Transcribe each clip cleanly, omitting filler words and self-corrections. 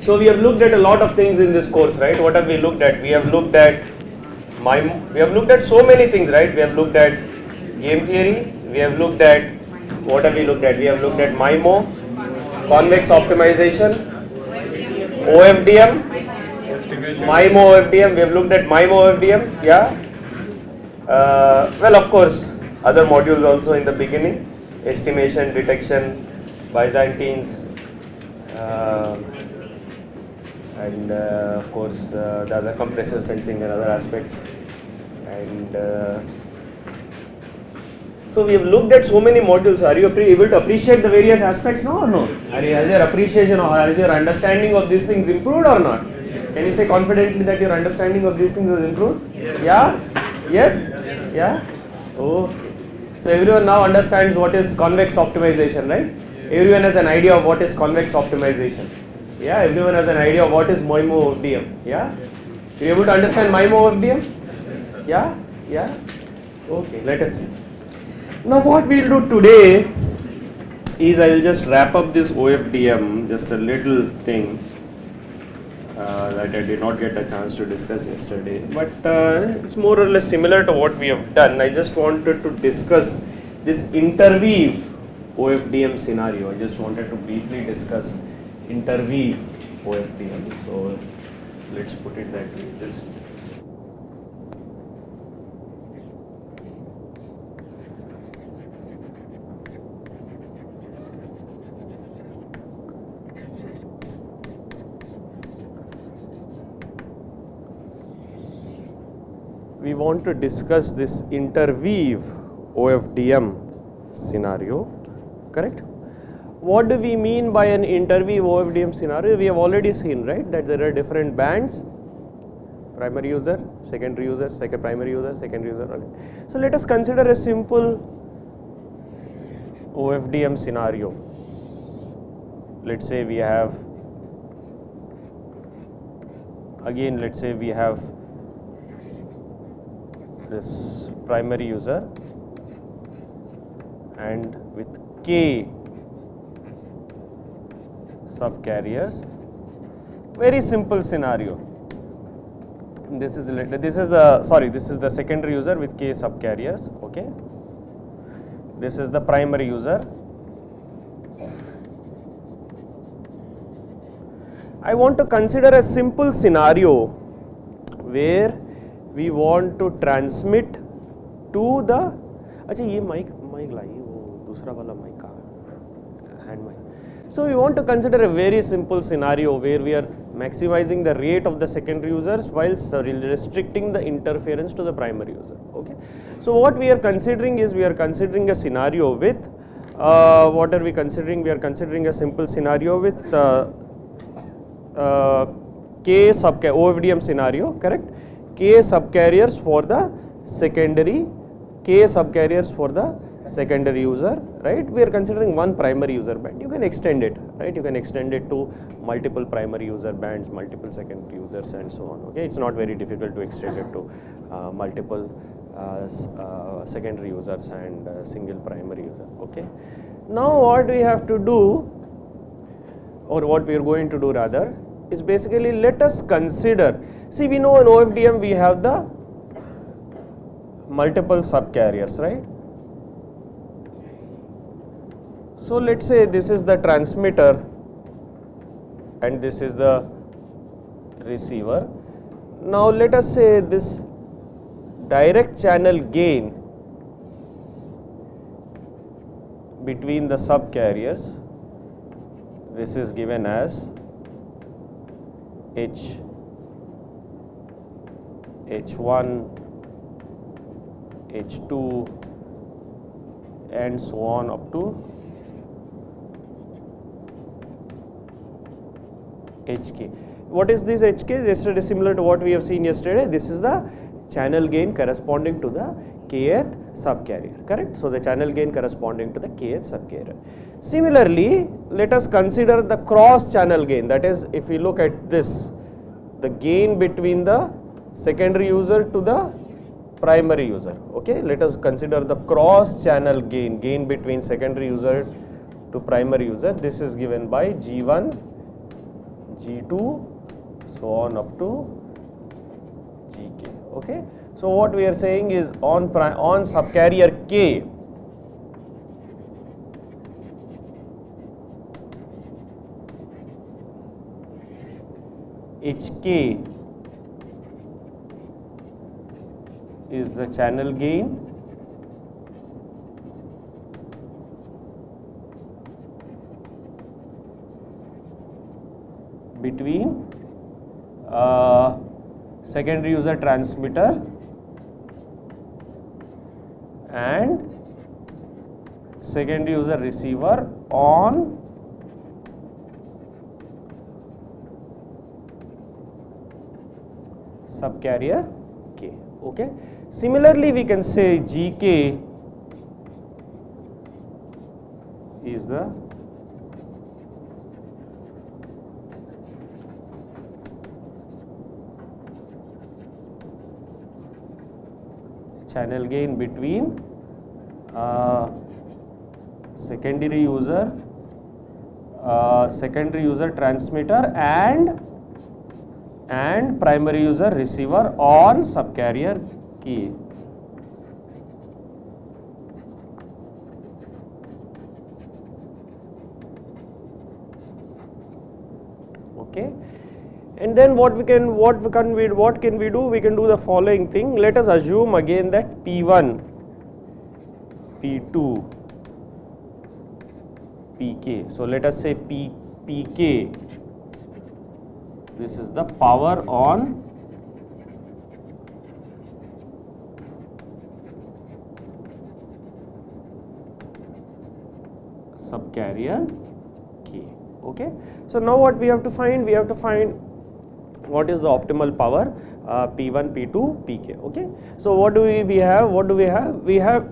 So we have looked at a lot of things in this course, right? What have we looked at? We have looked at so many things, right? We have looked at game theory. We have looked at, what have we looked at? We have looked at MIMO, convex optimization, OFDM, MIMO OFDM. We have looked at MIMO OFDM. Yeah. Well, of course, other modules also in the beginning: estimation, detection, Byzantines. And of course the other compressive sensing and other aspects, and so we have looked at so many modules. Are you able to appreciate the various aspects now or no? Has your appreciation or has your understanding of these things improved or not? Can you say confidently that your understanding of these things has improved? Yeah? Yes? Yeah? Okay. So everyone now understands what is convex optimization, right? Everyone has an idea of what is convex optimization. Yeah, everyone has an idea of what is MIMO OFDM. Yeah? You able to understand MIMO OFDM? Yeah? Yeah? Okay, let us see. Now what we'll do today is I will just wrap up this OFDM, just a little thing that I did not get a chance to discuss yesterday, but it's more or less similar to what we have done. I just wanted to discuss this interweave OFDM scenario. I just wanted to briefly discuss interweave OFDM. So let's put it that way. Just we want to discuss this interweave OFDM scenario, correct? What do we mean by an interweave OFDM scenario? We have already seen, right, that there are different bands: primary user, secondary user, primary user, secondary user. Right? So let us consider a simple OFDM scenario. Let's say we have, again, let's say we have this primary user and with K subcarriers. Very simple scenario. This is the secondary user with K subcarriers. Okay. This is the primary user. I want to consider a simple scenario where we want to transmit to the. अच्छा ये mic लाई वो दूसरा वाला mic कहाँ hand mic. So we want to consider a very simple scenario where we are maximizing the rate of the secondary users while restricting the interference to the primary user. Okay. So what we are considering is we are considering a scenario with what are we considering? We are considering a simple scenario with K OFDM scenario, correct? K subcarriers for the secondary, K subcarriers for the secondary user, right? We are considering one primary user band. You can extend it, right? You can extend it to multiple primary user bands, multiple secondary users, and so on. Okay, it's not very difficult to extend it to multiple secondary users and single primary user. Okay. Now what we have to do, or what we are going to do rather, is basically let us consider. See, we know in OFDM we have the multiple subcarriers, right? So let's say this is the transmitter and this is the receiver. Now let us say this direct channel gain between the subcarriers, this is given as H1, H2 and so on up to HK. What is this HK? This is similar to what we have seen yesterday. This is the channel gain corresponding to the kth subcarrier, correct? So the channel gain corresponding to the kth subcarrier. Similarly, let us consider the cross channel gain. That is, if we look at this, the gain between the secondary user to the primary user. Okay, let us consider the cross channel gain between secondary user to primary user. This is given by G1, G2, so on up to Gk. Okay. So what we are saying is on subcarrier K, Hk is the channel gain between secondary user transmitter and secondary user receiver on subcarrier K. Okay. Similarly, we can say Gk is the channel gain between secondary user transmitter and primary user receiver on subcarrier K. Okay. And then what can we do? We can do the following thing. Let us assume again that P1, P2, Pk. So let us say Pk, this is the power on subcarrier K. Okay. So now what we have to find? We have to find what is the optimal power, P1, P2, Pk. Okay. So what do we have? We have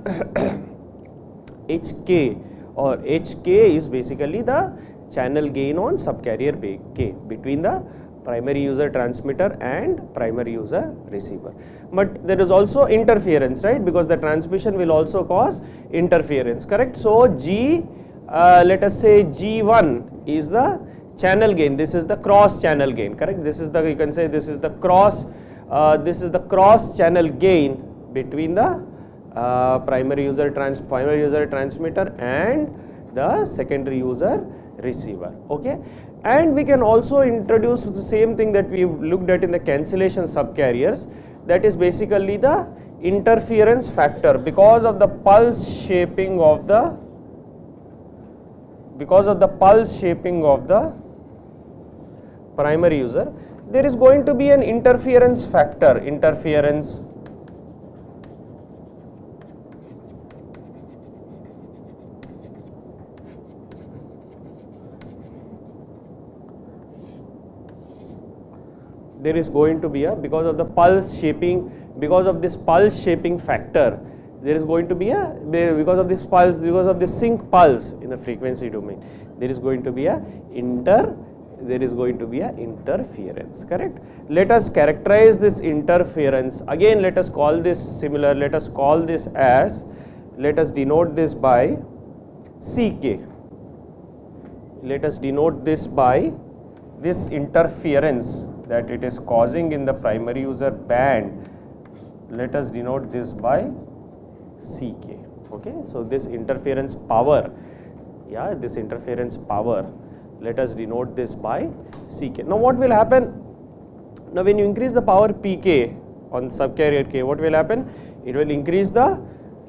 Hk, or Hk is basically the channel gain on subcarrier K between the primary user transmitter and primary user receiver. But there is also interference, right? Because the transmission will also cause interference, correct? So let us say G1 is the channel gain. This is the cross channel gain, correct? This is the, you can say this is the cross channel gain between the primary user transmitter and the secondary user receiver. Okay. And we can also introduce the same thing that we looked at in the cancellation subcarriers, that is basically the interference factor because of the pulse shaping of the primary user. There is going to be an interference factor, there is going to be a, because of this pulse shaping factor, there is going to be a, because of the sync pulse in the frequency domain, there is going to be a interference, correct? Let us characterize this interference. Again, let us call this similar, let us denote this by Ck. Let us denote this by this interference that it is causing in the primary user band. Let us denote this by Ck. Okay, so this interference power, let us denote this by Ck. Now what will happen? Now when you increase the power Pk on subcarrier K, what will happen? It will increase the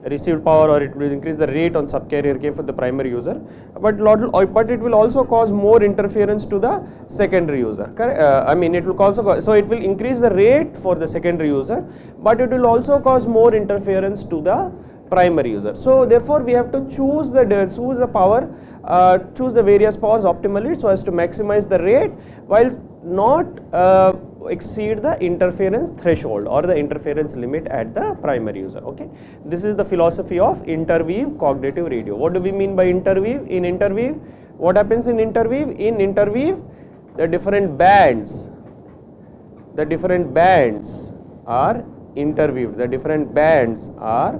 received power, or it will increase the rate on subcarrier K for the primary user, but it will also cause more interference to the secondary user. It will also so it will increase the rate for the secondary user, but it will also cause more interference to the primary user. So therefore we have to choose the various powers optimally so as to maximize the rate while not exceed the interference threshold or the interference limit at the primary user. Okay, this is the philosophy of interweave cognitive radio. What do we mean by interweave? In interweave, what happens in interweave? In interweave, the different bands are interweaved. The different bands are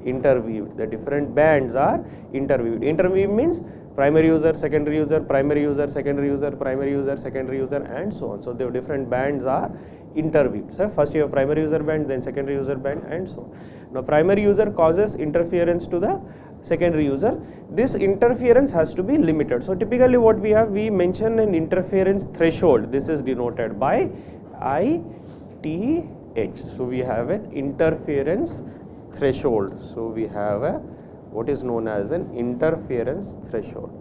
interweaved. The different bands are interweaved. Interweave means primary user, secondary user, primary user, secondary user, primary user, secondary user, and so on. So the different bands are interweaved. So first you have primary user band, then secondary user band, and so on. Now primary user causes interference to the secondary user. This interference has to be limited. So typically what we have, we mention an interference threshold. This is denoted by ITH. So we have an interference threshold. So we have a what is known as an interference threshold.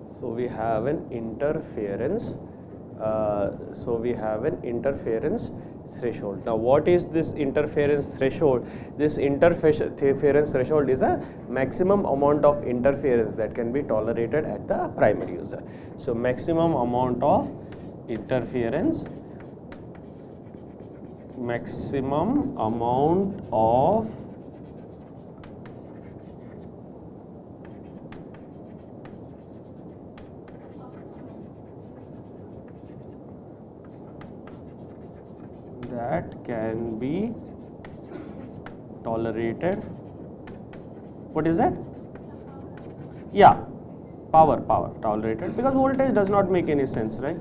So we have an interference. Threshold. Now, what is this interference threshold? This interference threshold is a maximum amount of interference that can be tolerated at the primary user. So, maximum amount of interference, maximum amount of that can be tolerated. What is that? Yeah, power tolerated, because voltage does not make any sense, right?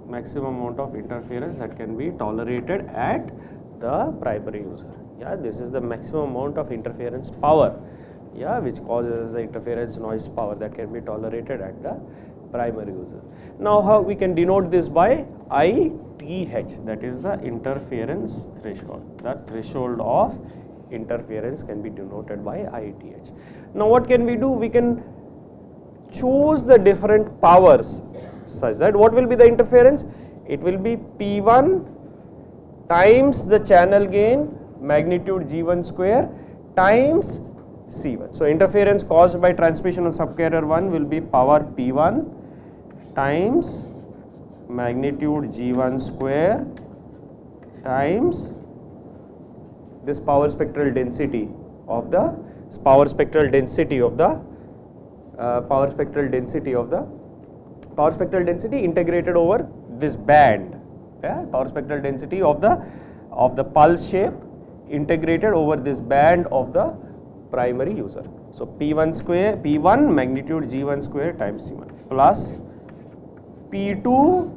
Maximum amount of interference that can be tolerated at the primary user. Yeah, this is the maximum amount of interference power, yeah, which causes the interference noise power that can be tolerated at the primary user. Now how we can denote this by ITH, that is the interference threshold. The threshold of interference can be denoted by ITH. Now what can we do? We can choose the different powers such that what will be the interference? It will be P1 times the channel gain magnitude G1 square times C1. So interference caused by transmission of subcarrier 1 will be power P1 times magnitude G1 square times this power spectral density of the power spectral density integrated over this band. Yeah? Power spectral density of the pulse shape integrated over this band of the primary user. So P1 magnitude G1 square times C1 plus P2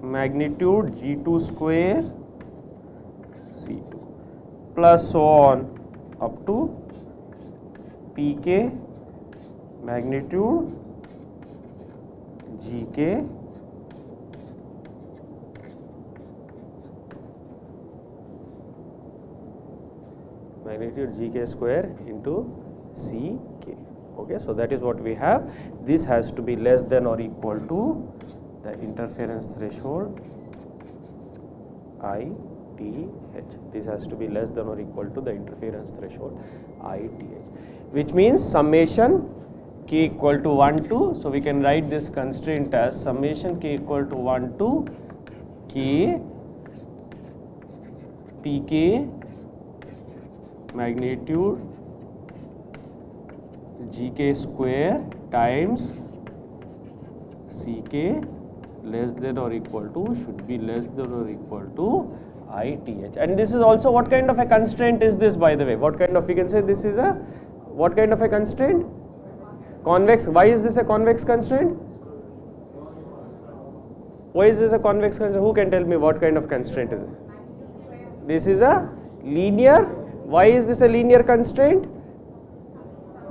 magnitude G2 square C2 plus so on up to Pk magnitude Gk magnitude Gk square into Ck. Okay, so that is what we have. This has to be less than or equal to the interference threshold ITH. This has to be less than or equal to the interference threshold ITH, which means summation k equal to 1 to, so we can write this constraint as summation k equal to 1 to k Pk magnitude Gk square times Ck less than or equal to, should be less than or equal to ITH. And this is also, what kind of a constraint is this, by the way? What kind of, we can say this is a, what kind of a constraint? Convex. Why is this a convex constraint? Why is this a convex constraint? Who can tell me what kind of constraint is it? This is a linear. Why is this a linear constraint?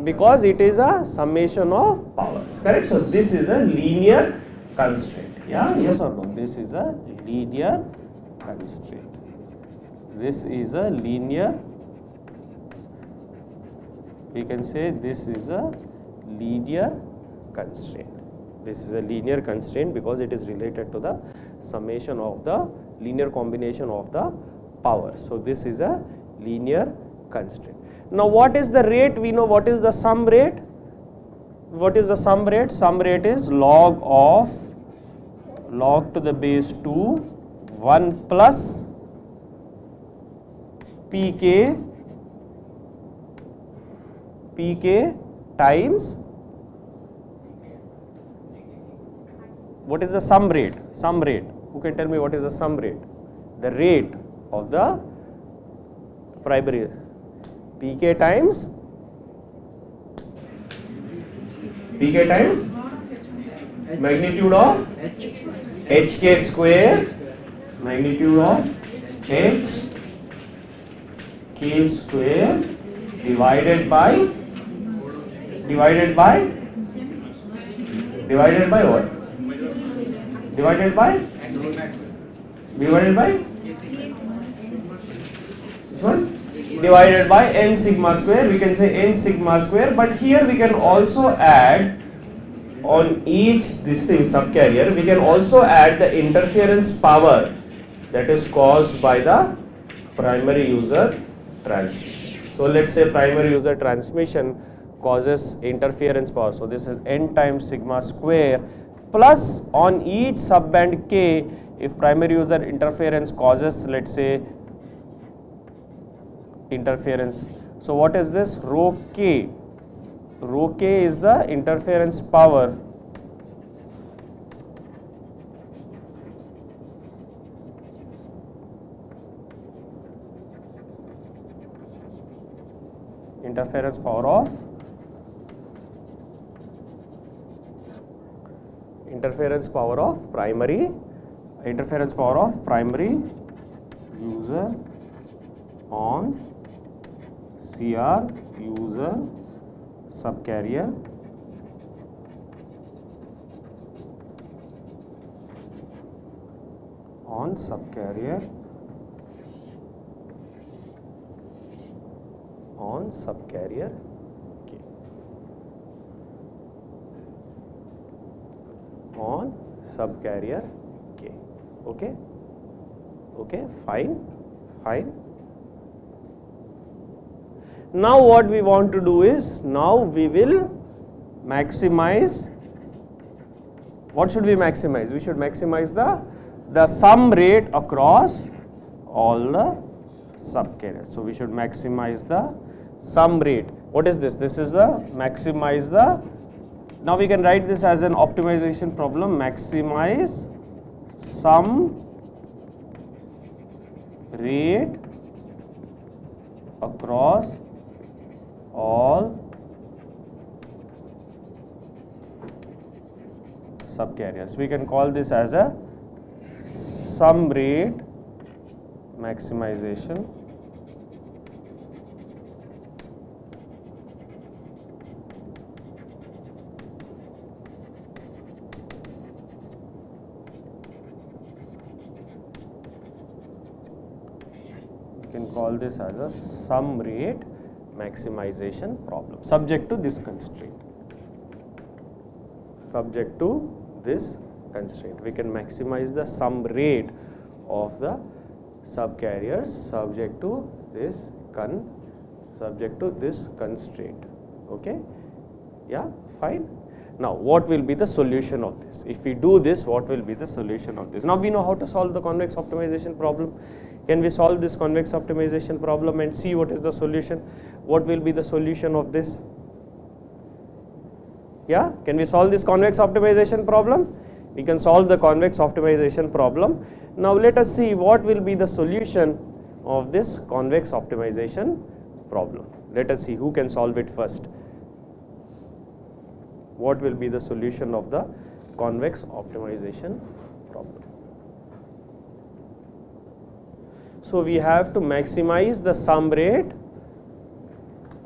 Because it is a summation of powers, correct? So this is a linear constraint. Yeah, yes or no? This is a linear constraint. This is a linear, we can say this is a linear constraint. This is a linear constraint because it is related to the summation of the linear combination of the powers. So this is a linear constraint. Now what is the rate? We know what is the sum rate. what is the sum rate? Sum rate is log of log to the base 2 1 plus pk times, what is the sum rate? Sum rate. Who can tell me what is the sum rate? The rate of the primary. Pk times magnitude of hk square, magnitude of hk square divided by what? Divided by which one? Divided by n sigma square. We can say n sigma square, but here we can also add on each subcarrier, we can also add the interference power that is caused by the primary user transmission. So let's say primary user transmission causes interference power. So this is n times sigma square plus on each subband k, if primary user interference causes, let's say, interference. So what is this? Rho k. Rho k is the interference power of primary user on CR user subcarrier on subcarrier K. On subcarrier K. Okay, fine. Now what we want to do is, now we will maximize. What should we maximize? We should maximize the sum rate across all the subcarriers. So we should maximize the sum rate. What is this? This is the maximize the. Now we can write this as an optimization problem. Maximize sum rate across all subcarriers. We can call this as a sum rate maximization problem, subject to this constraint. We can maximize the sum rate of the subcarriers subject to this constraint. Okay, yeah, fine. Now what will be the solution of this? If we do this, what will be the solution of this? Now we know how to solve the convex optimization problem. Can we solve this convex optimization problem and see what is the solution? What will be the solution of this? Yeah, can we solve this convex optimization problem? We can solve the convex optimization problem. Now let us see what will be the solution of this convex optimization problem. Let us see who can solve it first. What will be the solution of the convex optimization problem? So we have to maximize the sum rate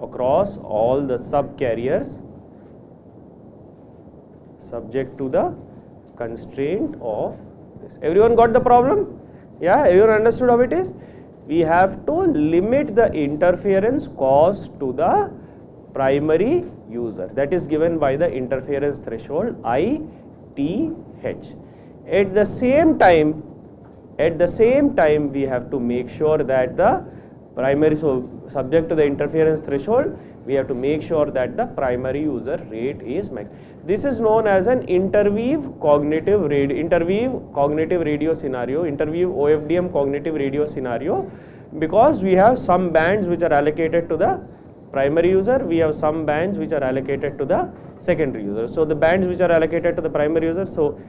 across all the subcarriers subject to the constraint of this. Everyone got the problem? Yeah, everyone understood how it is? We have to limit the interference caused to the primary user, that is given by the interference threshold ITH. At the same time we have to make sure that the primary, so subject to the interference threshold, we We have to make sure that the primary user rate is max. This is known as an interweave cognitive radio scenario, interweave OFDM cognitive radio scenario, because we have some bands which are allocated to the primary user, we have some bands which are allocated to the secondary user. So the bands which are allocated to the primary user, so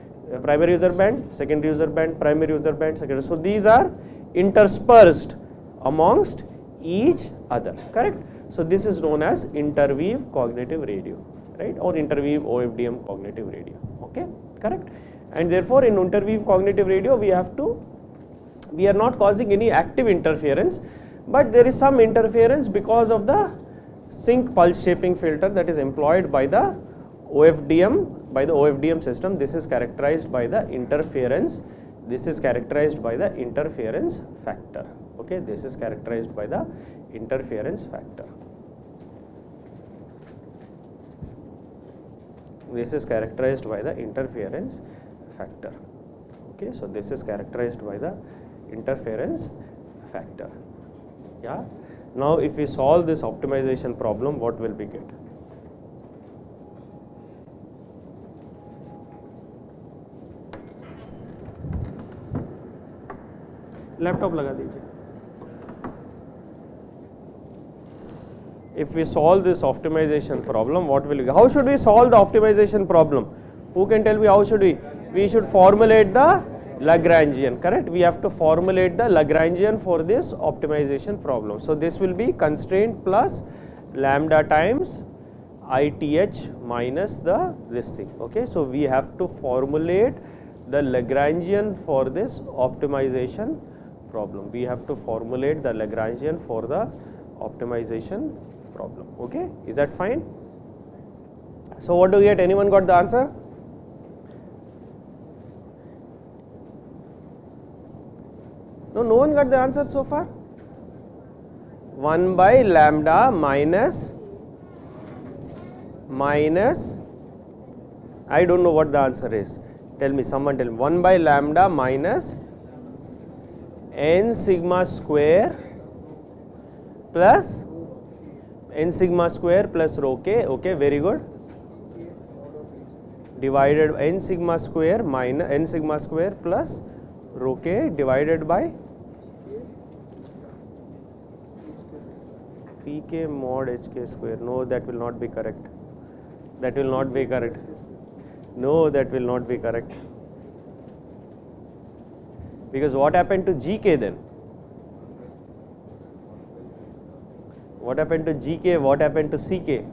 primary user band, secondary user band, primary user band, secondary. So these are interspersed amongst each other, correct? So this is known as interweave cognitive radio, right, or interweave OFDM cognitive radio, okay, correct? And therefore in interweave cognitive radio we are not causing any active interference, but there is some interference because of the sync pulse shaping filter that is employed by the OFDM system. This is characterized by the interference. This is characterized by the interference factor. Okay, this is characterized by the interference factor. This is characterized by the interference factor. Okay, so this is characterized by the interference factor. Yeah. Now, if we solve this optimization problem, what will we get? Laptop लगा दीजिए. If we solve this optimization problem, what will we get? How should we solve the optimization problem? Who can tell me how should we? We should formulate the Lagrangian, correct? We have to formulate the Lagrangian for this optimization problem. So this will be constraint plus lambda times ITH minus this thing. Okay, so we have to formulate the Lagrangian for this optimization problem. We have to formulate the Lagrangian for the optimization problem. Okay, is that fine? So what do you get? Anyone got the answer? No, no one got the answer so far. 1 by lambda minus I don't know what the answer is. Tell me, someone tell me. 1 by lambda minus n sigma square plus rho k. Okay, very good. Divided n sigma square minus n sigma square plus rho k divided by pk mod hk square. No, that will not be correct. That will not be correct. No, that will not be correct. Because what happened to gk then? What happened to gk? What happened to ck?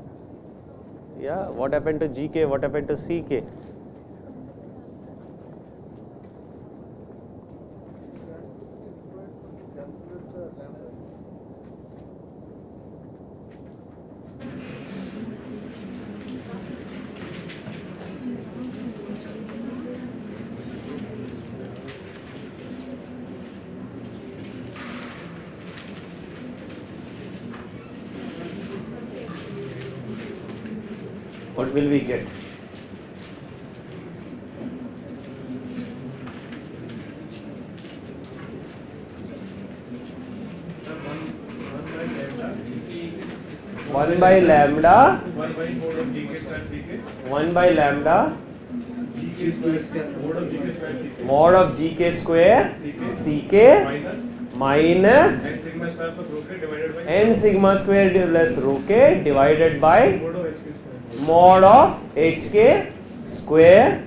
Yeah, what happened to gk? What happened to ck? What will we get? One by lambda mod of gk square ck minus n sigma square plus rho k divided by mod of hk square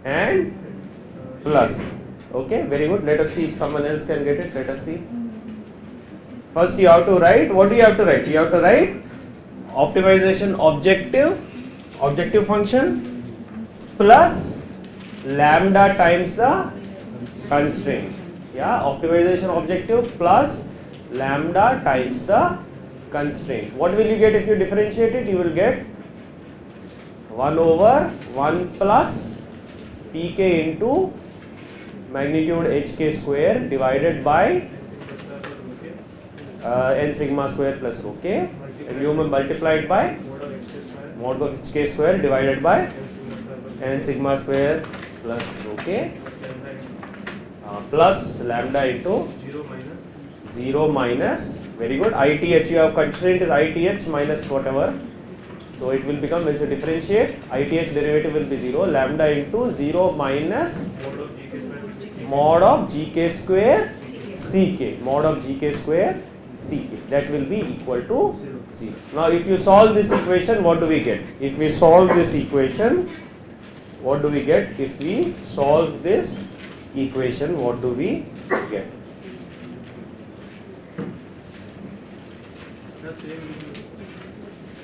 and plus. Okay, very good. Let us see if someone else can get it. Let us see. First you have to write, what do you have to write? You have to write optimization objective function plus lambda times the constraint. Yeah, optimization objective plus lambda times the constraint. What will you get if you differentiate it? You will get 1 over 1 plus pk into magnitude hk square divided by n sigma square plus rho k, and you multiplied by mod of hk square divided by n sigma square plus rho k plus lambda into 0 minus Very good. ITH, you have constraint is ITH minus whatever. So it will become, when you differentiate, ITH derivative will be 0, lambda into 0 minus mod of gk square ck, mod of gk square ck, that will be equal to 0. Now if you solve this equation, what do we get? If we solve this equation, what do we get? If we solve this equation, what do we get?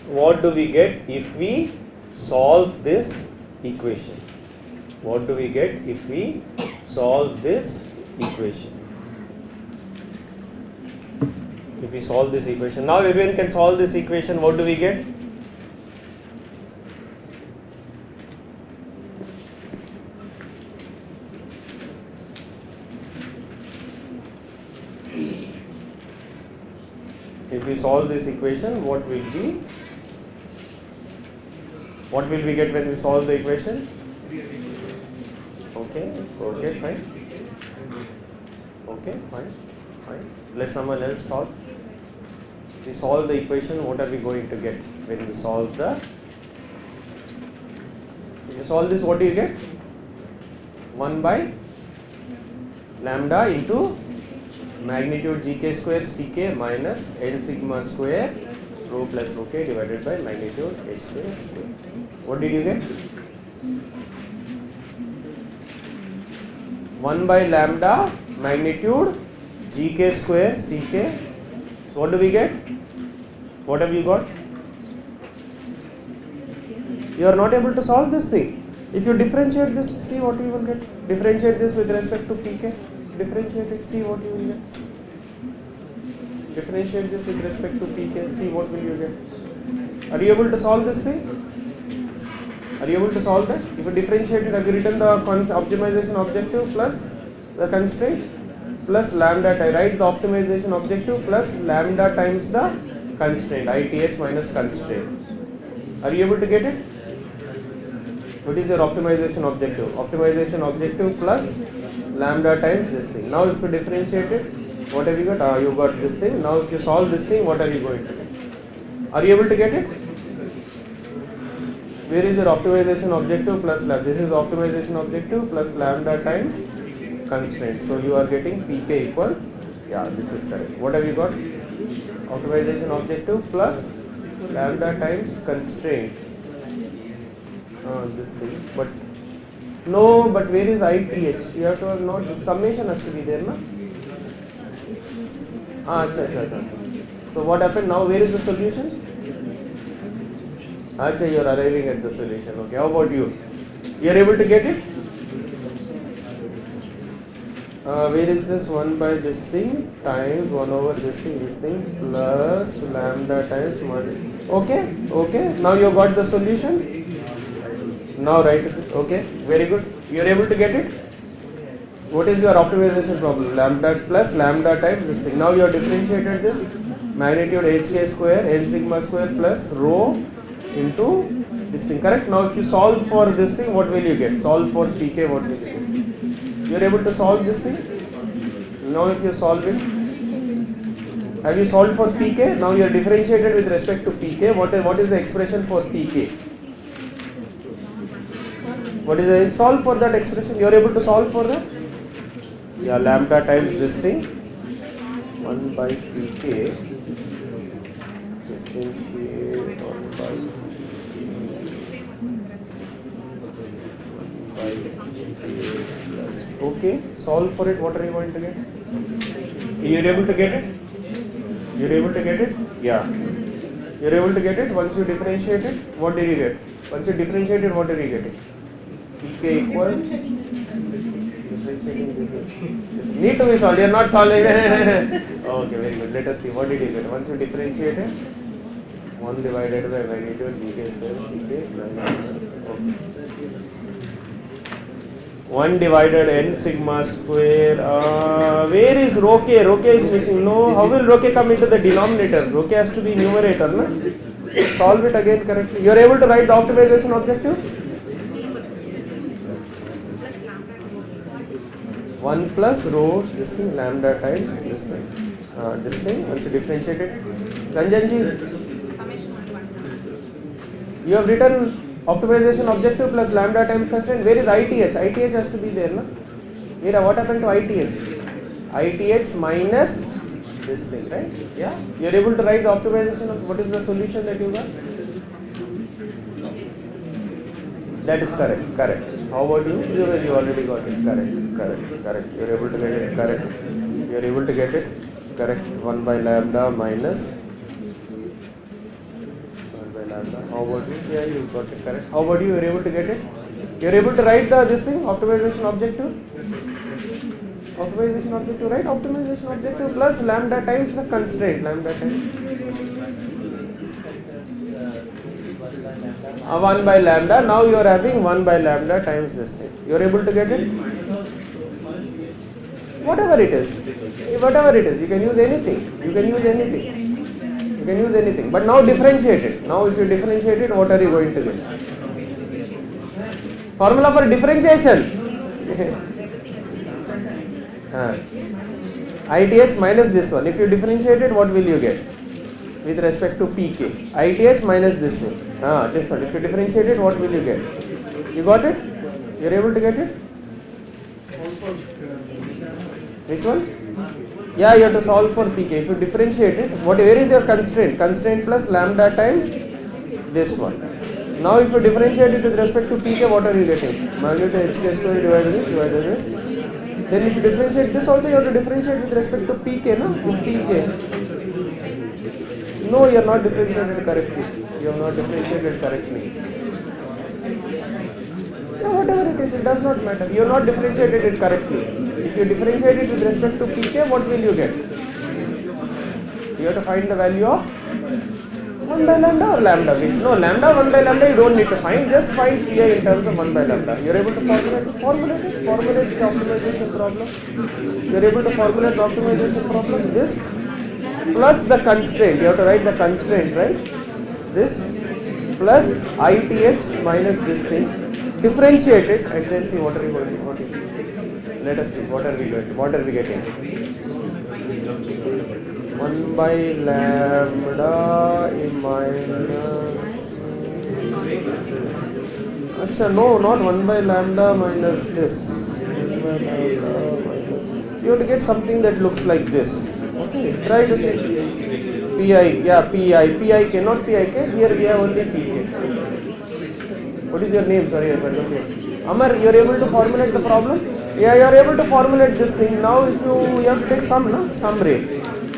What do we get if we solve this equation? What do we get if we solve this equation? If we solve this equation, now everyone can solve this equation, what do we get? If we solve this equation, what will we get when we solve the equation? Okay, fine. Okay, fine. Let someone else solve. If we solve the equation, what are we going to get when we solve the? If you solve this, what do you get? 1 by lambda into magnitude gk square ck minus n sigma square rho plus rho k divided by magnitude h square square. What did you get? 1 by lambda magnitude gk square ck. So what do we get? What have you got? You are not able to solve this thing. If you differentiate this, see what you will get. Differentiate this with respect to pk. Differentiate it, see what you will get. Differentiate this with respect to pk, see what will you get. Are you able to solve this thing? Are you able to solve that? If you differentiate it, have you written the optimization objective plus the constraint plus lambda, write the optimization objective plus lambda times the constraint, ITH minus constraint. Are you able to get it? What is your optimization objective? Optimization objective plus lambda times this thing. Now if you differentiate it, what have you got? You got this thing. Now if you solve this thing, what are you going to get? Are you able to get it? Where is your optimization objective plus lambda? This is optimization objective plus lambda times constraint. So you are getting pk equals, yeah, this is correct. What have you got? Optimization objective plus lambda times constraint. This thing, but no, but where is ITH? You have to have not, the summation has to be there, na? So what happened now? Where is the solution? Acha, you are arriving at the solution. Okay, how about you? You are able to get it? Where is this 1 by this thing times 1 over this thing plus lambda times 1. Okay. Now you got the solution. Now write it. Okay, very good. You are able to get it. What is your optimization problem? Lambda plus lambda times this thing. Now you have differentiated this magnitude hk square n sigma square plus rho into this thing. Correct. Now if you solve for this thing, what will you get? Solve for pk, what will you get? You are able to solve this thing. Now if you solve it, have you solved for pk? Now you are differentiated with respect to pk. What is the expression for pk? What is the solve for that expression? You are able to solve for that? Yeah, lambda times this thing 1 by pk differentiate 1 by pk plus. Okay, solve for it. What are you going to get? You are able to get it? You are able to get it? Yeah. You are able to get it? Once you differentiate it, what did you get? Once you differentiate it, what did you get it? pk equals differentiating this. Need to be solved. You are not solving. Okay, very good. Let us see. What did you get? Once you differentiate it, 1 divided by magnitude gk square ck minus. 1 divided n sigma square. Where is rho k? Rho k is missing. No. How will rho k come into the denominator? Rho k has to be numerator. No? Solve it again correctly. You are able to write the optimization objective? 1 plus rho, this thing, lambda times this thing. this thing once you differentiate it. Ranjanji, you have written optimization objective plus lambda time constraint. Where is ITH? ITH has to be there, no? Mira, what happened to ITH? ITH minus this thing, right? Yeah? You are able to write the optimization of what is the solution that you got? That is correct, correct. How about you? You already got it. Correct. You are able to get it, correct. You are able to get it, correct. 1 by lambda minus 1 by lambda. How about you? Yeah, you got it, correct. How about you? You are able to get it? You are able to write this thing, optimization objective? Optimization objective, right? Optimization objective plus lambda times the constraint, lambda times 1 by lambda. Now you are having 1 by lambda times this thing. You are able to get it? Whatever it is, you can use anything. But now differentiate it. Now if you differentiate it, what are you going to get? Formula for differentiation. ITH minus this one. If you differentiate it, what will you get? With respect to pk, ITH minus this thing. Different. If you differentiate it, what will you get? You got it? You are able to get it? Which one? Yeah, you have to solve for pk. If you differentiate it, where is your constraint? Constraint plus lambda times this one. Now if you differentiate it with respect to pk, what are you getting? Magnitude hk square divided this. Then if you differentiate this also, you have to differentiate with respect to pk, no? With pk. No, you are not differentiated correctly. Yeah, whatever it is, it does not matter. You have not differentiated it correctly. If you differentiate it with respect to pk, what will you get? You have to find the value of 1 by lambda or lambda. No, lambda 1 by lambda you don't need to find. Just find pi in terms of 1 by lambda. You are able to formulate the optimization problem. You are able to formulate the optimization problem. This plus the constraint. You have to write the constraint, right? This plus ITH minus this thing. Differentiate it and then see what are you going to get. Let us see what are we getting. 1 by lambda minus. Achha, no, not 1 by lambda minus this. 1 by lambda minus. You have to get something that looks like this. Okay, try to see. Pi cannot Pik. Here we have only Pk. What is your name? Sorry, I forgot you. Amar, you are able to formulate the problem? Yeah, you are able to formulate this thing. Now if you have to take sum rate.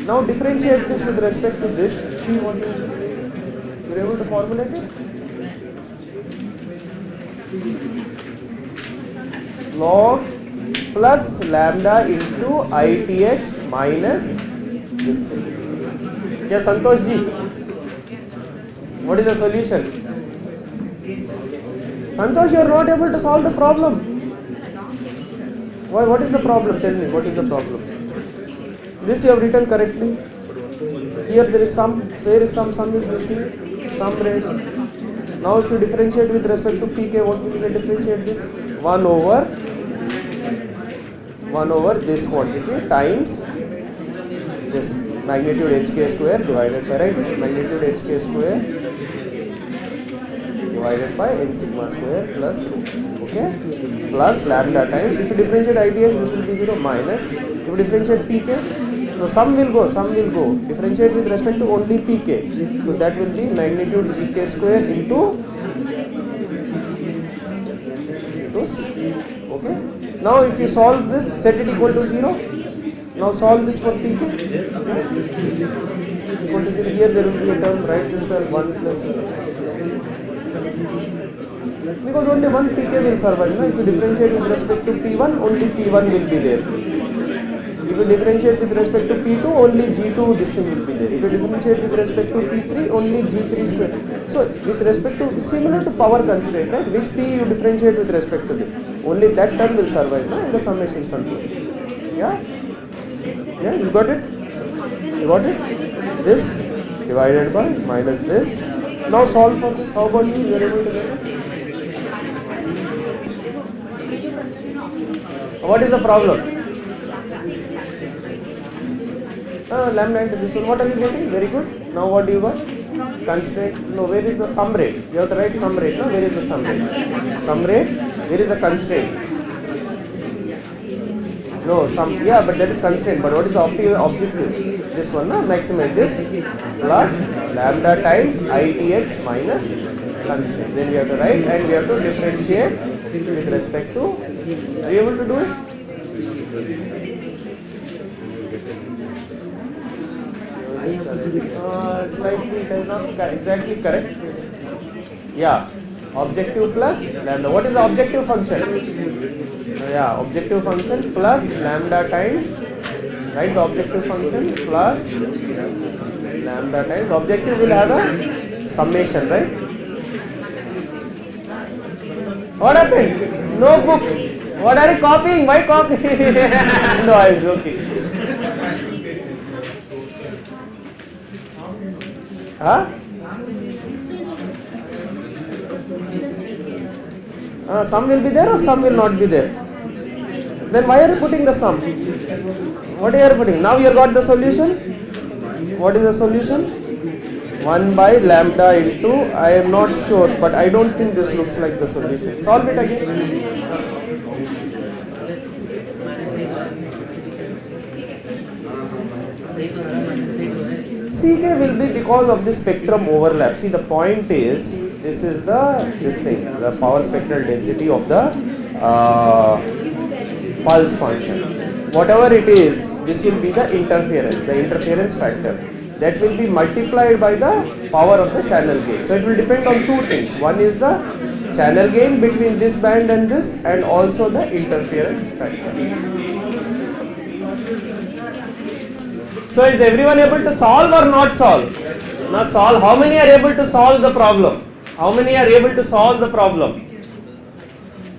Now differentiate this with respect to this. See what you are able to formulate it? Log plus lambda into ITH minus this thing. Yeah, Santosh ji. What is the solution? Santosh, you are not able to solve the problem. Why? What is the problem? Tell me, what is the problem? This you have written correctly. Here there is sum, so here is sum is missing, sum rate. Now if you differentiate with respect to pk, what will you differentiate this? 1 over this quantity times this magnitude hk square divided by, right? Magnitude hk square divided by n sigma square plus rho. Okay? Plus lambda times. If you differentiate ITH, this will be 0 minus. If you differentiate pk, no, sum will go. Differentiate with respect to only pk. So that will be magnitude gk square into c. Okay? Now if you solve this, set it equal to 0. Now solve this for pk. Equal to 0. Here there will be a term, write this term 1 plus 0. Because only one pk will survive. If you differentiate with respect to p1, only p1 will be there. If you differentiate with respect to p2, only g2 this thing will be there. If you differentiate with respect to p3, only g3 square. So with respect to, similar to power constraint, right? Which p you differentiate with respect to them, only that term will survive in the summation something. Yeah? Yeah, you got it? This divided by minus this. Now solve for this. How about you? You are able to get it? What is the problem? Lambda into this one. What are you getting? Very good. Now what do you got? Constraint. No, where is the sum rate? You have to write sum rate. No, where is the sum rate? Sum rate. Where is the constraint? No, sum. Yeah, but that is constraint. But what is the objective? This one, no? Maximize this plus lambda times ith minus constraint. Then we have to write and we have to differentiate with respect to. Are you able to do it? Slightly it is not exactly correct. Yeah, objective plus lambda. What is the objective function? Yeah, objective function plus lambda times. Right, the objective function plus lambda times. Objective will have a summation, right? What happened? No book. What are you copying? Why copying? No, I am joking. Huh? Sum will be there or sum will not be there? Then why are you putting the sum? What are you putting? Now you got the solution? What is the solution? 1 by lambda into, I am not sure, but I don't think this looks like the solution. Solve it again. Ck will be because of the spectrum overlap. See, the point is, this is the power spectral density of the pulse function. Whatever it is, this will be the interference factor. That will be multiplied by the power of the channel gain. So it will depend on two things. One is the channel gain between this band and this, and also the interference factor. So is everyone able to solve or not solve? Now solve. How many are able to solve the problem? How many are able to solve the problem?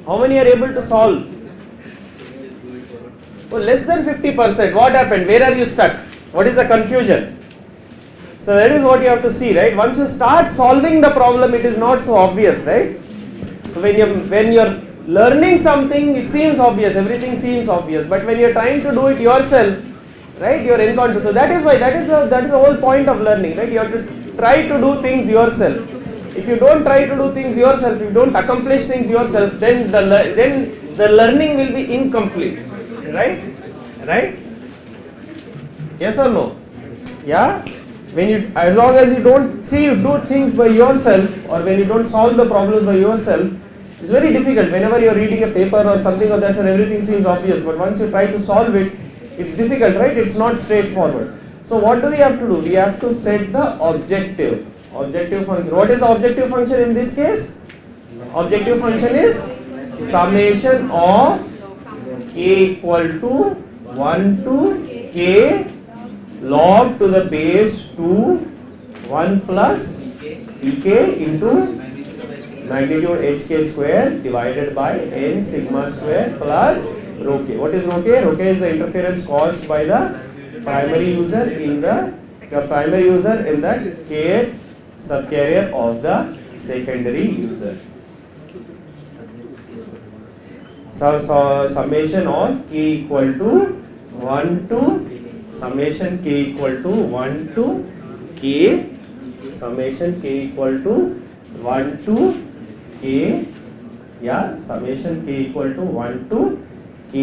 How many are able to solve? Oh, less than 50%. What happened? Where are you stuck? What is the confusion? So that is what you have to see, right? Once you start solving the problem, it is not so obvious, right? So when you're learning something, it seems obvious, everything seems obvious. But when you're trying to do it yourself, right, you're encountered. So that is why that is the whole point of learning, right? You have to try to do things yourself. If you don't try to do things yourself, if you don't accomplish things yourself, then the learning will be incomplete, right? Right? Yes or no? Yeah. As long as you don't do things by yourself, or when you don't solve the problems by yourself, it's very difficult. Whenever you're reading a paper or something of that sort, everything seems obvious. But once you try to solve it, it's difficult, right? It's not straightforward. So what do we have to do? We have to set the objective function. What is the objective function in this case? Objective function is summation of k equal to 1 to k log to the base 2 1 plus pk into magnitude hk square divided by n sigma square plus rho k. What is rho k? Rho k is the interference caused by the primary user in the kth subcarrier of the secondary user. So summation of k equal to 1 to summation k equal to 1 to k summation k equal to 1 to k, yeah, summation k equal to 1 to k,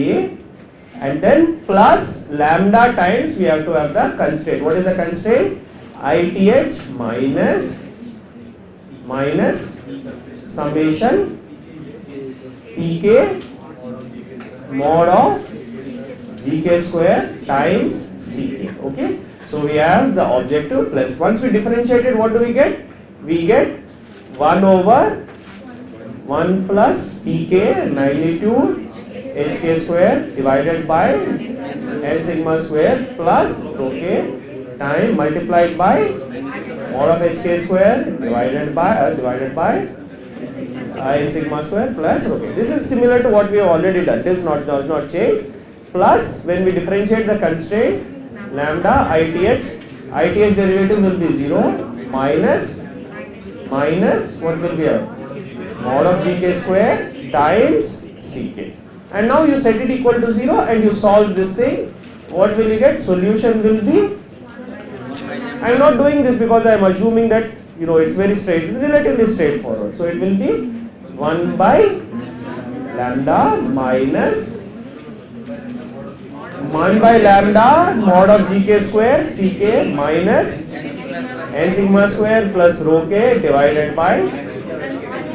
and then plus lambda times we have to have the constraint. What is the constraint? ith minus summation pk mod of gk square times ck. Okay, so we have the objective plus, once we differentiate it, what do we get? We get 1 over 1 plus pk magnitude hk square divided by n sigma square plus rho k time multiplied by mod of hk square divided by n sigma square plus rho k. This is similar to what we have already done. This does not change. Plus when we differentiate the constraint, lambda ith derivative will be 0 minus what will be mod of gk square times ck. And now you set it equal to 0 and you solve this thing. what will you get? Solution will be, I am not doing this because I am assuming that it's very straight, it's relatively straightforward. So it will be 1 by lambda minus 1 by lambda mod of gk square ck minus n sigma square plus rho k divided by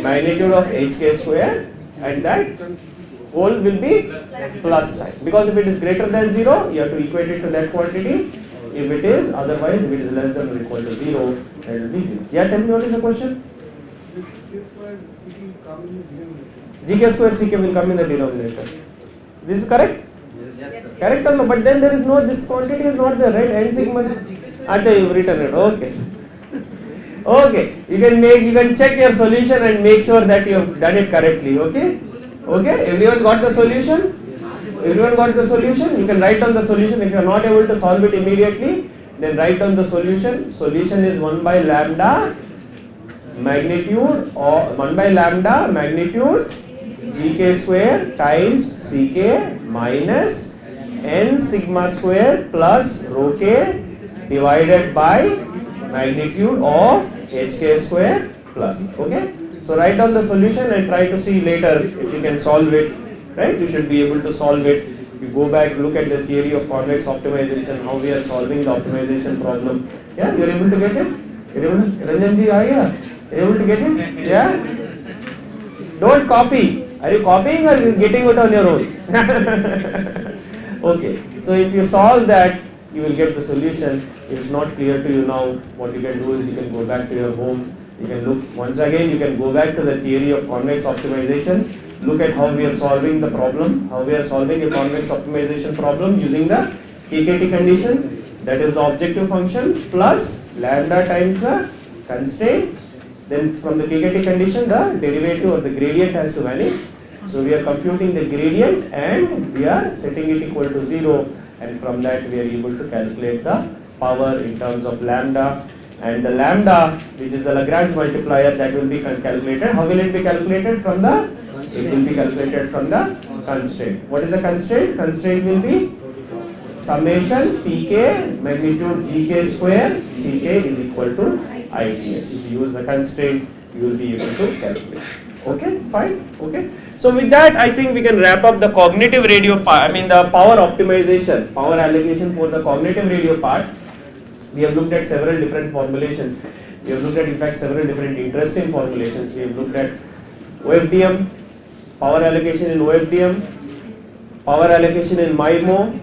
magnitude of hk square, and that whole will be plus sign, because if it is greater than 0 you have to equate it to that quantity. If it is, otherwise if it is less than or equal to 0, then it will be 0. Yeah, tell me what is the question? gk square ck will come in the denominator. This is correct? Yes. Correct or no? But then there is no, this quantity is not there, right? N sigma. Acha, you've written it. Okay. Okay. You can check your solution and make sure that you have done it correctly. Okay? Okay? Everyone got the solution? Everyone got the solution? You can write down the solution. If you are not able to solve it immediately, then write down the solution. Solution is 1 by lambda magnitude, or 1 by lambda magnitude gk square times ck minus n sigma square plus rho k divided by magnitude of hk square plus. Okay? So write down the solution and try to see later if you can solve it. Right? You should be able to solve it. You go back, look at the theory of convex optimization, how we are solving the optimization problem. Yeah, you are able to get it? You are able to, Ranjan ji, are you able to get it? Yeah? Don't copy. Are you copying or are you getting it on your own? Okay. So if you solve that, you will get the solution. If it's not clear to you now, what you can do is you can go back to your home. You can look, once again, you can go back to the theory of convex optimization. Look at how we are solving the problem, how we are solving a convex optimization problem using the KKT condition, that is the objective function plus lambda times the constraint. Then from the KKT condition, the derivative or the gradient has to vanish. So we are computing the gradient and we are setting it equal to 0, and from that we are able to calculate the power in terms of lambda. And the lambda, which is the Lagrange multiplier, that will be calculated. How will it be calculated? From the, it will be calculated from the constraint. What is the constraint? Constraint will be summation pk magnitude gk square ck is equal to ith. If you use the constraint, you will be able to calculate. Okay, fine. Okay. So with that, I think we can wrap up the cognitive radio part. I mean the power optimization, power allocation for the cognitive radio part. We have looked at several different formulations. We have looked at, in fact, several different interesting formulations. We have looked at OFDM, power allocation in OFDM, power allocation in MIMO,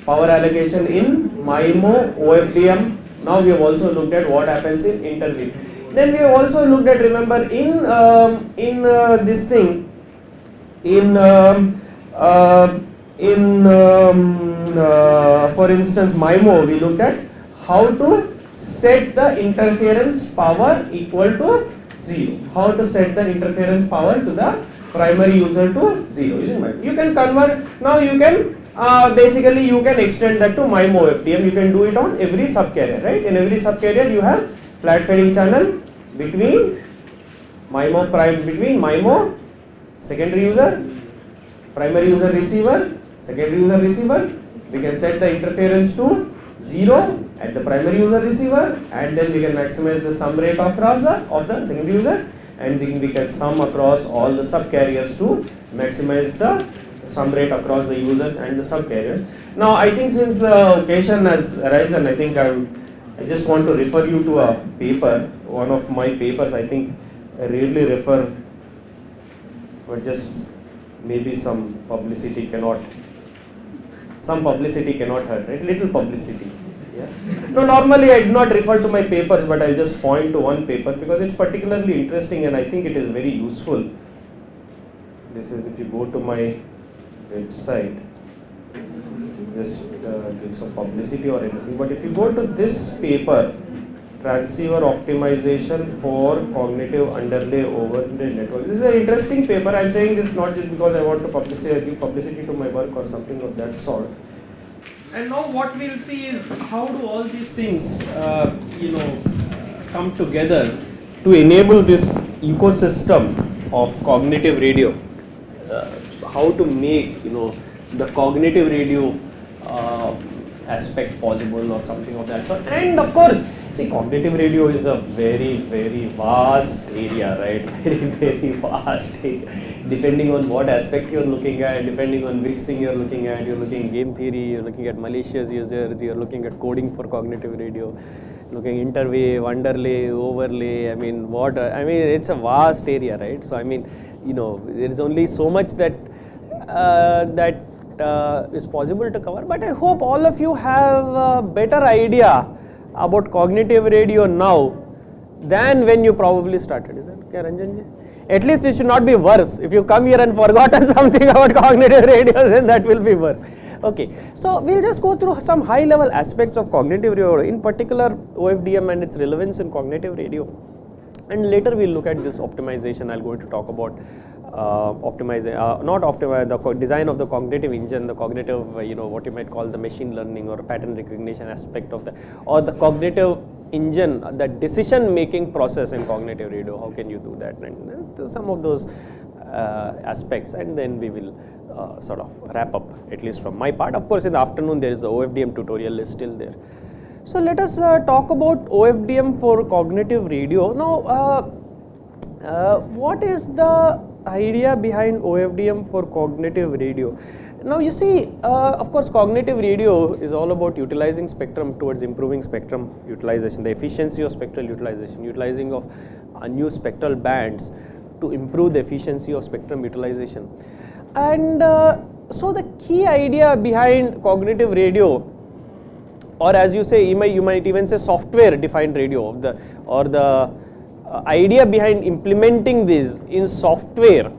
power allocation in MIMO, OFDM. Now we have also looked at what happens in interleaved. Then we have also looked at, remember, in this thing, for instance, MIMO, we looked at how to set the interference power equal to 0. How to set the interference power to the primary user to 0. You can convert, now you can basically you can extend that to MIMO OFDM. You can do it on every subcarrier, right? In every subcarrier you have flat fading channel between MIMO secondary user, primary user receiver, secondary user receiver. We can set the interference to 0 at the primary user receiver, and then we can maximize the sum rate across of the secondary user, and then we can sum across all the subcarriers to maximize the sum rate across the users and the subcarriers. Now I think since the occasion has arisen, I think I just want to refer you to a paper, one of my papers. I think I rarely refer, but just maybe some publicity cannot hurt, right? Little publicity. Yeah. No, normally I do not refer to my papers, but I'll just point to one paper because it's particularly interesting and I think it is very useful. This is, if you go to my website, just give some publicity or anything, but if you go to this paper, transceiver optimization for cognitive underlay overlay networks. This is an interesting paper. I'm saying this not just because I want to give publicity to my work or something of that sort. And now what we'll see is how do all these things, come together to enable this ecosystem of cognitive radio. How to make, the cognitive radio aspect possible or something of that sort. And of course, see, cognitive radio is a very, very vast area, right? Very vast area. Depending on what aspect you're looking at, depending on which thing you're looking at, you're looking at game theory, you're looking at malicious users, you're looking at coding for cognitive radio, looking interwave, underlay, overlay. I mean, it's a vast area, right? So, I mean, there is only so much that is possible to cover, but I hope all of you have a better idea about cognitive radio now than when you probably started. Is that okay, Ranjanji? At least it should not be worse. If you come here and forgotten something about cognitive radio, then that will be worse. Okay, so we'll just go through some high level aspects of cognitive radio, in particular OFDM and its relevance in cognitive radio, and later we'll look at this optimization. I'm going to talk about the design of the cognitive engine, the cognitive, what you might call the machine learning or pattern recognition aspect of or the cognitive engine, the decision making process in cognitive radio. How can you do that? And some of those aspects, and then we will sort of wrap up, at least from my part. Of course, in the afternoon there is the OFDM tutorial is still there. So let us talk about OFDM for cognitive radio. Now, what is the idea behind OFDM for cognitive radio? Now you see, of course, cognitive radio is all about utilizing spectrum towards improving spectrum utilization, the efficiency of spectral utilization, utilizing of new spectral bands to improve the efficiency of spectrum utilization. And so the key idea behind cognitive radio, or as you say, you might even say software defined radio, the idea behind implementing this in software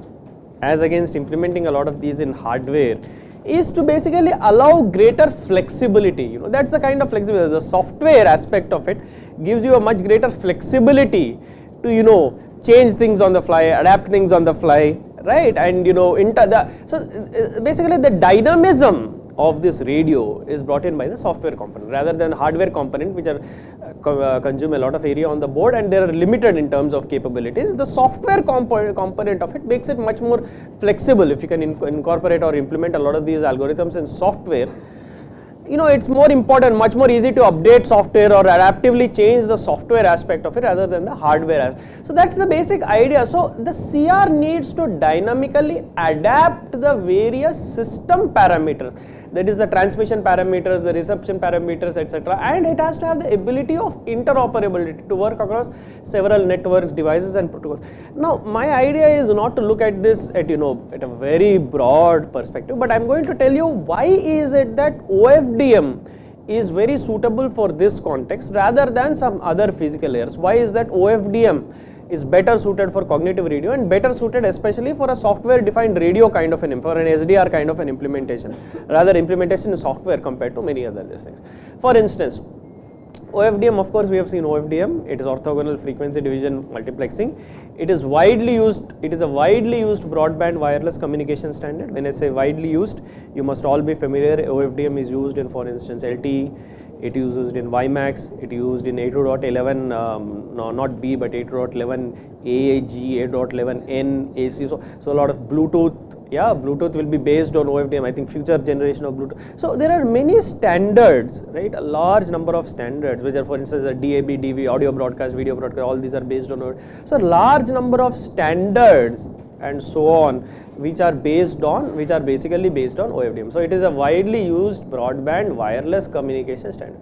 as against implementing a lot of these in hardware, is to basically allow greater flexibility. That's the kind of flexibility. The software aspect of it gives you a much greater flexibility to change things on the fly, adapt things on the fly, right? And so basically the dynamism of this radio is brought in by the software component rather than hardware component, which are consume a lot of area on the board and they are limited in terms of capabilities. The software component of it makes it much more flexible. If you can incorporate or implement a lot of these algorithms in software, it's more important, much more easy to update software or adaptively change the software aspect of it rather than the hardware. So that's the basic idea. So the CR needs to dynamically adapt the various system parameters, that is the transmission parameters, the reception parameters, etc. And it has to have the ability of interoperability to work across several networks, devices and protocols. Now my idea is not to look at this at a very broad perspective, but I'm going to tell you why is it that OFDM is very suitable for this context rather than some other physical layers. Why is that OFDM is better suited for cognitive radio and better suited especially for a software defined radio kind of for an SDR kind of an implementation, rather implementation in software compared to many other things. For instance, OFDM, of course we have seen OFDM, it is orthogonal frequency division multiplexing. It is widely used, it is a widely used broadband wireless communication standard. When I say widely used, you must all be familiar. OFDM is used in, for instance, LTE, it is used in WiMAX, it is used in 802.11, no, not B but 802.11 A, G, 802.11 N, AC, so a lot of Bluetooth. Yeah, Bluetooth will be based on OFDM, I think future generation of Bluetooth. So there are many standards, right, a large number of standards, which are, for instance, the DAB, DV, audio broadcast, video broadcast, all these are based on OFDM. So large number of standards and so on, which are basically based on OFDM. So it is a widely used broadband wireless communication standard.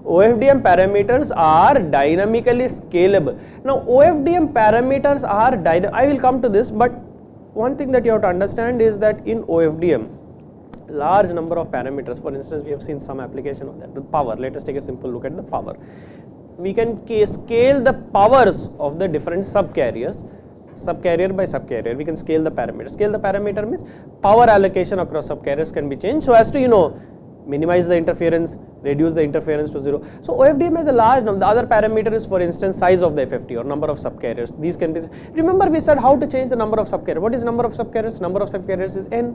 OFDM parameters are dynamically scalable. Now OFDM parameters are I will come to this, but one thing that you have to understand is that in OFDM, large number of parameters, for instance, we have seen some application of that, the power. Let us take a simple look at the power. We can scale the powers of the different subcarriers, subcarrier by subcarrier. We can scale the parameter. Scale the parameter means power allocation across subcarriers can be changed so as to minimize the interference, reduce the interference to 0. So OFDM has a large number. The other parameter is, for instance, size of the FFT or number of subcarriers. These can be, remember we said how to change the number of subcarriers. What is number of subcarriers? Number of subcarriers is N.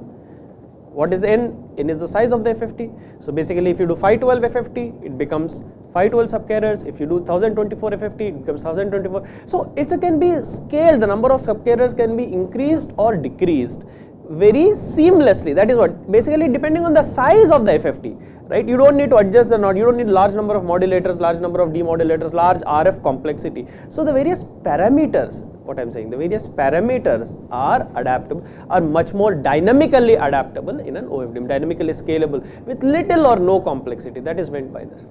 What is N? N is the size of the FFT. So basically if you do 512 FFT, it becomes 512 subcarriers. If you do 1024 FFT, it becomes 1024. So it can be scaled, the number of subcarriers can be increased or decreased very seamlessly. That is what, basically depending on the size of the FFT. right? You don't need to adjust the knot, you don't need large number of modulators, large number of demodulators, large RF complexity. So the various parameters, what I'm saying, the various parameters are adaptable, are much more dynamically adaptable in an OFDM, dynamically scalable with little or no complexity. That is meant by this,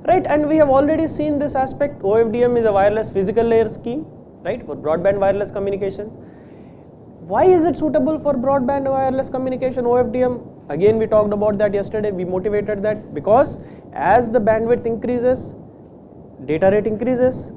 right? And we have already seen this aspect. OFDM is a wireless physical layer scheme, right, for broadband wireless communication. Why is it suitable for broadband wireless communication, OFDM? Again, we talked about that yesterday, we motivated that because as the bandwidth increases, data rate increases,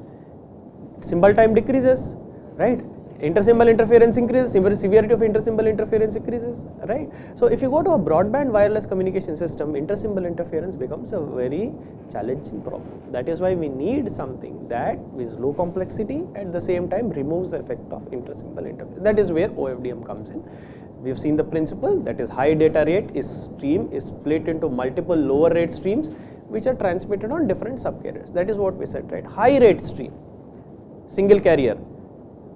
symbol time decreases, right? Intersymbol interference increases, severity of intersymbol interference increases, right? So if you go to a broadband wireless communication system, intersymbol interference becomes a very challenging problem. That is why we need something that is low complexity, at the same time removes the effect of intersymbol interference. That is where OFDM comes in. We have seen the principle, that is high data rate stream is split into multiple lower rate streams which are transmitted on different subcarriers. That is what we said, right? High rate stream, single carrier,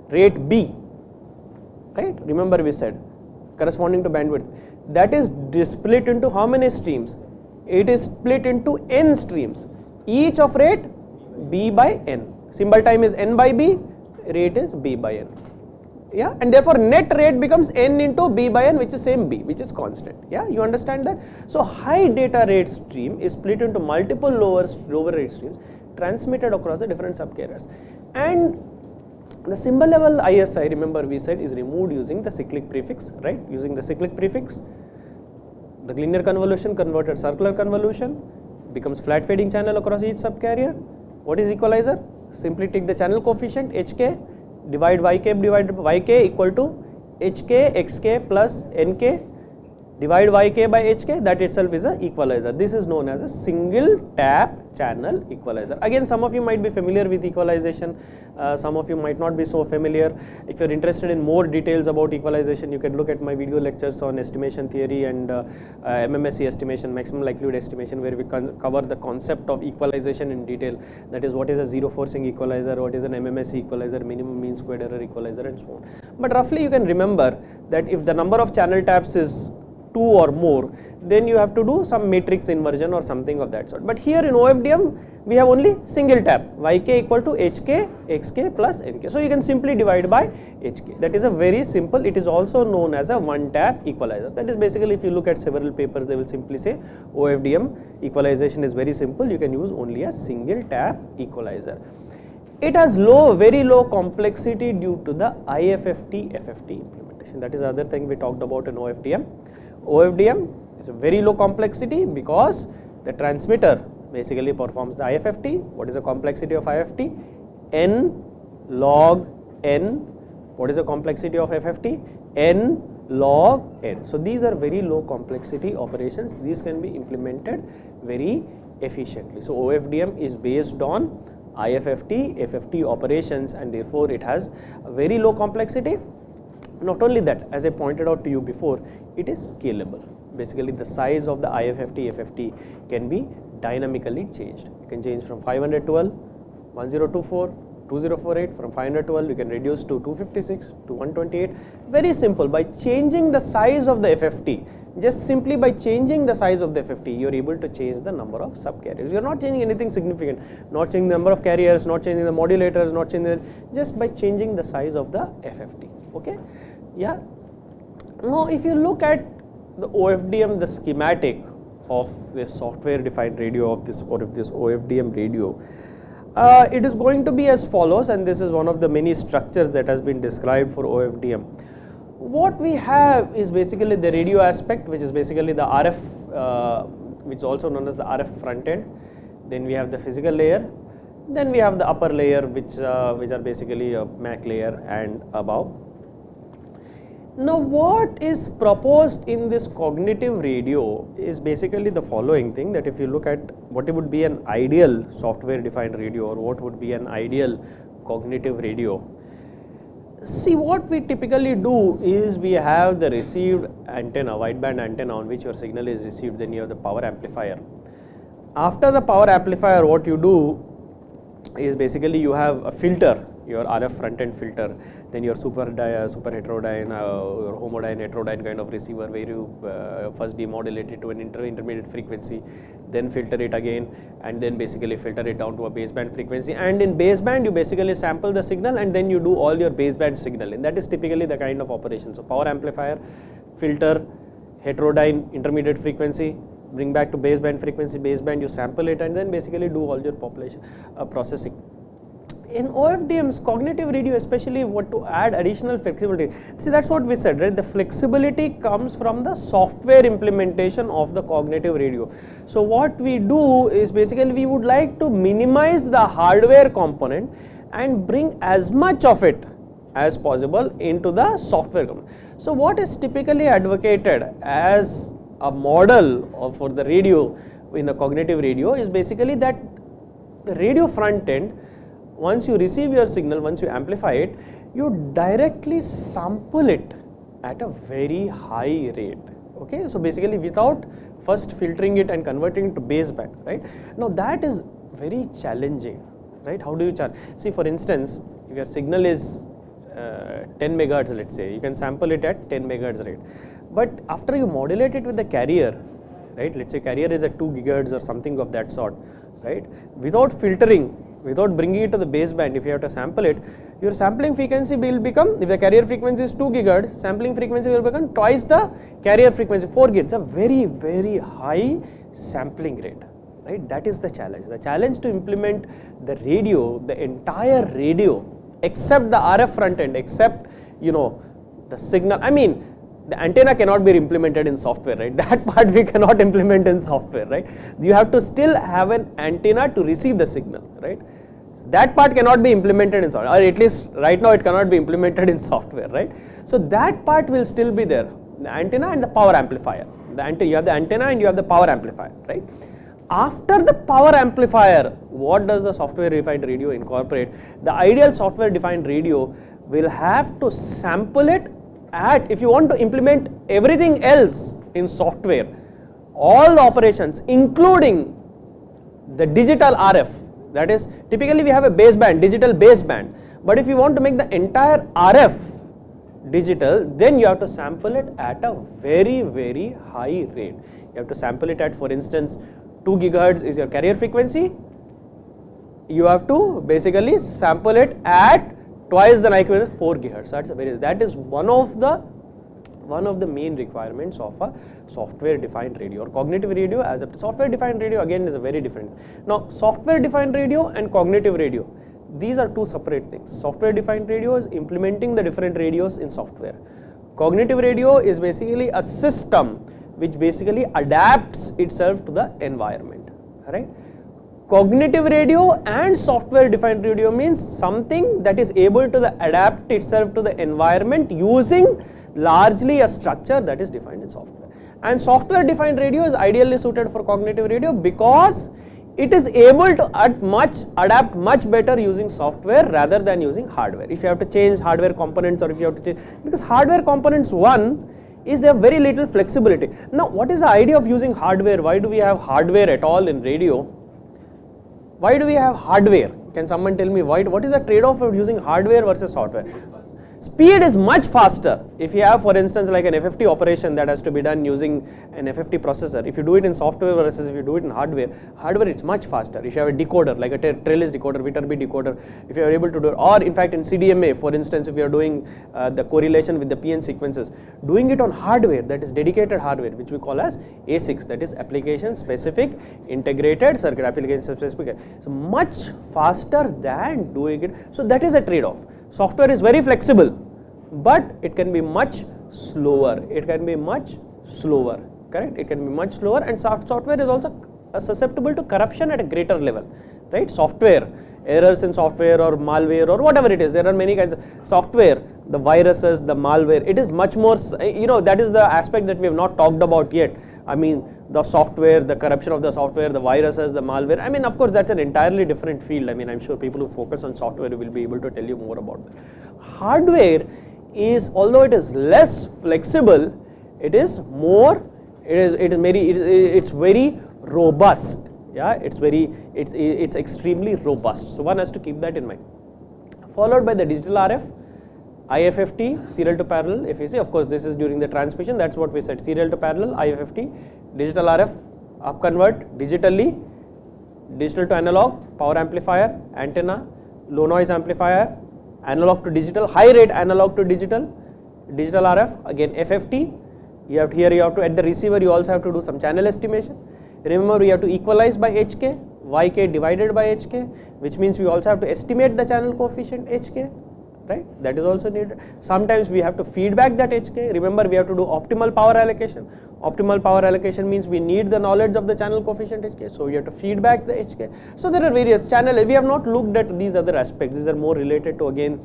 rate B, right? Remember we said corresponding to bandwidth, that is split into how many streams? It is split into n streams, each of rate B by n. Symbol time is n by B, rate is B by n. Yeah, and therefore net rate becomes n into B by n, which is same B, which is constant. Yeah, you understand that? So high data rate stream is split into multiple lower rate streams transmitted across the different subcarriers. And the symbol level ISI, remember we said, is removed using the cyclic prefix, right? Using the cyclic prefix, the linear convolution converted circular convolution becomes flat fading channel across each subcarrier. What is equalizer? Simply take the channel coefficient HK, divide YK equal to HK XK plus NK, divide YK by HK, that itself is an equalizer. This is known as a single tap channel equalizer. Again, some of you might be familiar with equalization, some of you might not be so familiar. If you are interested in more details about equalization, you can look at my video lectures on estimation theory and MMSE estimation, maximum likelihood estimation, where we cover the concept of equalization in detail. That is, what is a zero forcing equalizer, what is an MMSE equalizer, minimum mean squared error equalizer, and so on. But roughly you can remember that if the number of channel taps is 2 or more, then you have to do some matrix inversion or something of that sort. But here in OFDM, we have only single tap, YK equal to HK, XK plus NK. So you can simply divide by HK. That is a very simple, it is also known as a one tap equalizer. That is basically, if you look at several papers, they will simply say OFDM equalization is very simple, you can use only a single tap equalizer. It has very low complexity due to the IFFT FFT implementation. That is the other thing we talked about in OFDM. OFDM is a very low complexity because the transmitter basically performs the IFFT. What is the complexity of IFFT? N log N. What is the complexity of FFT? N log N. So these are very low complexity operations. These can be implemented very efficiently. So OFDM is based on IFFT, FFT operations, and therefore it has a very low complexity. Not only that, as I pointed out to you before, it is scalable. Basically, the size of the IFFT, FFT can be dynamically changed. You can change from 512, 1024, 2048. From 512, you can reduce to 256, to 128. Very simple. By changing the size of the FFT, just simply by changing the size of the FFT, you are able to change the number of subcarriers. You are not changing anything significant, not changing the number of carriers, not changing the modulators, not changing just by changing the size of the FFT. Okay, yeah. Now, if you look at the OFDM, the schematic of this software defined radio of this OFDM radio, it is going to be as follows, and this is one of the many structures that has been described for OFDM. What we have is basically the radio aspect, which is basically the RF, which is also known as the RF front end. Then we have the physical layer. Then we have the upper layer, which are basically a MAC layer and above. Now, what is proposed in this cognitive radio is basically the following thing, that if you look at what would be an ideal software defined radio or what would be an ideal cognitive radio. See, what we typically do is we have the received antenna, wideband antenna on which your signal is received, then you have the power amplifier. After the power amplifier, what you do is basically you have a filter your RF front end filter, then your super heterodyne, your homodyne, heterodyne kind of receiver, where you first demodulate it to an intermediate frequency, then filter it again, and then basically filter it down to a baseband frequency. And in baseband, you basically sample the signal and then you do all your baseband signal, and that is typically the kind of operation. So power amplifier, filter, heterodyne, intermediate frequency, bring back to baseband frequency, baseband, you sample it, and then basically do all your population processing. In OFDMs, cognitive radio, especially what to add additional flexibility. See, that's what we said, right? The flexibility comes from the software implementation of the cognitive radio. So what we do is basically we would like to minimize the hardware component and bring as much of it as possible into the software component. So what is typically advocated as a model for the radio in the cognitive radio is basically that the radio front end, once you receive your signal, once you amplify it, you directly sample it at a very high rate. Okay, so basically without first filtering it and converting it to baseband, right? Now that is very challenging, right? How do you charge? See, for instance, if your signal is 10 megahertz, let's say, you can sample it at 10 megahertz rate. But after you modulate it with the carrier, right? Let's say carrier is at 2 gigahertz or something of that sort, right? Without filtering, without bringing it to the baseband, if you have to sample it, your sampling frequency will become, if the carrier frequency is 2 gigahertz, sampling frequency will become twice the carrier frequency, 4 gigahertz. It's a very, very high sampling rate, right? That is the challenge. The challenge to implement the radio, the entire radio, except the RF front end, except, the signal. I mean, the antenna cannot be implemented in software, right? That part we cannot implement in software, right? You have to still have an antenna to receive the signal, right? So that part cannot be implemented in software, or at least right now it cannot be implemented in software, right? So that part will still be there, the antenna and the power amplifier. You have the antenna and you have the power amplifier, right? After the power amplifier, what does the software defined radio incorporate? The ideal software defined radio will have to sample it at, if you want to implement everything else in software, all the operations including the digital RF, that is typically we have a baseband, digital baseband, but if you want to make the entire RF digital, then you have to sample it at a very, very high rate. You have to sample it at, for instance, 2 gigahertz is your carrier frequency. You have to basically sample it at twice the equivalent 4 gigahertz. That is one of the main requirements of a software defined radio, or cognitive radio. As a software defined radio again is a very different. Now software defined radio and cognitive radio, these are two separate things. Software defined radio is implementing the different radios in software. Cognitive radio is basically a system which basically adapts itself to the environment, right? Cognitive radio and software defined radio means something that is able to adapt itself to the environment using largely a structure that is defined in software. And software defined radio is ideally suited for cognitive radio because it is able to adapt much better using software rather than using hardware. If you have to change hardware components, or if you have to change, because hardware components, one is they have very little flexibility. Now what is the idea of using hardware? Why do we have hardware at all in radio? Why do we have hardware? Can someone tell me why? What is the trade-off of using hardware versus software? Speed is much faster. If you have, for instance, like an FFT operation that has to be done using an FFT processor, if you do it in software versus if you do it in hardware is much faster. If you have a decoder, like a trellis decoder, Viterbi decoder, if you are able to do it, or in fact in CDMA, for instance, if you are doing the correlation with the PN sequences, doing it on hardware, that is dedicated hardware, which we call as ASICs, that is application specific integrated circuit, application specific, so much faster than doing it. So that is a trade-off. Software is very flexible, but it can be much slower. Correct? It can be much slower, and software is also susceptible to corruption at a greater level, right? Software, errors in software or malware or whatever it is, there are many kinds of software, the viruses, the malware, it is much more, that is the aspect that we have not talked about yet. I mean, the software, the corruption of the software, the viruses, the malware. I mean, of course, that's an entirely different field. I mean, I'm sure people who focus on software will be able to tell you more about that. Hardware is, although it is less flexible, it's very robust. Yeah, it's extremely robust. So one has to keep that in mind. followed by the digital RF, IFFT, serial to parallel FEC. Of course, this is during the transmission, that's what we said, serial to parallel, IFFT, digital RF, upconvert, digitally, digital to analog, power amplifier, antenna, low noise amplifier, analog to digital, high rate analog to digital, digital RF, again FFT. You have to at the receiver you also have to do some channel estimation. Remember, we have to equalize by HK, YK divided by HK, which means we also have to estimate the channel coefficient HK, right? That is also needed. Sometimes we have to feedback that HK. Remember, we have to do optimal power allocation. Optimal power allocation means we need the knowledge of the channel coefficient HK, so we have to feedback the HK. So there are various channel. We have not looked at these other aspects. These are more related to again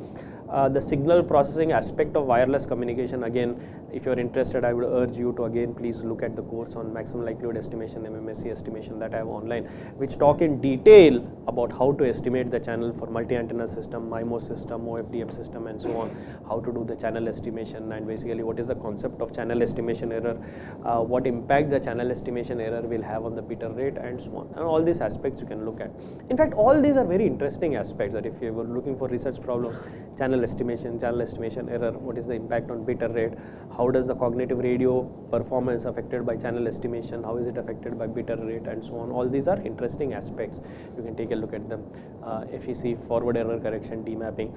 the signal processing aspect of wireless communication. Again, if you are interested, I would urge you to again please look at the course on maximum likelihood estimation, MMSC estimation that I have online, which talk in detail about how to estimate the channel for multi-antenna system, MIMO system, OFDM system and so on, how to do the channel estimation, and basically what is the concept of channel estimation error, what impact the channel estimation error will have on the bit rate and so on, and all these aspects you can look at. In fact, all these are very interesting aspects that if you were looking for research problems, channel estimation error, what is the impact on bit rate, how does the cognitive radio performance affected by channel estimation, how is it affected by bit rate and so on. All these are interesting aspects. You can take a look at them. FEC, forward error correction, demapping.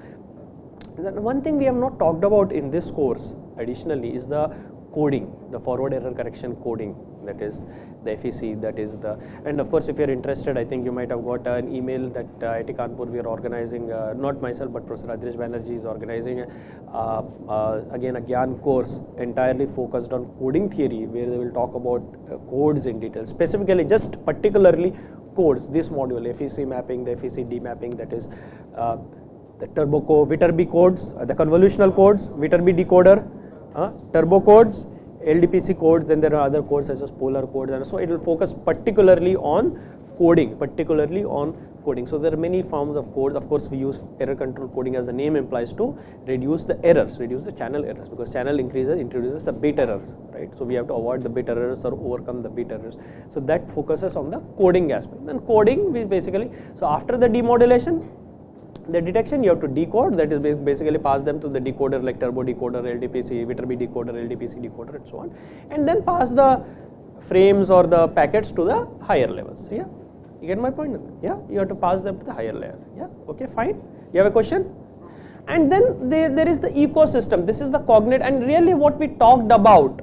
One thing we have not talked about in this course additionally is the coding, the forward error correction coding, that is the FEC, that is the, and of course if you are interested, I think you might have got an email that IIT Kanpur we are organizing, not myself but Professor Aditya Banerjee is organizing again a Gyan course entirely focused on coding theory, where they will talk about codes in detail, specifically just particularly codes, this module, FEC mapping, the FEC demapping, that is the Viterbi codes, the convolutional codes, Viterbi decoder, turbo codes, LDPC codes, then there are other codes such as polar codes, and so it will focus particularly on coding, So there are many forms of codes. Of course, we use error control coding as the name implies to reduce the errors, reduce the channel errors, because channel introduces the bit errors, right? So we have to avoid the bit errors or overcome the bit errors. So that focuses on the coding aspect. Then coding, we basically, so after the demodulation, the detection, you have to decode, that is basically pass them to the decoder like turbo decoder, LDPC, Viterbi decoder, LDPC decoder and so on, and then pass the frames or the packets to the higher levels. Yeah, you get my point? Yeah, you have to pass them to the higher layer. Yeah, okay, fine. You have a question? And then there is the ecosystem. This is the cognate, and really what we talked about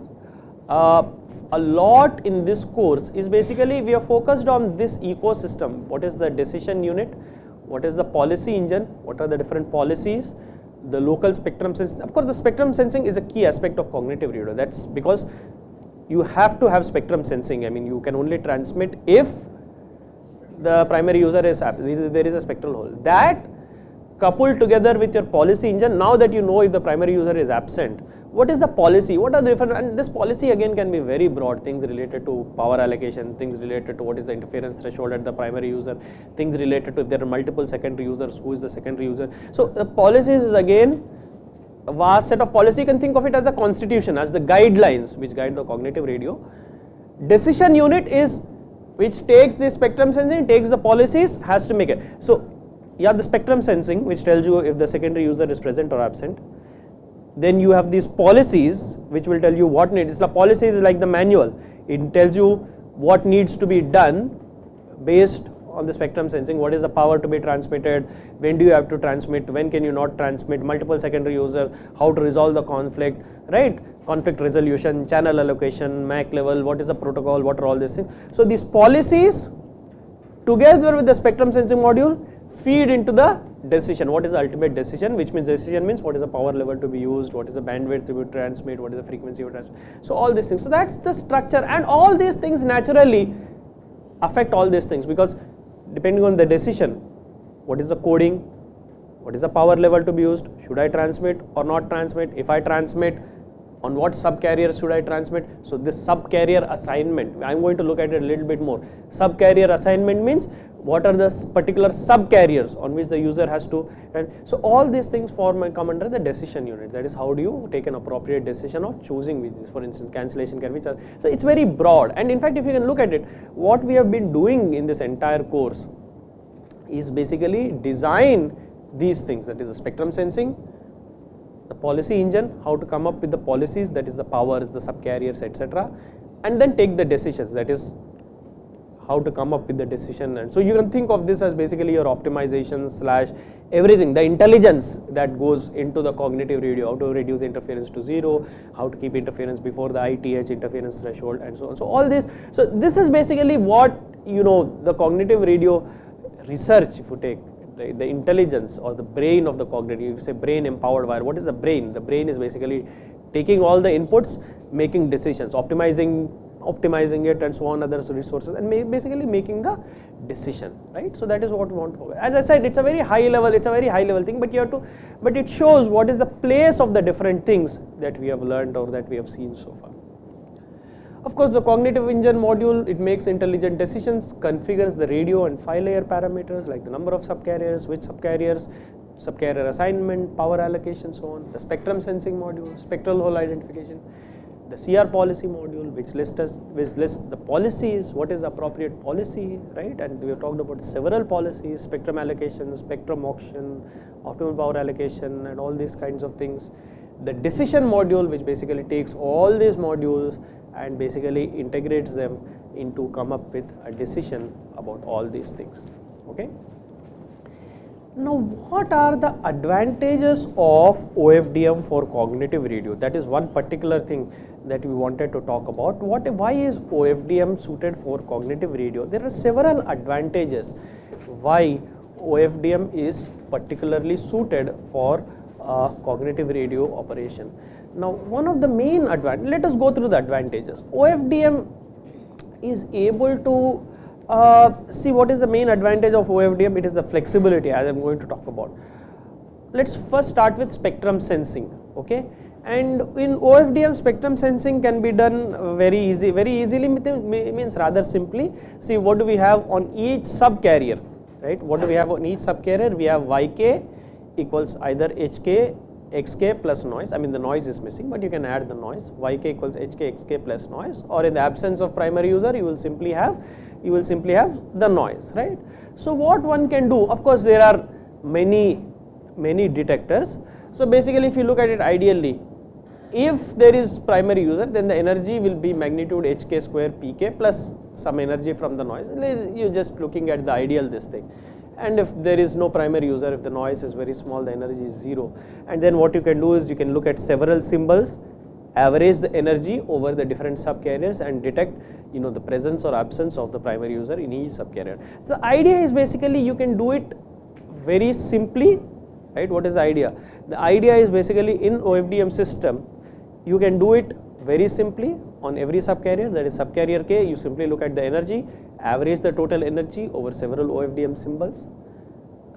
a lot in this course is basically we are focused on this ecosystem. What is the decision unit? What is the policy engine? What are the different policies? The local spectrum sensing. Of course, the spectrum sensing is a key aspect of cognitive radio. That's because you have to have spectrum sensing. I mean, you can only transmit if the primary user is absent. There is a spectral hole. That coupled together with your policy engine, now that you know if the primary user is absent, what is the policy? What are the different, and this policy again can be very broad, things related to power allocation, things related to what is the interference threshold at the primary user, things related to if there are multiple secondary users, who is the secondary user. So the policies is again a vast set of policy. You can think of it as a constitution, as the guidelines which guide the cognitive radio. Decision unit is which takes the spectrum sensing, takes the policies, has to make it. So you have the spectrum sensing which tells you if the secondary user is present or absent. Then you have these policies which will tell you what needs. The policy is like the manual. It tells you what needs to be done based on the spectrum sensing. What is the power to be transmitted? When do you have to transmit? When can you not transmit? Multiple secondary user. How to resolve the conflict, right? Conflict resolution, channel allocation, MAC level. What is the protocol? What are all these things? So these policies together with the spectrum sensing module feed into the decision. What is the ultimate decision? Which means decision means what is the power level to be used, what is the bandwidth to be transmit, what is the frequency to transmit. So all these things. So that's the structure, and all these things naturally affect all these things, because depending on the decision, what is the coding, what is the power level to be used, should I transmit or not transmit, if I transmit, on what subcarrier should I transmit. So this subcarrier assignment, I am going to look at it a little bit more. Subcarrier assignment means what are the particular subcarriers on which the user has to, and so all these things come under the decision unit. That is how do you take an appropriate decision of choosing with this, for instance cancellation can be charged. So it's very broad, and in fact if you can look at it, what we have been doing in this entire course is basically design these things, that is the spectrum sensing, the policy engine, how to come up with the policies, that is the powers, the subcarriers, etc., and then take the decisions, that is how to come up with the decision. And so you can think of this as basically your optimization slash everything, the intelligence that goes into the cognitive radio, how to reduce interference to zero, how to keep interference before the ITH interference threshold, and so on. So all this, so this is basically what, you know, the cognitive radio research, if you take the intelligence or the brain of the cognitive, you say brain empowered wire. What is the brain? The brain is basically taking all the inputs, making decisions, optimizing it, and so on, other resources, and basically making the decision, right? So that is what we want to focus. As I said, it's a very high level thing, but you have to, but it shows what is the place of the different things that we have learned or that we have seen so far. Of course, the cognitive engine module, it makes intelligent decisions, configures the radio and file layer parameters like the number of subcarriers, which subcarriers, subcarrier assignment, power allocation, so on. The spectrum sensing module, spectral hole identification, the CR policy module, which lists the policies, what is appropriate policy, right? And we have talked about several policies, spectrum allocation, spectrum auction, optimal power allocation, and all these kinds of things. The decision module, which basically takes all these modules and basically integrates them into come up with a decision about all these things, okay? Now, what are the advantages of OFDM for cognitive radio? That is one particular thing that we wanted to talk about. Why is OFDM suited for cognitive radio? There are several advantages why OFDM is particularly suited for cognitive radio operation. Now, one of the main advantages, let us go through the advantages. OFDM is able to see what is the main advantage of OFDM. It is the flexibility, as I am going to talk about. Let's first start with spectrum sensing, okay? And in OFDM, spectrum sensing can be done very easily means rather simply. See, what do we have on each subcarrier, right? What do we have on each subcarrier? We have YK equals either HK, XK plus noise. I mean, the noise is missing, but you can add the noise. YK equals HK, XK plus noise, or in the absence of primary user, you will simply have the noise, right? So what one can do, of course, there are many detectors. So basically, if you look at it ideally, if there is primary user, then the energy will be magnitude HK square PK plus some energy from the noise. You're just looking at the ideal this thing. And if there is no primary user, if the noise is very small, the energy is 0. And then what you can do is you can look at several symbols, average the energy over the different subcarriers and detect, you know, the presence or absence of the primary user in each subcarrier. So the idea is basically you can do it very simply, right? What is the idea? The idea is basically in OFDM system, you can do it very simply on every subcarrier, that is subcarrier K, you simply look at the energy, average the total energy over several OFDM symbols,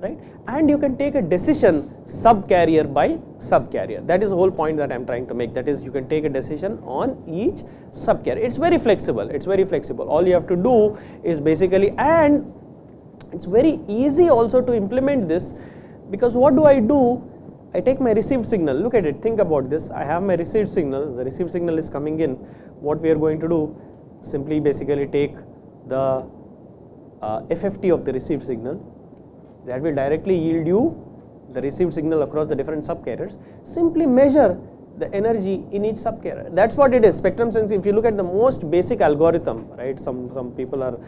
right? And you can take a decision subcarrier by subcarrier. That is the whole point that I am trying to make. That is, you can take a decision on each subcarrier. It's very flexible. All you have to do is basically, and it's very easy also to implement this, because what do? I take my received signal. Look at it, think about this. I have my received signal, the received signal is coming in. What we are going to do, simply basically take the FFT of the received signal. That will directly yield you the received signal across the different subcarriers. Simply measure the energy in each subcarrier. That's what it is, spectrum sensing. If you look at the most basic algorithm, right, some people are,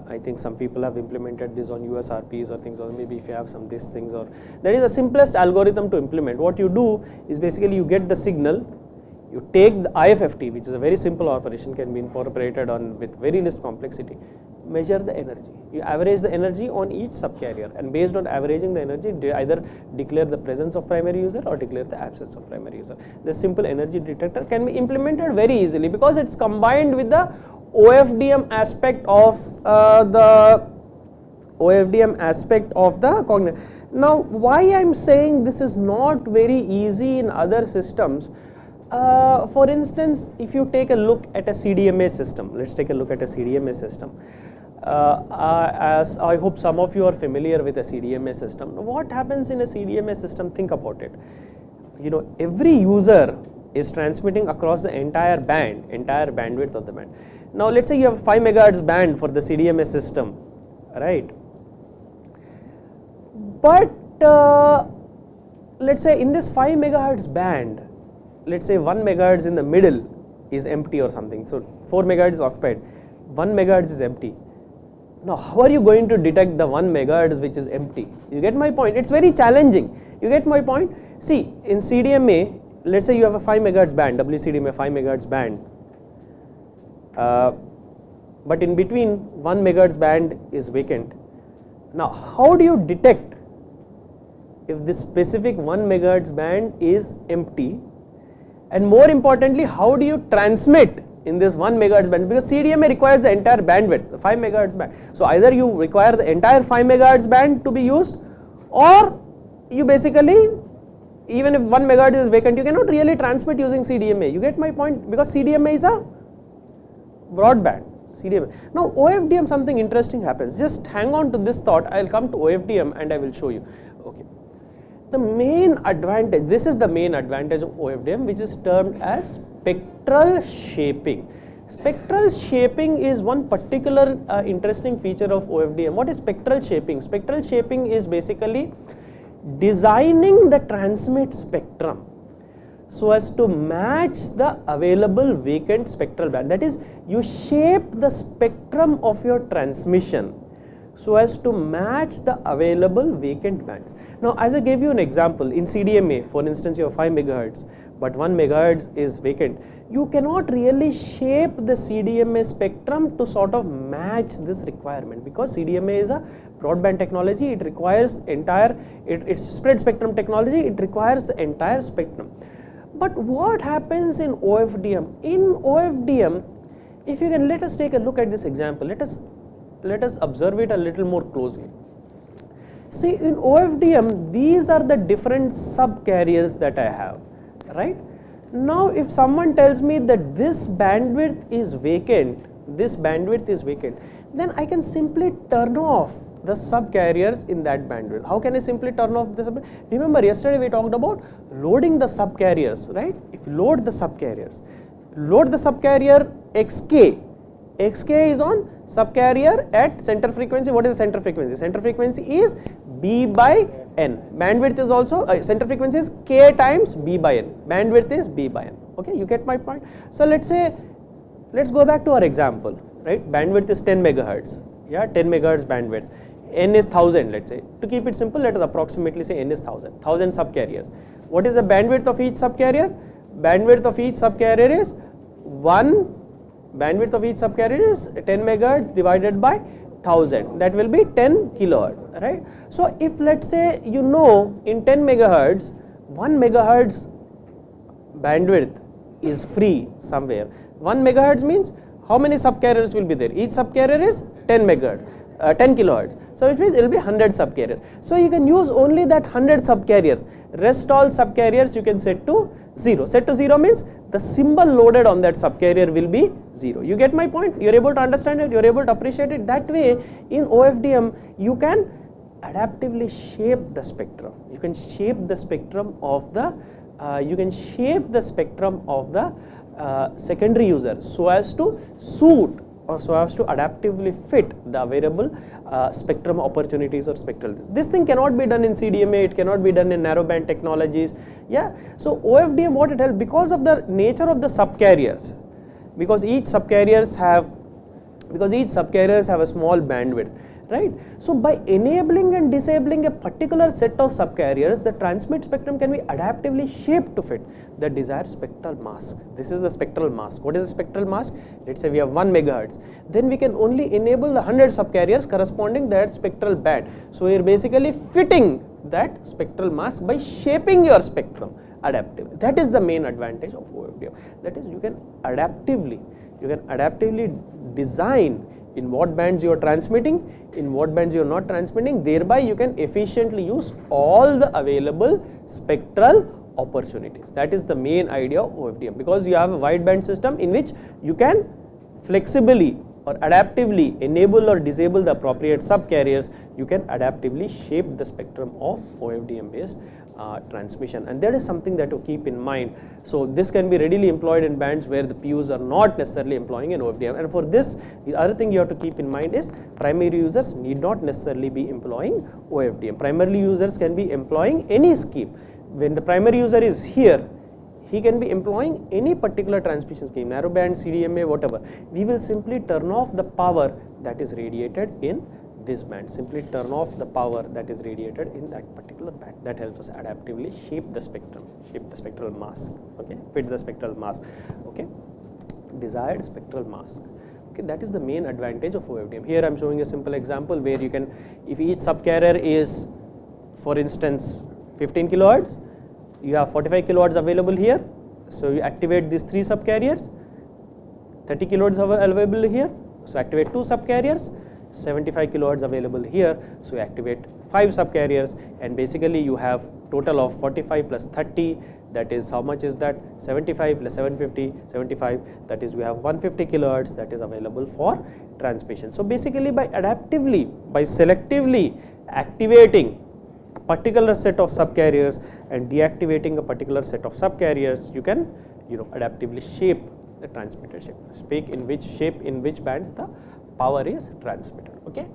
I think some people have implemented this on USRPs or things, or maybe if you have some these things, or that is the simplest algorithm to implement. What you do is basically you get the signal, you take the IFFT, which is a very simple operation, can be incorporated on with very least complexity, measure the energy. You average the energy on each subcarrier, and based on averaging the energy, either declare the presence of primary user or declare the absence of primary user. The simple energy detector can be implemented very easily because it's combined with the OFDM aspect of the cognitive. Now, why I'm saying this is not very easy in other systems? For instance, if you take a look at a CDMA system, let's take a look at a CDMA system. As I hope some of you are familiar with a CDMA system. Now, what happens in a CDMA system? Think about it. You know, every user is transmitting across the entire bandwidth of the band. Now, let's say you have 5 megahertz band for the CDMA system, right? But let's say in this 5 megahertz band, let's say 1 megahertz in the middle is empty or something. So 4 megahertz is occupied, 1 megahertz is empty. Now how are you going to detect the 1 megahertz which is empty? You get my point? It's very challenging. You get my point? See, in CDMA, let's say you have a 5 megahertz band, WCDMA 5 megahertz band, but in between 1 megahertz band is vacant. Now how do you detect if this specific 1 megahertz band is empty, and more importantly, how do you transmit in this 1 megahertz band, because CDMA requires the entire bandwidth, the 5 megahertz band. So either you require the entire 5 megahertz band to be used, or you basically, even if 1 megahertz is vacant, you cannot really transmit using CDMA. You get my point? Because CDMA is a broadband. CDMA. Now OFDM, something interesting happens. Just hang on to this thought. I will come to OFDM and I will show you. Okay. The main advantage, this is the main advantage of OFDM, which is termed as spectral shaping. Spectral shaping is one particular interesting feature of OFDM. What is spectral shaping? Spectral shaping is basically designing the transmit spectrum so as to match the available vacant spectral band. That is, you shape the spectrum of your transmission so as to match the available vacant bands. Now, as I gave you an example, in CDMA, for instance, you have 5 megahertz, but 1 megahertz is vacant. You cannot really shape the CDMA spectrum to sort of match this requirement, because CDMA is a broadband technology. It requires it's spread spectrum technology. It requires the entire spectrum. But what happens in OFDM? In OFDM, if you can, let us take a look at this example. Let us observe it a little more closely. See, in OFDM, these are the different subcarriers that I have, right? Now, if someone tells me that this bandwidth is vacant, then I can simply turn off the subcarriers in that bandwidth. How can I simply turn off the subcarriers? Remember, yesterday we talked about loading the subcarriers, right? If you load the subcarrier XK is on subcarrier at center frequency. What is the center frequency? Center frequency is B by N. Bandwidth is also, center frequency is K times B by N. Bandwidth is B by N. Okay, you get my point? So let's go back to our example, right? Bandwidth is 10 megahertz. Yeah, 10 megahertz bandwidth. N is 1000, let's say. To keep it simple, let us approximately say N is 1000. 1000 subcarriers. What is the bandwidth of each subcarrier? Bandwidth of each subcarrier is 10 megahertz divided by 1000. That will be 10 kilohertz, right? So if, let's say, you know, in 10 megahertz, 1 megahertz bandwidth is free somewhere. 1 megahertz means how many subcarriers will be there? Each subcarrier is 10 kilohertz. So it means it will be 100 subcarriers. So you can use only that 100 subcarriers. Rest all subcarriers you can set to 0. Set to 0 means the symbol loaded on that subcarrier will be 0. You get my point? You are able to understand it, you are able to appreciate it. That way, in OFDM, you can adaptively shape the spectrum. You can shape the spectrum of the secondary user so as to suit or so as to adaptively fit the available spectrum opportunities or spectral. This thing cannot be done in CDMA, it cannot be done in narrowband technologies. Yeah, so OFDM, what it helps, because of the nature of the subcarriers, because each subcarriers have a small bandwidth, right? So by enabling and disabling a particular set of subcarriers, the transmit spectrum can be adaptively shaped to fit the desired spectral mask. This is the spectral mask. What is the spectral mask? Let's say we have 1 megahertz. Then we can only enable the 100 subcarriers corresponding to that spectral band. So we are basically fitting that spectral mask by shaping your spectrum adaptively. That is the main advantage of OFDM. That is, you can adaptively design in what bands you are transmitting, in what bands you are not transmitting. Thereby you can efficiently use all the available spectral opportunities. That is the main idea of OFDM, because you have a wideband system in which you can flexibly or adaptively enable or disable the appropriate subcarriers. You can adaptively shape the spectrum of OFDM based transmission, and that is something that to keep in mind. So this can be readily employed in bands where the PUs are not necessarily employing an OFDM, and for this the other thing you have to keep in mind is primary users need not necessarily be employing OFDM. Primary users can be employing any scheme. When the primary user is here, he can be employing any particular transmission scheme, narrowband, CDMA, whatever. We will simply turn off the power that is radiated in this band, simply turn off the power that is radiated in that particular band. That helps us adaptively shape the spectrum, shape the spectral mask, okay, fit the spectral mask, okay, desired spectral mask. Okay, that is the main advantage of OFDM. Here I am showing a simple example where you can, if each subcarrier is, for instance, 15 kilohertz, you have 45 kilohertz available here, so you activate these 3 subcarriers, 30 kilohertz available here, so activate 2 subcarriers, 75 kilohertz available here, so you activate 5 subcarriers, and basically you have total of 45 plus 30, that is how much is that, 75 plus 750, 75, that is we have 150 kilohertz that is available for transmission. So basically by adaptively, by selectively activating a particular set of subcarriers and deactivating a particular set of subcarriers, you can adaptively shape the transmitted shape, speak in which shape, in which bands the power is transmitted. Okay.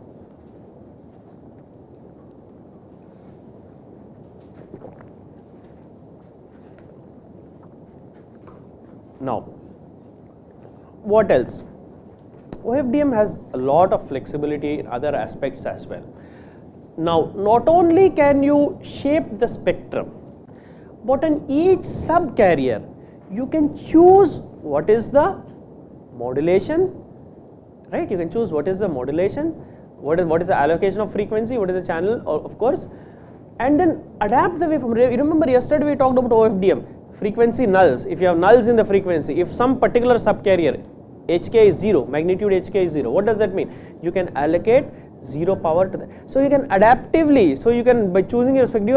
Now, what else? OFDM has a lot of flexibility in other aspects as well. Now, not only can you shape the spectrum, but on each subcarrier you can choose what is the modulation, right? You can choose what is the modulation, what is the allocation of frequency, what is the channel, of course, and then adapt the waveform. You remember yesterday we talked about OFDM, frequency nulls. If you have nulls in the frequency, if some particular subcarrier HK is 0, magnitude HK is 0, what does that mean? You can allocate 0 power to that. So you can adaptively, so you can, by choosing your spectrum,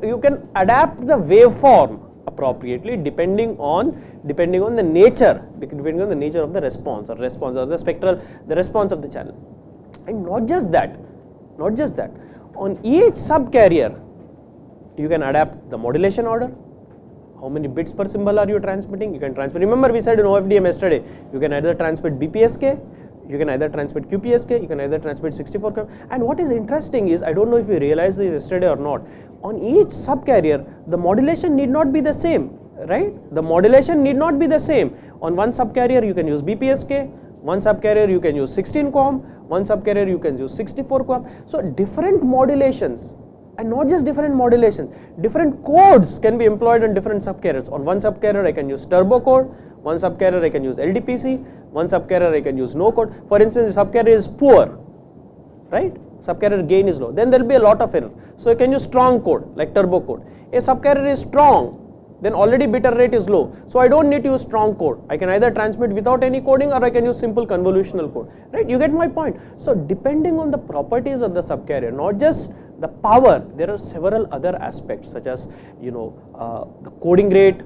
you can adapt the waveform appropriately depending on the nature, of the response or the spectral, the response of the channel. And not just that, on each subcarrier you can adapt the modulation order. How many bits per symbol are you transmitting? You can transmit, remember we said in OFDM yesterday, you can either transmit BPSK, you can either transmit QPSK, you can either transmit 64 km. And what is interesting is, I don't know if you realized this yesterday or not, on each subcarrier the modulation need not be the same, right? The modulation need not be the same. On one subcarrier you can use BPSK, one subcarrier you can use 16 QAM, one subcarrier you can use 64 QAM. So different modulations, and not just different modulations, different codes can be employed on different subcarriers. On one subcarrier I can use turbo code, one subcarrier I can use LDPC, one subcarrier I can use no code. For instance, the subcarrier is poor, right? Subcarrier gain is low, then there will be a lot of error. So you can use strong code like turbo code. A subcarrier is strong, then already bit error rate is low, so I don't need to use strong code. I can either transmit without any coding or I can use simple convolutional code, right? You get my point. So depending on the properties of the subcarrier, not just the power, there are several other aspects such as the coding rate,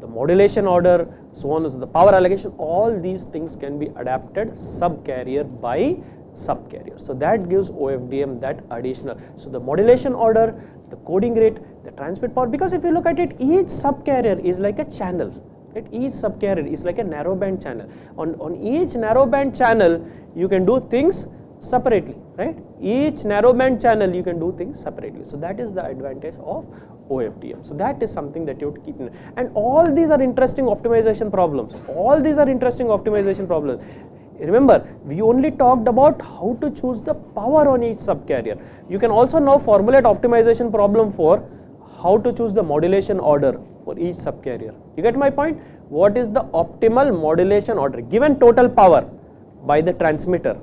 the modulation order, so on, the power allocation, all these things can be adapted subcarrier by subcarrier. So that gives OFDM that additional. So the modulation order, the coding rate, the transmit power, because if you look at it, each subcarrier is like a channel, right? Each subcarrier is like a narrowband channel. On each narrowband channel you can do things separately, right? Each narrowband channel you can do things separately. So that is the advantage of OFDM. So that is something that you have to keep in mind. And all these are interesting optimization problems. Remember, we only talked about how to choose the power on each subcarrier. You can also now formulate optimization problem for how to choose the modulation order for each subcarrier. You get my point? What is the optimal modulation order? Given total power by the transmitter,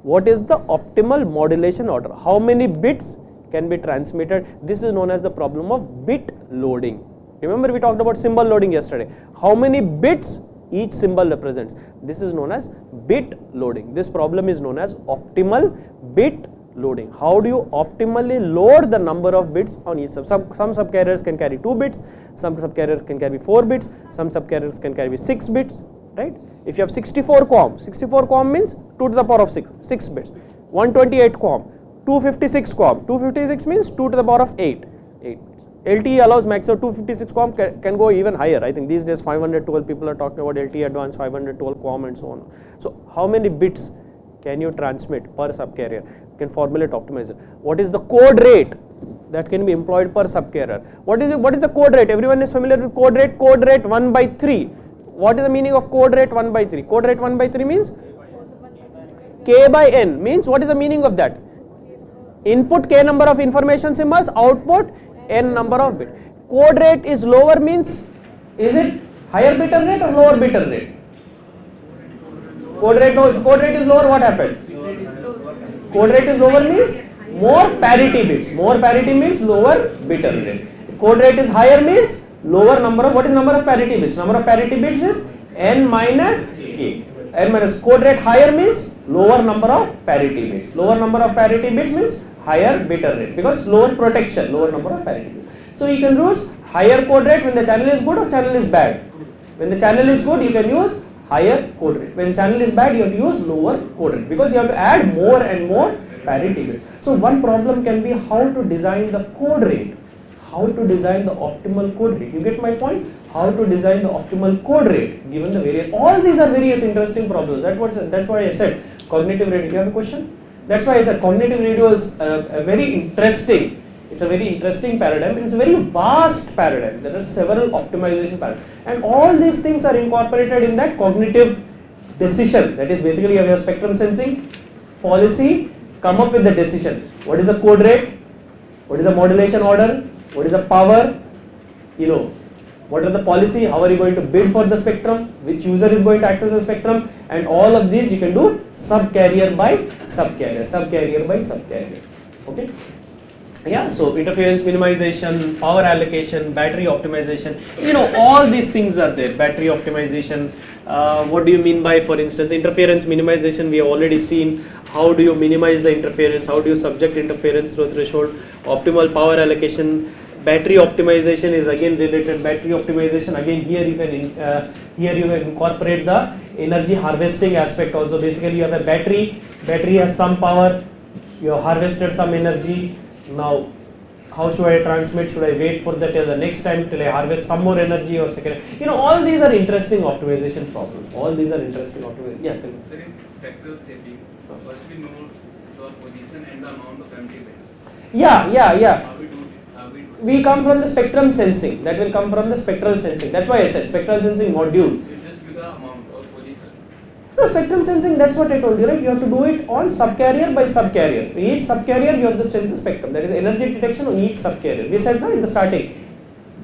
what is the optimal modulation order? How many bits can be transmitted? This is known as the problem of bit loading. Remember we talked about symbol loading yesterday. How many bits each symbol represents? This is known as bit loading. This problem is known as optimal bit loading. How do you optimally load the number of bits on each some subcarriers can carry 2 bits, some subcarriers can carry 4 bits, some subcarriers can carry 6 bits, right? If you have 64 QAM means 2 to the power of 6 bits. 128 QAM, 256 QAM, 256 means 2 to the power of 8 bits. LTE allows maximum 256 QAM, can go even higher. I think these days 512 people are talking about LTE advanced 512 QAM and so on. So how many bits can you transmit per subcarrier? You can formulate optimizer. What is the code rate that can be employed per subcarrier? What is the code rate? Everyone is familiar with code rate. Code rate 1 by 3. What is the meaning of code rate 1 by 3? Code rate 1 by 3 means K by N means what is the meaning of that? Input K number of information symbols, output N number of bits. Code rate is lower means, is it higher bit rate or lower bit rate? Code rate, if code rate is lower, what happens? Code rate is lower means more parity bits. More parity means lower bit rate. If code rate is higher means lower number of, what is number of parity bits? Number of parity bits is N minus K. N minus code rate higher means lower number of parity bits. Lower number of parity bits means higher bit rate because lower protection, lower number of parity bits. So you can use higher code rate when the channel is good or channel is bad. When the channel is good, you can use higher code rate. When channel is bad, you have to use lower code rate because you have to add more and more parity bits. So one problem can be how to design the code rate, how to design the optimal code rate. You get my point? How to design the optimal code rate given the various. All these are various interesting problems. That's why I said cognitive radio. You have a question? That's why I said cognitive radio is a very interesting. It's a very interesting paradigm. It's a very vast paradigm. There are several optimization paradigms, and all these things are incorporated in that cognitive decision. That is basically you have spectrum sensing, policy, come up with the decision. What is the code rate? What is the modulation order? What is the power? What are the policy? How are you going to bid for the spectrum? Which user is going to access the spectrum? And all of these you can do subcarrier by subcarrier, subcarrier by subcarrier. Okay. Yeah, so interference minimization, power allocation, battery optimization, all these things are there. Battery optimization, what do you mean by, for instance, interference minimization? We have already seen how do you minimize the interference, how do you subject interference to a threshold. Optimal power allocation, battery optimization is again related. Battery optimization, again here you can incorporate the energy harvesting aspect also. Basically you have a battery has some power, you have harvested some energy. Now, how should I transmit? Should I wait for till the next time till I harvest some more energy or second? All these are interesting optimization problems. All these are interesting optimization. Yeah. Sir, in spectral shaping, first we know the position and the amount of empty bit. Yeah. How we do it? We come from the spectrum sensing. That will come from the spectral sensing. That's why I said spectral sensing module. So it just give the amount or position. No, spectrum sensing, that's what I told you, right? You have to do it on subcarrier by subcarrier. Each subcarrier you have the sensor spectrum. That is energy detection on each subcarrier. We said in the starting,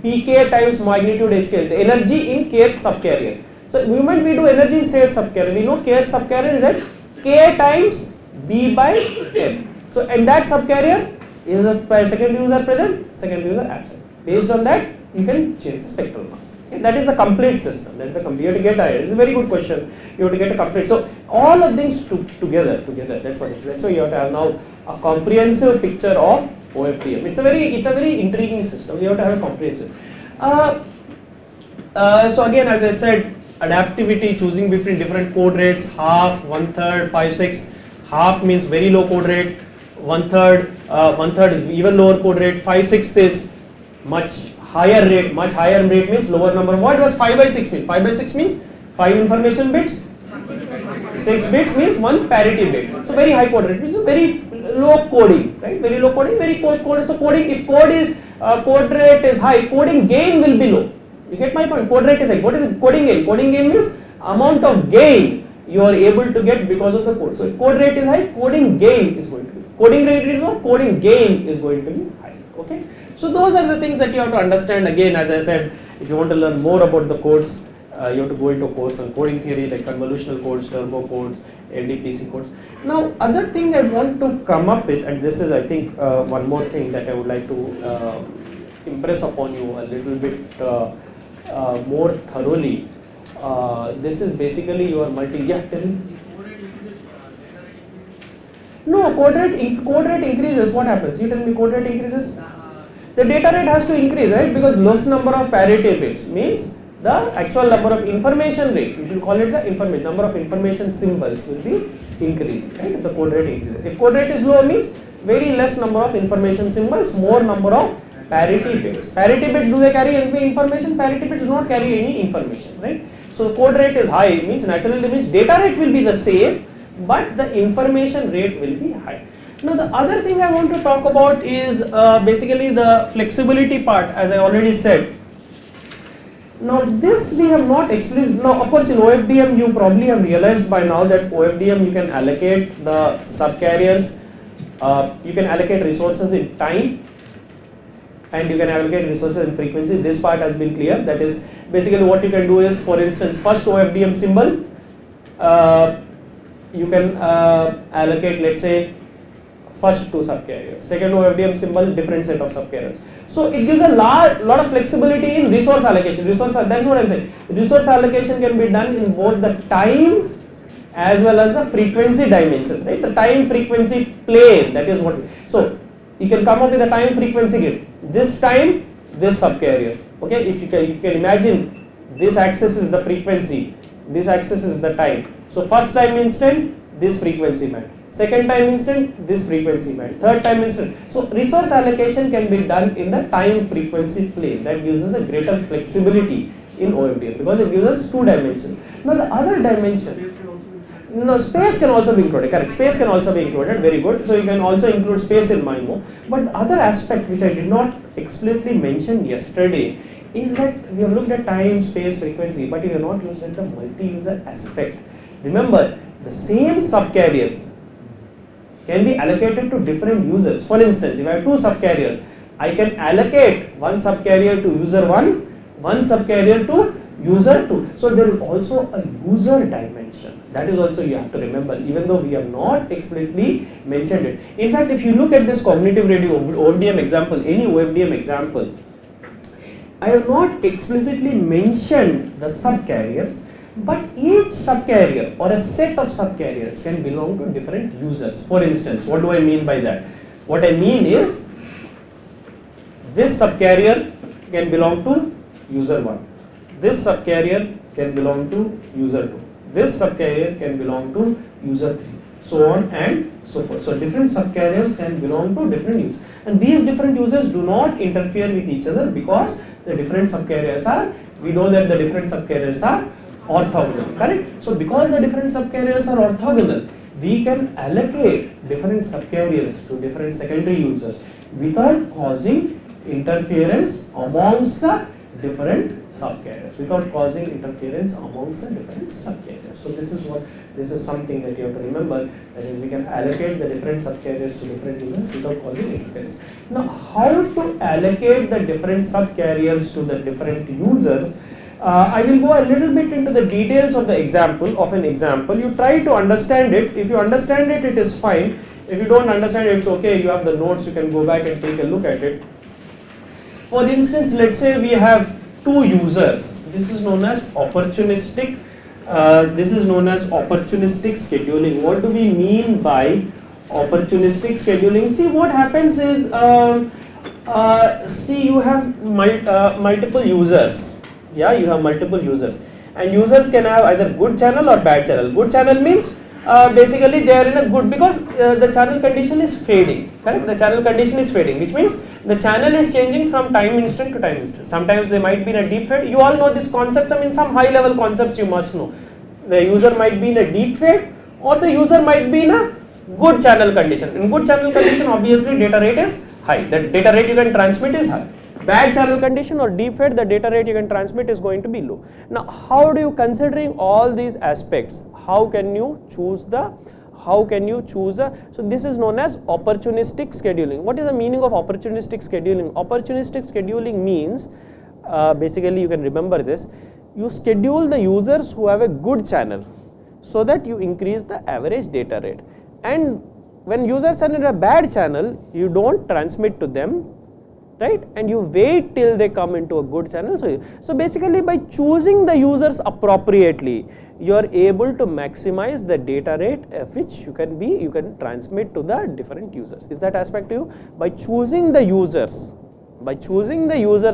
Pk times magnitude Hk, the energy in kth subcarrier. So the moment we do energy in kth subcarrier, we know kth subcarrier is at K times B by M. So in that subcarrier, is a second user present, second user absent. Based on that, you can change the spectral mask. Okay, that is the complete system. That is the complete. You have to get it's a very good question. You have to get a complete. So all of things together. That's what it is. That's why you have to have now a comprehensive picture of OFDM. It's a very intriguing system. You have to have a comprehensive. So again, as I said, adaptivity, choosing between different code rates, half, 1/3, 5/6. Half means very low code rate. 1/3 is even lower code rate. 5/6 is much higher rate means lower number. What was 5/6 mean? 5/6 means 5 information bits, 6 bits means 1 parity bit. So very high code rate, which is very low coding, right? Very low coding, very code. So coding, if code rate is high, coding gain will be low. You get my point? Code rate is high. What is it? Coding gain. Coding gain means amount of gain you are able to get because of the code. So if code rate is high, coding gain is going to be. Coding rate is low, coding gain is going to be high. Okay. So those are the things that you have to understand. Again, as I said, if you want to learn more about the codes, you have to go into a course on coding theory, like convolutional codes, turbo codes, LDPC codes. Now, other thing I want to come up with, and this is, I think, one more thing that I would like to impress upon you a little bit more thoroughly. This is basically your tell me. No, code rate increases. What happens? You tell me, code rate increases. The data rate has to increase, right? Because less number of parity bits means the actual number of information rate. You should call it the information. Number of information symbols will be increasing, right? If the code rate increases. If code rate is low, means very less number of information symbols, more number of Parity bits. Parity bits, do they carry any information? Parity bits do not carry any information, right? So code rate is high, means natural language data rate will be the same, but the information rate will be high. Now the other thing I want to talk about is basically the flexibility part, as I already said. Now this we have not explained. Now of course in OFDM you probably have realized by now that OFDM you can allocate the subcarriers, you can allocate resources in time, and you can allocate resources in frequency. This part has been clear. That is basically what you can do is, for instance, first OFDM symbol, you can allocate, let's say, first two subcarriers. Second OFDM symbol, different set of subcarriers. So it gives a lot of flexibility in resource allocation. That's what I'm saying. Resource allocation can be done in both the time as well as the frequency dimensions, right? The time frequency plane, that is what. So you can come up with a time frequency grid. This time, this subcarrier. Okay, if you can imagine, this axis is the frequency, this axis is the time. So first time instant, this frequency band. Second time instant, this frequency band. Third time instant. So resource allocation can be done in the time frequency plane. That gives us a greater flexibility in OFDM because it gives us two dimensions. Now the other dimension. No, space can also be included, correct. Space can also be included, very good. So you can also include space in MIMO. But the other aspect which I did not explicitly mention yesterday is that we have looked at time, space, frequency, but we have not looked at the multi-user aspect. Remember, the same subcarriers can be allocated to different users. For instance, if I have two subcarriers, I can allocate one subcarrier to user 1, one subcarrier to user 2. So there is also a user dimension. That is also you have to remember, even though we have not explicitly mentioned it. In fact, if you look at this cognitive radio OFDM example, any OFDM example, I have not explicitly mentioned the subcarriers, but each subcarrier or a set of subcarriers can belong to different users. For instance, what do I mean by that? What I mean is, this subcarrier can belong to user 1. This subcarrier can belong to user 2. This subcarrier can belong to user 3. So on and so forth. So different subcarriers can belong to different users. And these different users do not interfere with each other because the different subcarriers are, we know that the different subcarriers are orthogonal, correct? So because the different subcarriers are orthogonal, we can allocate different subcarriers to different secondary users without causing interference amongst the different subcarriers, without causing interference amongst the different subcarriers. So this is something that you have to remember, that is, we can allocate the different subcarriers to different users without causing interference. Now how to allocate the different subcarriers to the different users, I will go a little bit into the details of the example, You try to understand it. If you understand it, it is fine. If you don't understand it, it's okay. You have the notes, you can go back and take a look at it. For instance, let's say we have two users. This is known as opportunistic. Scheduling. What do we mean by opportunistic scheduling? See, what happens is, you have multiple users. Yeah, you have multiple users, and users can have either good channel or bad channel. Good channel means basically they are in a good, because the channel condition is fading, correct? The channel condition is fading, which means the channel is changing from time instant to time instant. Sometimes they might be in a deep fade. You all know this concept. I mean, some high level concepts you must know. The user might be in a deep fade, or the user might be in a good channel condition. In good channel condition, obviously data rate is high. The data rate you can transmit is high. Bad channel condition or deep fade, the data rate you can transmit is going to be low. Now, how do you, considering all these aspects, how can you choose the, so this is known as opportunistic scheduling. What is the meaning of opportunistic scheduling? Opportunistic scheduling means, basically you can remember this, you schedule the users who have a good channel so that you increase the average data rate. And when users are in a bad channel, you don't transmit to them, right, and you wait till they come into a good channel. So basically by choosing the users appropriately, you are able to maximize the data rate of which you can transmit to the different users. Is that aspect to you? By choosing the users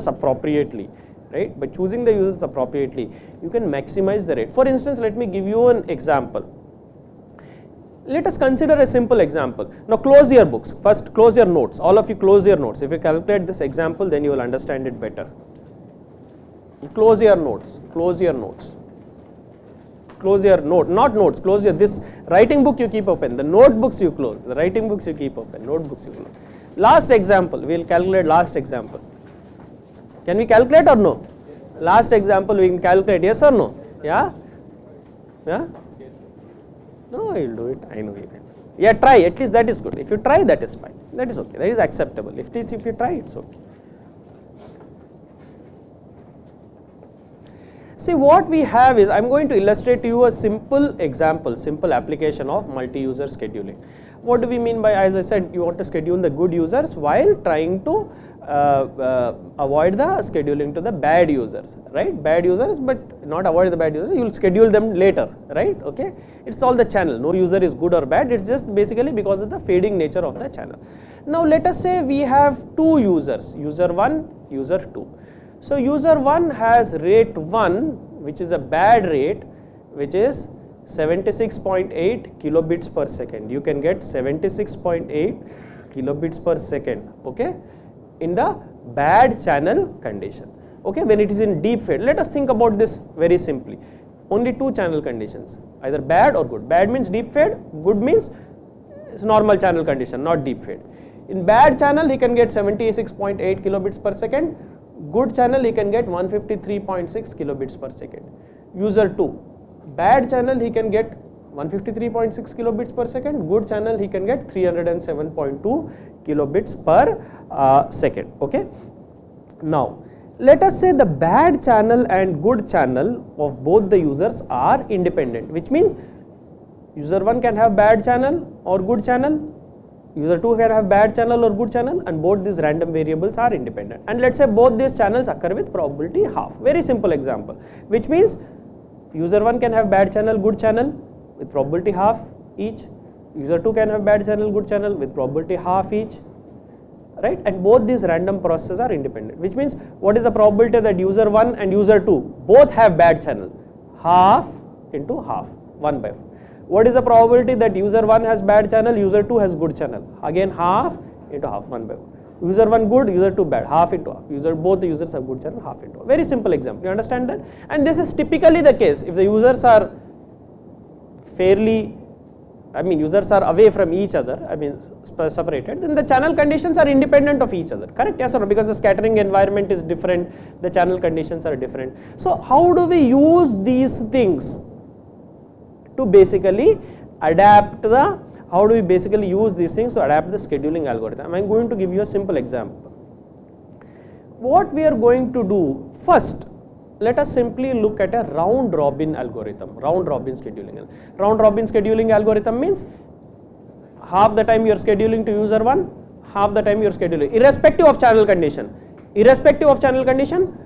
appropriately, right, by choosing the users appropriately, you can maximize the rate. For instance, let me give you an example. Let us consider a simple example. Now close your books. First close your notes. All of you close your notes. If you calculate this example, then you will understand it better. You close your notes. Close your notes. Close your note, not notes. Close your this writing book you keep open. The notebooks you close. The writing books you keep open. Notebooks you close. Last example. We will calculate last example. Can we calculate or no? Yes. Last example we can calculate. Yes or no? Yeah. Yeah. No, you will do it. I know you can. Yeah, try. At least that is good. If you try, that is fine. That is okay. That is acceptable. If you try, it's okay. See, what we have is, I am going to illustrate to you a simple example, simple application of multi-user scheduling. What do we mean by, as I said, you want to schedule the good users while trying to avoid the scheduling to the bad users, right? Bad users, but not avoid the bad users, you will schedule them later, right? Okay, it's all the channel. No user is good or bad, it's just basically because of the fading nature of the channel. Now let us say we have two users, user 1, user 2. So user 1 has rate 1, which is a bad rate, which is 76.8 kilobits per second. You can get 76.8 kilobits per second, okay, in the bad channel condition, okay, when it is in deep fade. Let us think about this very simply. Only two channel conditions, either bad or good. Bad means deep fade, good means it's normal channel condition, not deep fade. In bad channel he can get 76.8 kilobits per second, good channel he can get 153.6 kilobits per second. User 2, bad channel he can get 153.6 kilobits per second, good channel he can get 307.2 kilobits per second, okay. Now let us say the bad channel and good channel of both the users are independent, which means user 1 can have bad channel or good channel, user 2 can have bad channel or good channel, and both these random variables are independent. And let us say both these channels occur with probability half. Very simple example, which means user 1 can have bad channel, good channel with probability half each, user 2 can have bad channel, good channel with probability half each, right? And both these random processes are independent, which means what is the probability that user 1 and user 2 both have bad channel? Half into half, 1 by 4. What is the probability that user 1 has bad channel, user 2 has good channel? Again half into half, 1 by 4. User 1 good, user 2 bad, half into half. Both the users have good channel, half into half. Very simple example, you understand that? And this is typically the case if the users are fairly, users are away from each other, separated, then the channel conditions are independent of each other, correct? Yes or no? Because the scattering environment is different, the channel conditions are different. So how do we use these things to basically adapt the, how do we basically use these things to adapt the scheduling algorithm? I am going to give you a simple example. What we are going to do first, let us simply look at a round robin algorithm, round robin scheduling. Round robin scheduling algorithm means half the time you are scheduling to user 1, half the time you are scheduling, irrespective of channel condition. Irrespective of channel condition,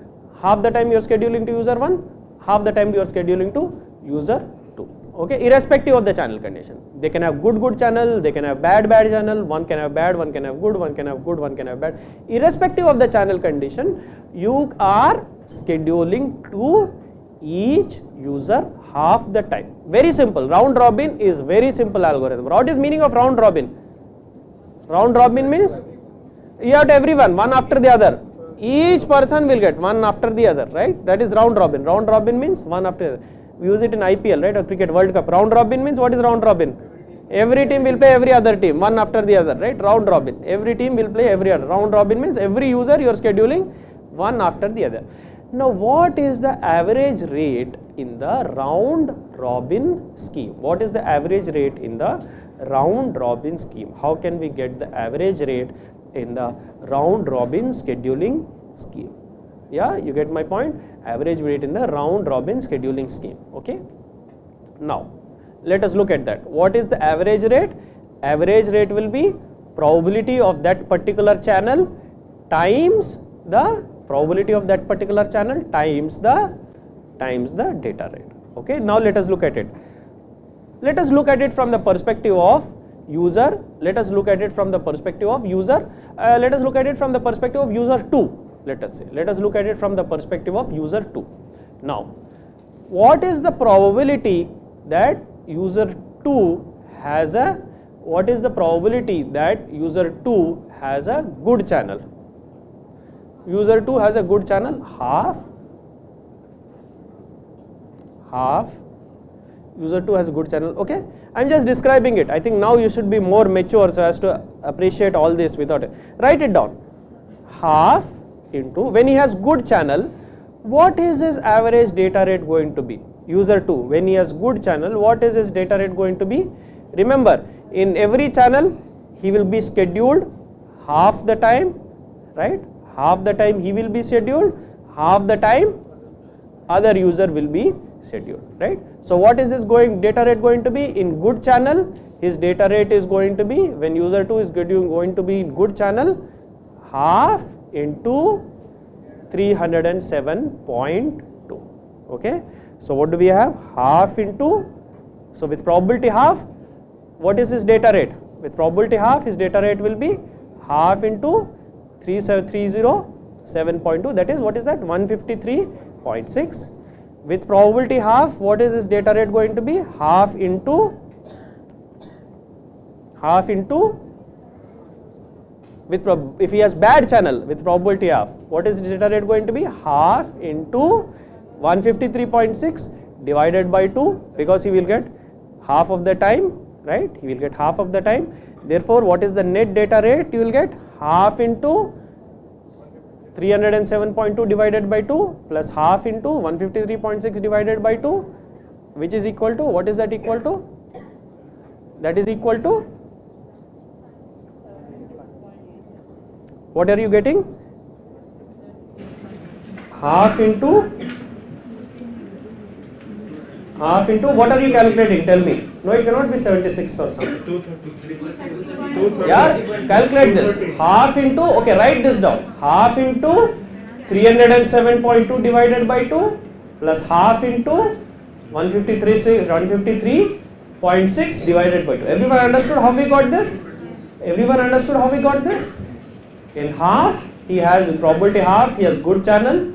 half the time you are scheduling to user 1, half the time you are scheduling to user 2. Okay, irrespective of the channel condition. They can have good channel, they can have bad channel, one can have bad, one can have good, one can have good, one can have bad. Irrespective of the channel condition, you are scheduling to each user half the time. Very simple. Round robin is very simple algorithm. What is meaning of round robin? Round robin means you have everyone, one after the other. Each person will get one after the other, right? That is round robin. Round robin means one after the other. We use it in IPL, right, or cricket World Cup. Round robin means, what is round robin? Every team will play every other team, one after the other, right? Round robin. Every team will play every other. Round robin means every user you are scheduling one after the other. Now what is the average rate in the round robin scheme? What is the average rate in the round robin scheme? How can we get the average rate in the round robin scheduling scheme? Yeah, you get my point? Average rate in the round robin scheduling scheme. Okay. Now let us look at that. What is the average rate? Average rate will be probability of that particular channel times the probability of that particular channel times the data rate. Okay. Now let us look at it. Let us look at it from the perspective of user. Let us look at it from the perspective of user. Let us look at it from the perspective of user 2. Let us say, let us look at it from the perspective of user 2. Now, what is the probability that user 2 has a, what is the probability that user 2 has a good channel? User 2 has a good channel, half, user 2 has a good channel, okay. I am just describing it. I think now you should be more mature so as to appreciate all this without it. Write it down. Half into, when he has good channel, what is his average data rate going to be? User 2, when he has good channel, what is his data rate going to be? Remember, in every channel, he will be scheduled half the time, right? Half the time he will be scheduled, half the time other user will be scheduled, right? So what is his data rate going to be? In good channel, his data rate is going to be, when user 2 is going to be in good channel, half into 307.2, okay. So what do we have? Half into, so with probability half, what is his data rate? With probability half, his data rate will be half into 307.2, that is, what is that? 153.6. With probability half, what is his data rate going to be? Half into, if he has bad channel, with probability half, what is his data rate going to be? Half into 153.6 divided by 2, because he will get half of the time, right? He will get half of the time. Therefore, what is the net data rate? You will get half into 307.2 divided by 2 plus half into 153.6 divided by 2, which is equal to, what is that equal to? That is equal to, what are you getting? Half into, what are you calculating? Tell me. No, it cannot be 76 or something. 230. Yeah, calculate this. Half into, okay, write this down. Half into 307.2 divided by 2 plus half into 153.6 divided by 2. Everyone understood how we got this? Everyone understood how we got this? In half, he has, with probability half, he has good channel.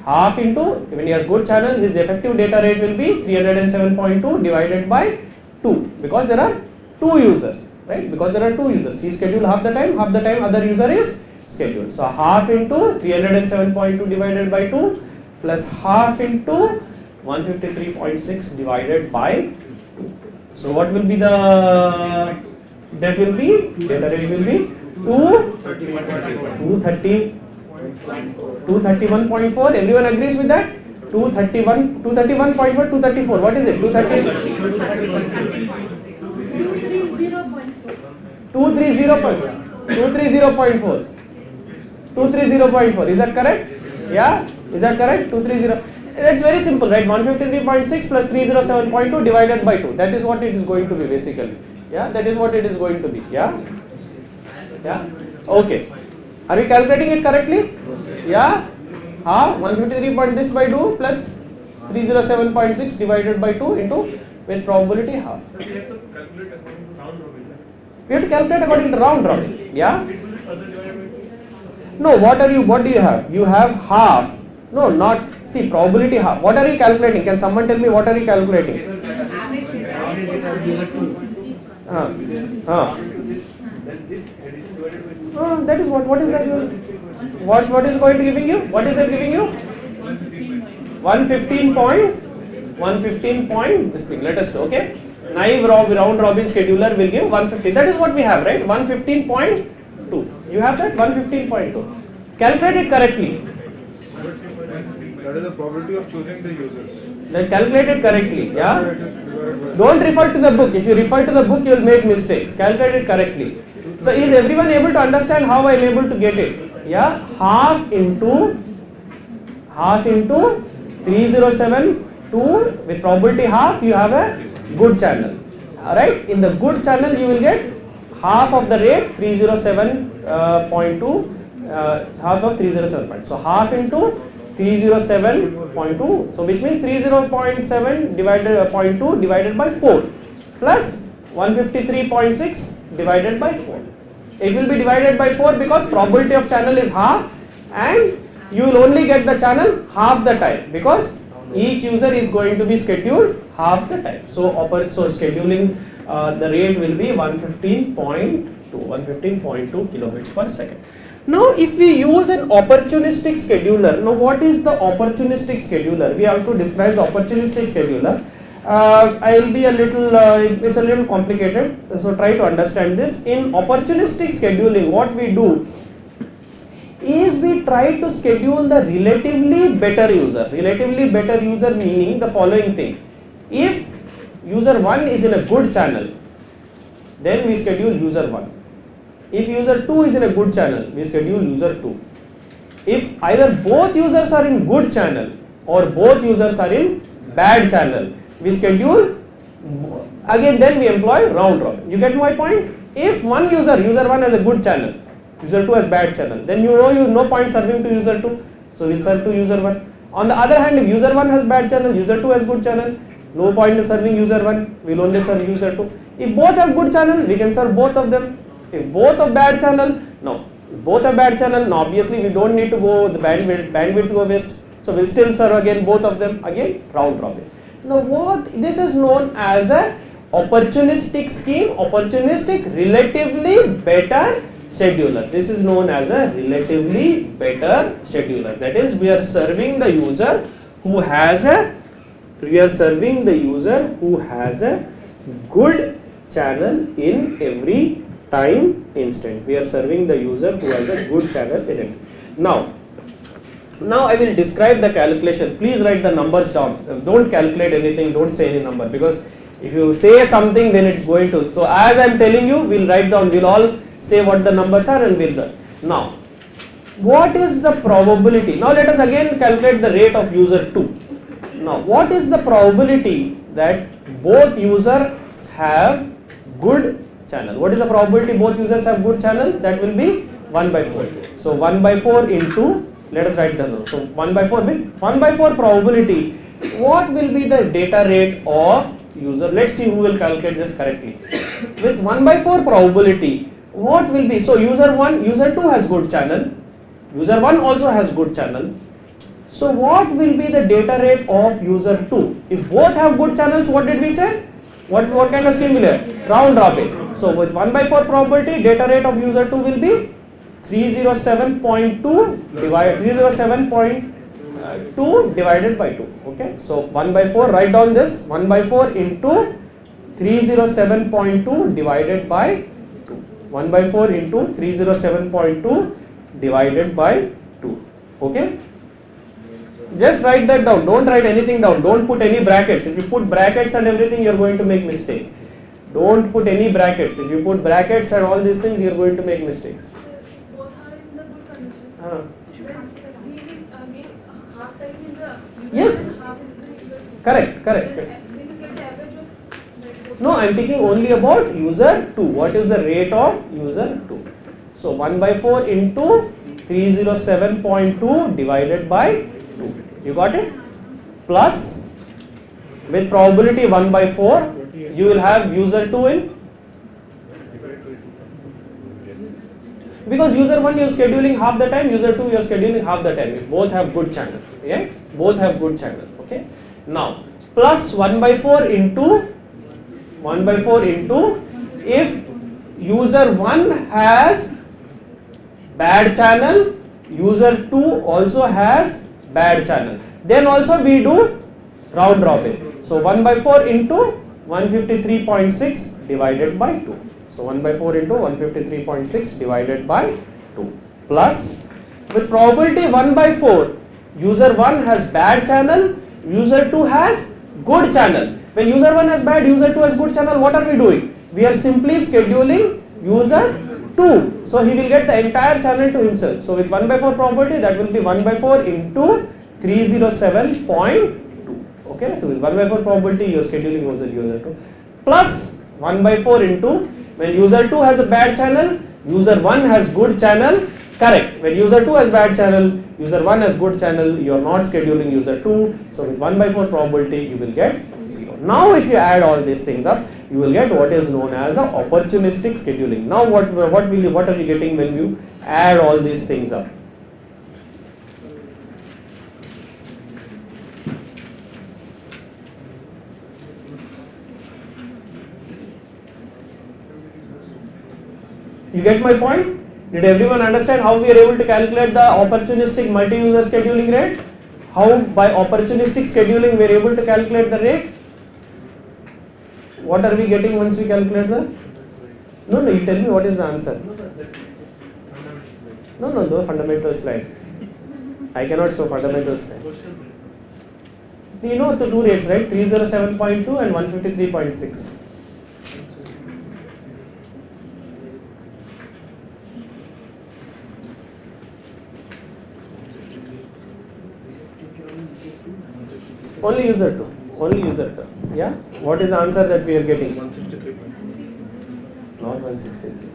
Half into, when he has good channel, his effective data rate will be 307.2 divided by 2, because there are 2 users, right? Because there are 2 users. He is scheduled half the time other user is scheduled. So half into 307.2 divided by 2 plus half into 153.6 divided by 2. So what will be the, that will be, data rate will be 231.4. Everyone agrees with that? 231.4, 234. What is it? 230.4. Is that correct? Yeah? Is that correct? 230. That's very simple, right? 153.6 plus 307.2 divided by 2. That is what it is going to be basically. Yeah? That is what it is going to be. Yeah? Yeah? Okay. Are we calculating it correctly? Yeah? 153.6 by 2 plus 307.6 divided by 2 into, with probability half. We have to calculate according to round robin. Yeah? No, what do you have? You have half. No, not, see, probability half. What are you calculating? Can someone tell me what are you calculating? That is what is that? What is going to giving you? What is it giving you? 115 point this thing. Let us do, okay? Naive round robin scheduler will give 150. That is what we have, right? 115.2. You have that? 115.2. Calculate it correctly. That is the probability of choosing the users. Then calculate it correctly. Yeah? Don't refer to the book. If you refer to the book, you will make mistakes. Calculate it correctly. So is everyone able to understand how I am able to get it? Yeah, half into 307.2 with probability half, you have a good channel. Alright, in the good channel you will get half of the rate 307.2, half of 307.2. So half into 307.2, so which means 30.7 divided 0.2 divided by 4 plus 153.6 divided by 4. It will be divided by 4 because probability of channel is half and you will only get the channel half the time because each user is going to be scheduled half the time. So scheduling the rate will be 115.2 kilobits per second. Now if we use an opportunistic scheduler, now what is the opportunistic scheduler? We have to describe the opportunistic scheduler. I will be a little, it's a little complicated, so try to understand this. In opportunistic scheduling, what we do is we try to schedule the relatively better user. Relatively better user meaning the following thing. If user 1 is in a good channel, then we schedule user 1. If user 2 is in a good channel, we schedule user 2. If either both users are in good channel or both users are in bad channel, we schedule, again then we employ round robin. You get my point? If one user 1 has a good channel, user 2 has bad channel, then no point serving to user 2, so we'll serve to user 1. On the other hand, if user 1 has bad channel, user 2 has good channel, no point in serving user 1, we'll only serve user 2. If both have good channel, we can serve both of them. If both have bad channel, no. If both have bad channel, no, obviously we don't need to go the bandwidth go waste, so we'll still serve again both of them, again round robin. Now this is known as a opportunistic scheme, opportunistic relatively better scheduler. This is known as a relatively better scheduler. That is, we are serving the user who has a good channel in every time instant. We are serving the user who has a good channel in it. Now I will describe the calculation. Please write the numbers down. Don't calculate anything, don't say any number, because if you say something then it's going to. So as I am telling you, we'll write down, we'll all say what the numbers are and we'll learn. Now, what is the probability? Now let us again calculate the rate of user 2. Now what is the probability that both users have good channel? What is the probability both users have good channel? That will be 1 by 4. So 1 by 4 into, let us write down. So 1 by 4 with 1 by 4 probability, what will be the data rate of user? Let's see who will calculate this correctly. With 1 by 4 probability, what will be? So user 1, user 2 has good channel, user 1 also has good channel. So what will be the data rate of user 2? If both have good channels, what did we say? What kind of scheme will have? Round robin. So with 1 by 4 probability, data rate of user 2 will be 307.2 divided by 2. Okay, so 1 by 4, write down this, 1 by 4 into 307.2 divided by 2. 1 by 4 into 307.2 divided by 2. Okay, just write that down. Don't write anything down. Don't put any brackets. If you put brackets and everything, you are going to make mistakes. Don't put any brackets. If you put brackets and all these things, you are going to make mistakes. Both are in the good condition. We will give half time in the user, Yes. half in the user. Correct. We will get the average of both. No, I am taking only about user 2. What is the rate of user 2? So 1 by 4 into 307.2 divided by 2. You got it? Plus, with probability 1 by 4, you will have user 2 in, because user 1 you are scheduling half the time, user 2 you are scheduling half the time, if both have good channel. Yeah, both have good channel. Okay, now plus 1 by 4 into if user 1 has bad channel, user 2 also has bad channel, then also we do round robin. So 1 by 4 into 153.6 divided by 2. So 1 by 4 into 153.6 divided by 2 plus, with probability 1 by 4, user 1 has bad channel, user 2 has good channel. When user 1 has bad, user 2 has good channel, what are we doing? We are simply scheduling user 2. So he will get the entire channel to himself. So with 1 by 4 probability, that will be 1 by 4 into 307.2. Okay, so with 1 by 4 probability, you are scheduling user 2 plus 1 by 4 into, when user 2 has a bad channel, user 1 has good channel. Correct. When user 2 has bad channel, user 1 has good channel, you are not scheduling user 2. So with 1 by 4 probability, you will get 0. Now if you add all these things up, you will get what is known as the opportunistic scheduling. Now what are you getting when you add all these things up? You get my point? Did everyone understand how we are able to calculate the opportunistic multi-user scheduling rate? How by opportunistic scheduling we are able to calculate the rate? What are we getting once we calculate the? No, you tell me what is the answer. No, the fundamental slide. I cannot show fundamental slide. You know the two rates, right? 307.2 and 153.6. Only user 2. Yeah? What is the answer that we are getting? 163. Not 163.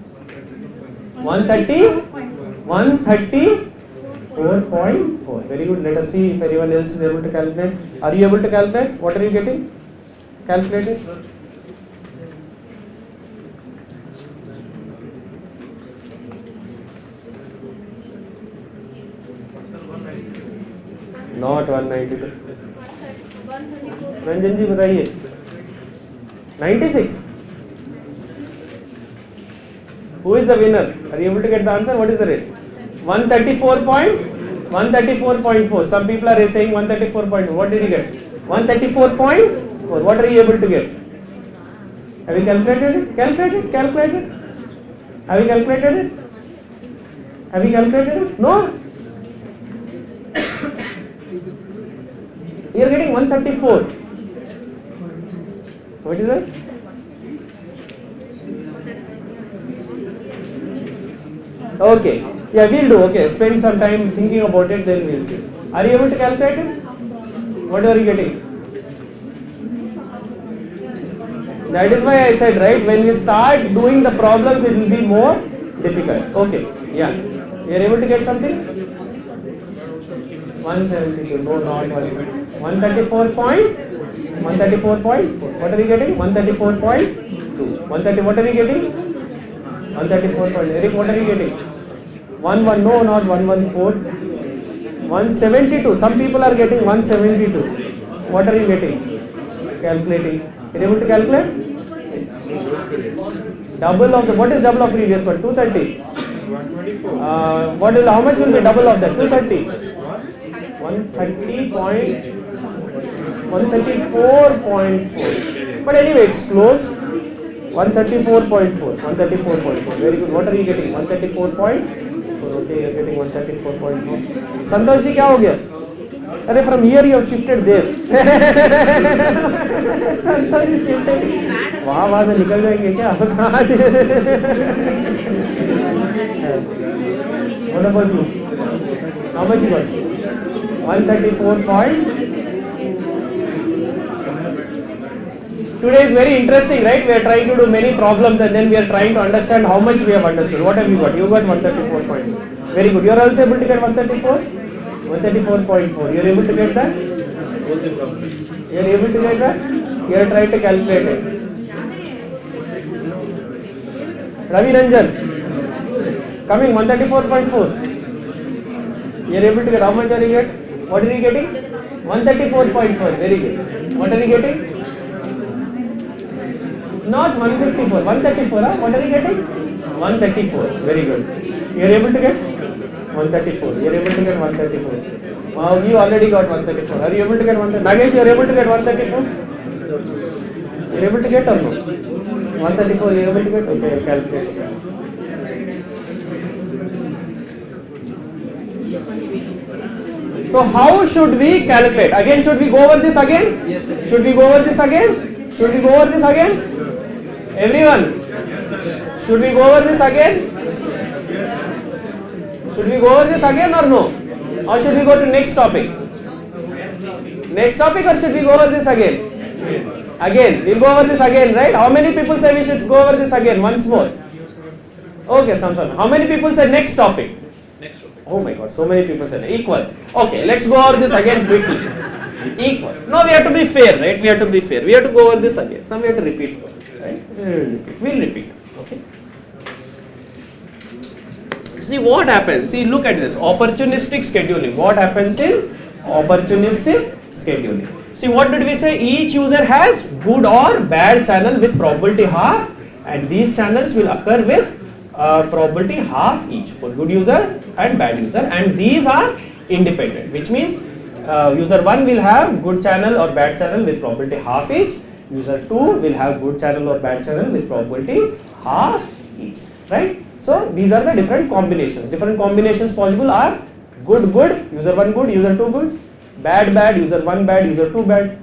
134.4. Very good. Let us see if anyone else is able to calculate. Are you able to calculate? What are you getting? Calculate it. Not 192. Ranjan जी बताइए 96. Who is the winner? Are you able to get the answer? What is the rate? 134.4. Some people are saying 134.4. What did you get? 134.4. What are you able to get? Have you calculated it? Calculate it. Have you calculated it? No. You are getting 134. What is that? Okay. Yeah, we'll do. Okay, spend some time thinking about it, then we'll see. Are you able to calculate it? What are you getting? That is why I said, right, when we start doing the problems, it will be more difficult. Okay, yeah. You are able to get something? 172. No, not 172. 134.4. What are you getting? 134.2. 130. What are you getting? 134. Eric, what are you getting? 11. No, not 114. 172. Some people are getting 172. What are you getting? Calculating. Are you able to calculate? Double of the. What is double of previous one? 230. 124. How much will be double of that? 230. 134.4. But anyway, it's close. 134.4. 134.4. Very good. What are you getting? 134.4. Okay, you are getting 134.4. Santosh ji, क्या हो गया? अरे from here you have shifted there. Santosh ji shifted. वहाँ से निकल जाएंगे क्या? कहाँ से? What about you? How much you got? 134. Today is very interesting, right? We are trying to do many problems and then we are trying to understand how much we have understood. What have you got? You got 134 point. Very good. You are also able to get 134? 134.4. You are able to get that? You are able to get that? You are trying to calculate it. Ravi Ranjan. Coming 134.4. You are able to get, how much are you getting? What are you getting? 134.4. Very good. What are you getting? Not 154, 134. Huh? What are you getting? 134. Very good. You are able to get 134. You are able to get 134. Wow, you already got 134. Are you able to get 134? Nagesh, you are able to get 134? You are able to get or no? 134. You are able to get? Okay, calculate. So how should we calculate? Again, should we go over this again? Yes, sir. Should we go over this again? Should we go over this again? Everyone? Should we go over this again? Should we go over this again or no? Or should we go to next topic? Next topic or should we go over this again? Again. We'll go over this again, right? How many people say we should go over this again once more? Okay, some. How many people say next topic? Oh my God, so many people said equal. Okay, let's go over this again quickly. Equal. No, we have to be fair, right? We have to be fair. We have to go over this again. Some we have to repeat, right? We'll repeat. Okay. See what happens. See, look at this. Opportunistic scheduling. What happens in opportunistic scheduling? See, what did we say? Each user has good or bad channel with probability half, and these channels will occur with probability half each for good user and bad user, and these are independent, which means user 1 will have good channel or bad channel with probability half each, user 2 will have good channel or bad channel with probability half each, right? So these are the different combinations. Different combinations possible are good good, user 1 good, user 2 good, bad bad, user 1 bad, user 2 bad,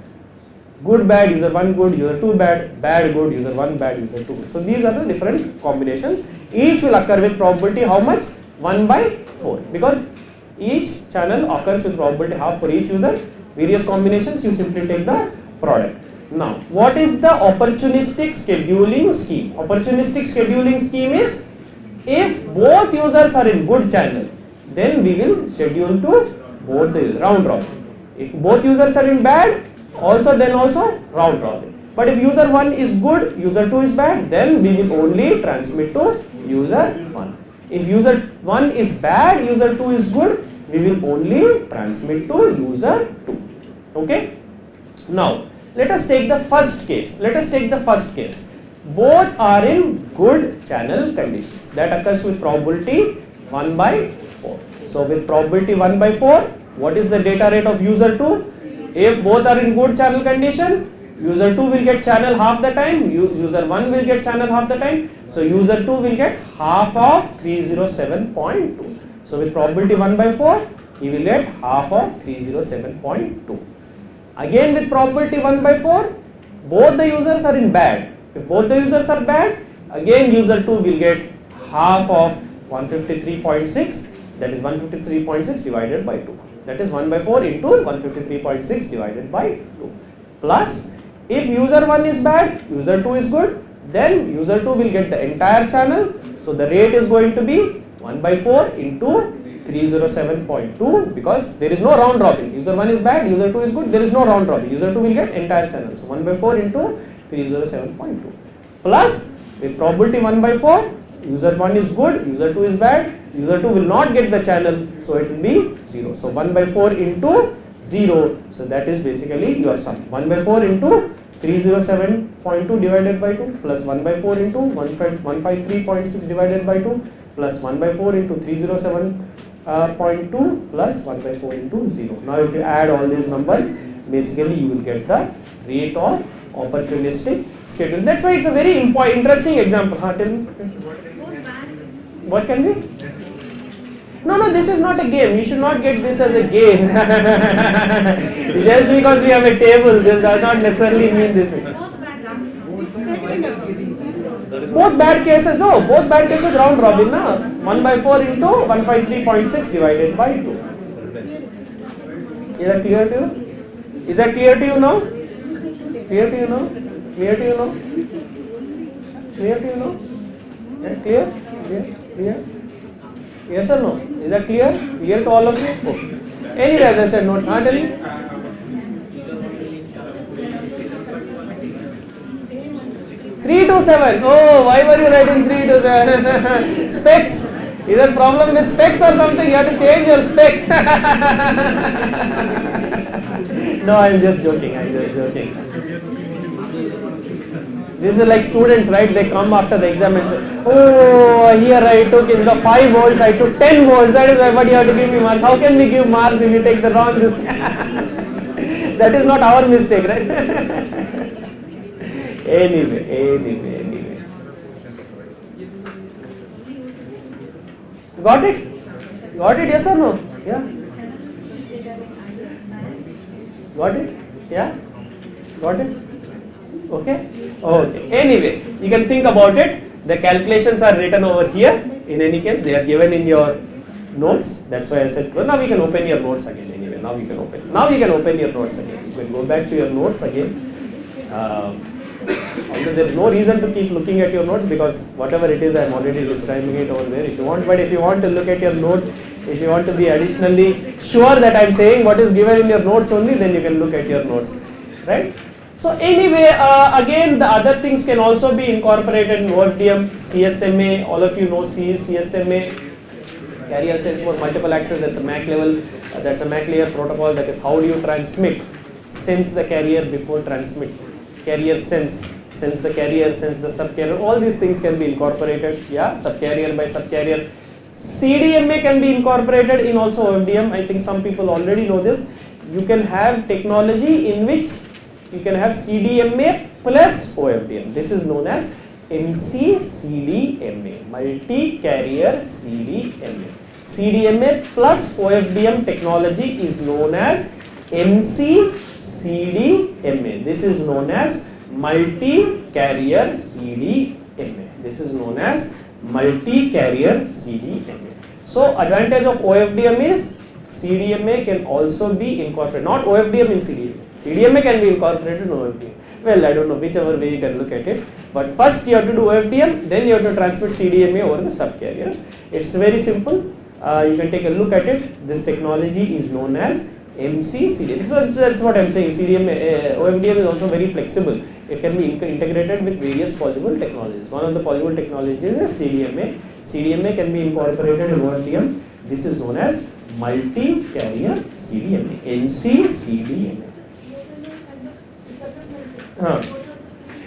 good bad, user 1 good, user 2 bad, bad good, user 1 bad, user 2 good. So these are the different combinations. Each will occur with probability how much? 1 by 4, because each channel occurs with probability half for each user. Various combinations, you simply take the product. Now, what is the opportunistic scheduling scheme? Opportunistic scheduling scheme is, if both users are in good channel, then we will schedule to both the round robin. If both users are in bad, then also round robin. But if user 1 is good, user 2 is bad, then we will only transmit to user 1. If user 1 is bad, user 2 is good, we will only transmit to user 2. Okay? Now, let us take the first case. Both are in good channel conditions. That occurs with probability 1 by 4. So with probability 1 by 4, what is the data rate of user 2? If both are in good channel condition, user 2 will get channel half the time, user 1 will get channel half the time. So user 2 will get half of 307.2. So with probability 1 by 4, he will get half of 307.2. Again with probability 1 by 4, both the users are in bad. If both the users are bad, again user 2 will get half of 153.6, that is 153.6 divided by 2. That is 1 by 4 into 153.6 divided by 2. Plus, if user 1 is bad, user 2 is good, then user 2 will get the entire channel. So the rate is going to be 1 by 4 into 307.2, because there is no round robin. User 1 is bad, user 2 is good, there is no round robin. User 2 will get entire channel. So 1 by 4 into 307.2. Plus, with probability 1 by 4, user 1 is good, user 2 is bad, user 2 will not get the channel, so it will be 0. So 1 by 4 into 0, so that is basically your sum. 1 by 4 into 307.2 divided by 2 plus 1 by 4 into 153.6 divided by 2 plus 1 by 4 into 307.2 plus 1 by 4 into 0. Now if you add all these numbers, basically you will get the rate of opportunistic schedule. That's why it's a very interesting example. Tell me. What can be? No, this is not a game. You should not get this as a game. Just because we have a table, this does not necessarily mean this. Both bad cases, no. Both bad cases round robin, na. 1 by 4 into 153.6 divided by 2. Is that clear to you? Is that clear to you now? Clear to you now? Clear to you now? Clear to you now? Clear? Clear? Yes or no? Is that clear? Clear to all of you? Okay. Anyway, as I said, notes. Tell me. 3 to 7. Oh, why were you writing 3 to 7? Specs. Is there a problem with specs or something? You have to change your specs. No, I am just joking. This is like students, right? They come after the exam and say, oh, here I took instead of 5 volts, I took 10 volts. That is why, but you have to give me marks. How can we give marks if you take the wrong this? That is not our mistake, right? Anyway. Got it? Yes or no? Yeah. Got it? Yeah? Got it? Okay? Anyway, you can think about it. The calculations are written over here. In any case, they are given in your notes. That's why I said, well, now we can open your notes again anyway. Now you can open your notes again. You can go back to your notes again. Although there is no reason to keep looking at your notes, because whatever it is, I am already describing it over there if you want. But if you want to look at your notes, if you want to be additionally sure that I am saying what is given in your notes only, then you can look at your notes, right? So anyway, again the other things can also be incorporated in OFDM, CSMA. All of you know CSMA, carrier sense mode multiple access. That's a MAC level. That's a MAC layer protocol. That is how do you transmit, sense the carrier before transmit. carrier sense the carrier, sense the subcarrier, all these things can be incorporated, yeah, subcarrier by subcarrier. CDMA can be incorporated in also OFDM. I think some people already know this. You can have technology in which you can have CDMA plus OFDM. This is known as MC-CDMA, multi-carrier CDMA. CDMA plus OFDM technology is known as MC-CDMA. This is known as multi-carrier CDMA. This is known as multi-carrier CDMA. So advantage of OFDM is CDMA can also be incorporated, not OFDM in CDMA. CDMA can be incorporated in OFDM. Well, I don't know, whichever way you can look at it. But first you have to do OFDM, then you have to transmit CDMA over the subcarriers. It's very simple. You can take a look at it. This technology is known as MC-CDMA. So that's what I'm saying. CDMA, OFDM is also very flexible. It can be integrated with various possible technologies. One of the possible technologies is CDMA. CDMA can be incorporated in OFDM. This is known as multi-carrier CDMA, MC-CDMA.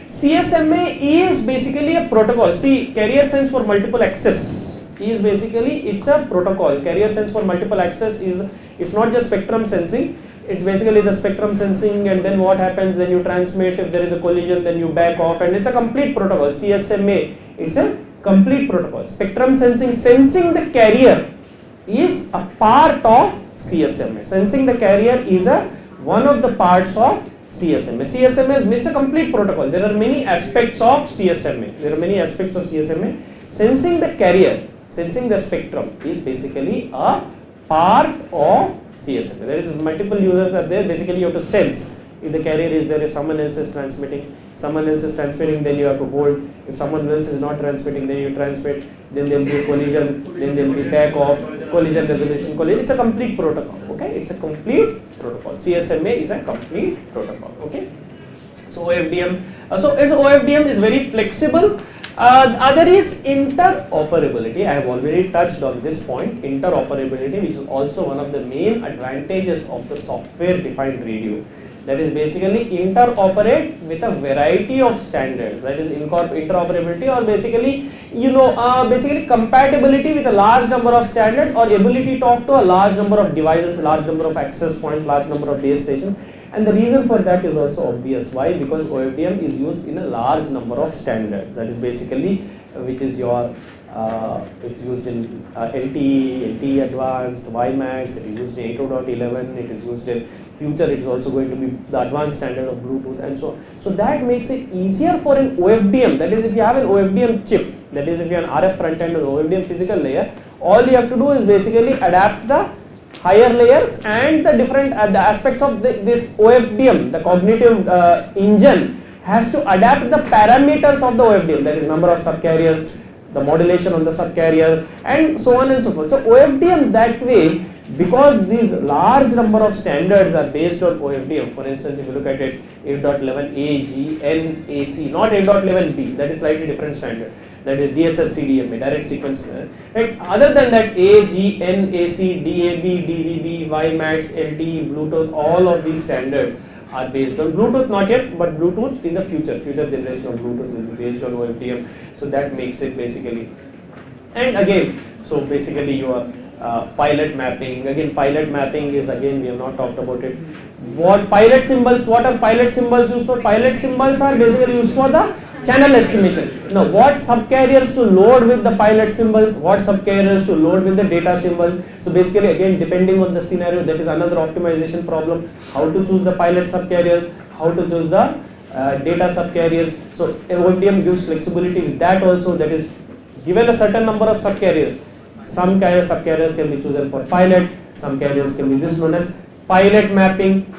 CSMA is basically a protocol. See, carrier sense for multiple access is basically, it's a protocol. Carrier sense for multiple access is, it's not just spectrum sensing, it's basically the spectrum sensing, and then what happens, then you transmit, if there is a collision then you back off, and it's a complete protocol. CSMA, it's a complete protocol. Spectrum sensing, sensing the carrier is a part of CSMA. Sensing the carrier is one of the parts of CSMA. CSMA is a complete protocol. There are many aspects of CSMA. Sensing the carrier, sensing the spectrum is basically a part of CSMA. There is multiple users are there. Basically, you have to sense if the carrier is there. If someone else is transmitting, then you have to hold. If someone else is not transmitting, then you transmit. Then there will be a collision. Then there will be back off. Collision resolution. Collision. It's a complete protocol. Okay, it's a complete protocol. CSMA is a complete protocol. Okay. So OFDM. OFDM is very flexible. Other is interoperability. I have already touched on this point. Interoperability, which is also one of the main advantages of the software-defined radio. That is basically interoperate with a variety of standards. That is interoperability, or basically, basically compatibility with a large number of standards, or ability to talk to a large number of devices, large number of access points, large number of base stations. And the reason for that is also obvious. Why? Because OFDM is used in a large number of standards. That is basically, which is your, it's used in LTE Advanced, WiMAX, it is used in 802.11, it is used in future, it is also going to be the advanced standard of Bluetooth and so on. So that makes it easier for an OFDM, that is if you have an OFDM chip, that is if you have an RF front end or OFDM physical layer, all you have to do is basically adapt the higher layers and the different the aspects of this OFDM, the cognitive engine has to adapt the parameters of the OFDM, that is number of subcarriers, the modulation on the subcarrier, and so on and so forth. So OFDM that way, because these large number of standards are based on OFDM. For instance, if you look at it, 8.11a, G, N, AC, not 8.11b, that is slightly different standard. That is DSS CDMA, direct sequence. Right? Other than that, A, G, N, AC, DAB, DVB, WiMAX, LTE, Bluetooth, all of these standards are based on Bluetooth, not yet, but Bluetooth in the future generation of Bluetooth will be based on OFDM. So that makes it basically. And again, so basically your pilot mapping. Again, pilot mapping is, again, we have not talked about it. What pilot symbols? What are pilot symbols used for? Pilot symbols are basically used for the channel estimation. Now, what subcarriers to load with the pilot symbols? What subcarriers to load with the data symbols? So basically, again, depending on the scenario, that is another optimization problem. How to choose the pilot subcarriers? How to choose the data subcarriers? So OFDM gives flexibility with that also. That is, given a certain number of subcarriers, some subcarriers can be chosen for pilot, some carriers can be, this is known as pilot mapping,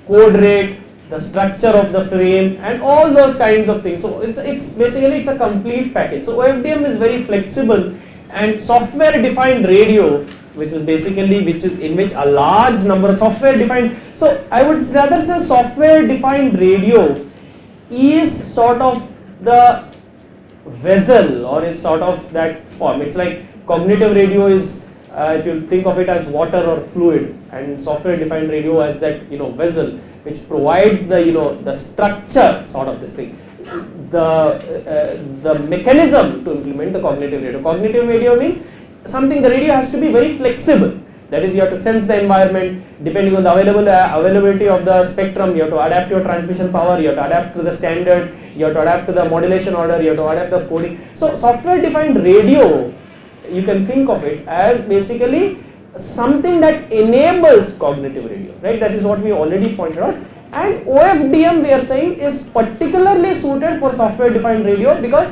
code rate, the structure of the frame, and all those kinds of things. So it's basically it's a complete package. So OFDM is very flexible, and software defined radio, which is basically in which a large number of software defined. So I would rather say software defined radio is sort of the vessel, or is sort of that form. It's like cognitive radio is, if you think of it as water or fluid, and software defined radio as that vessel. which provides the the structure sort of this thing, the mechanism to implement the cognitive radio. Cognitive radio means something, the radio has to be very flexible. That is, you have to sense the environment depending on the availability of the spectrum. You have to adapt your transmission power, you have to adapt to the standard, you have to adapt to the modulation order, you have to adapt the coding. So software defined radio, you can think of it as basically something that enables cognitive radio, right? That is what we already pointed out. And OFDM, we are saying, is particularly suited for software defined radio because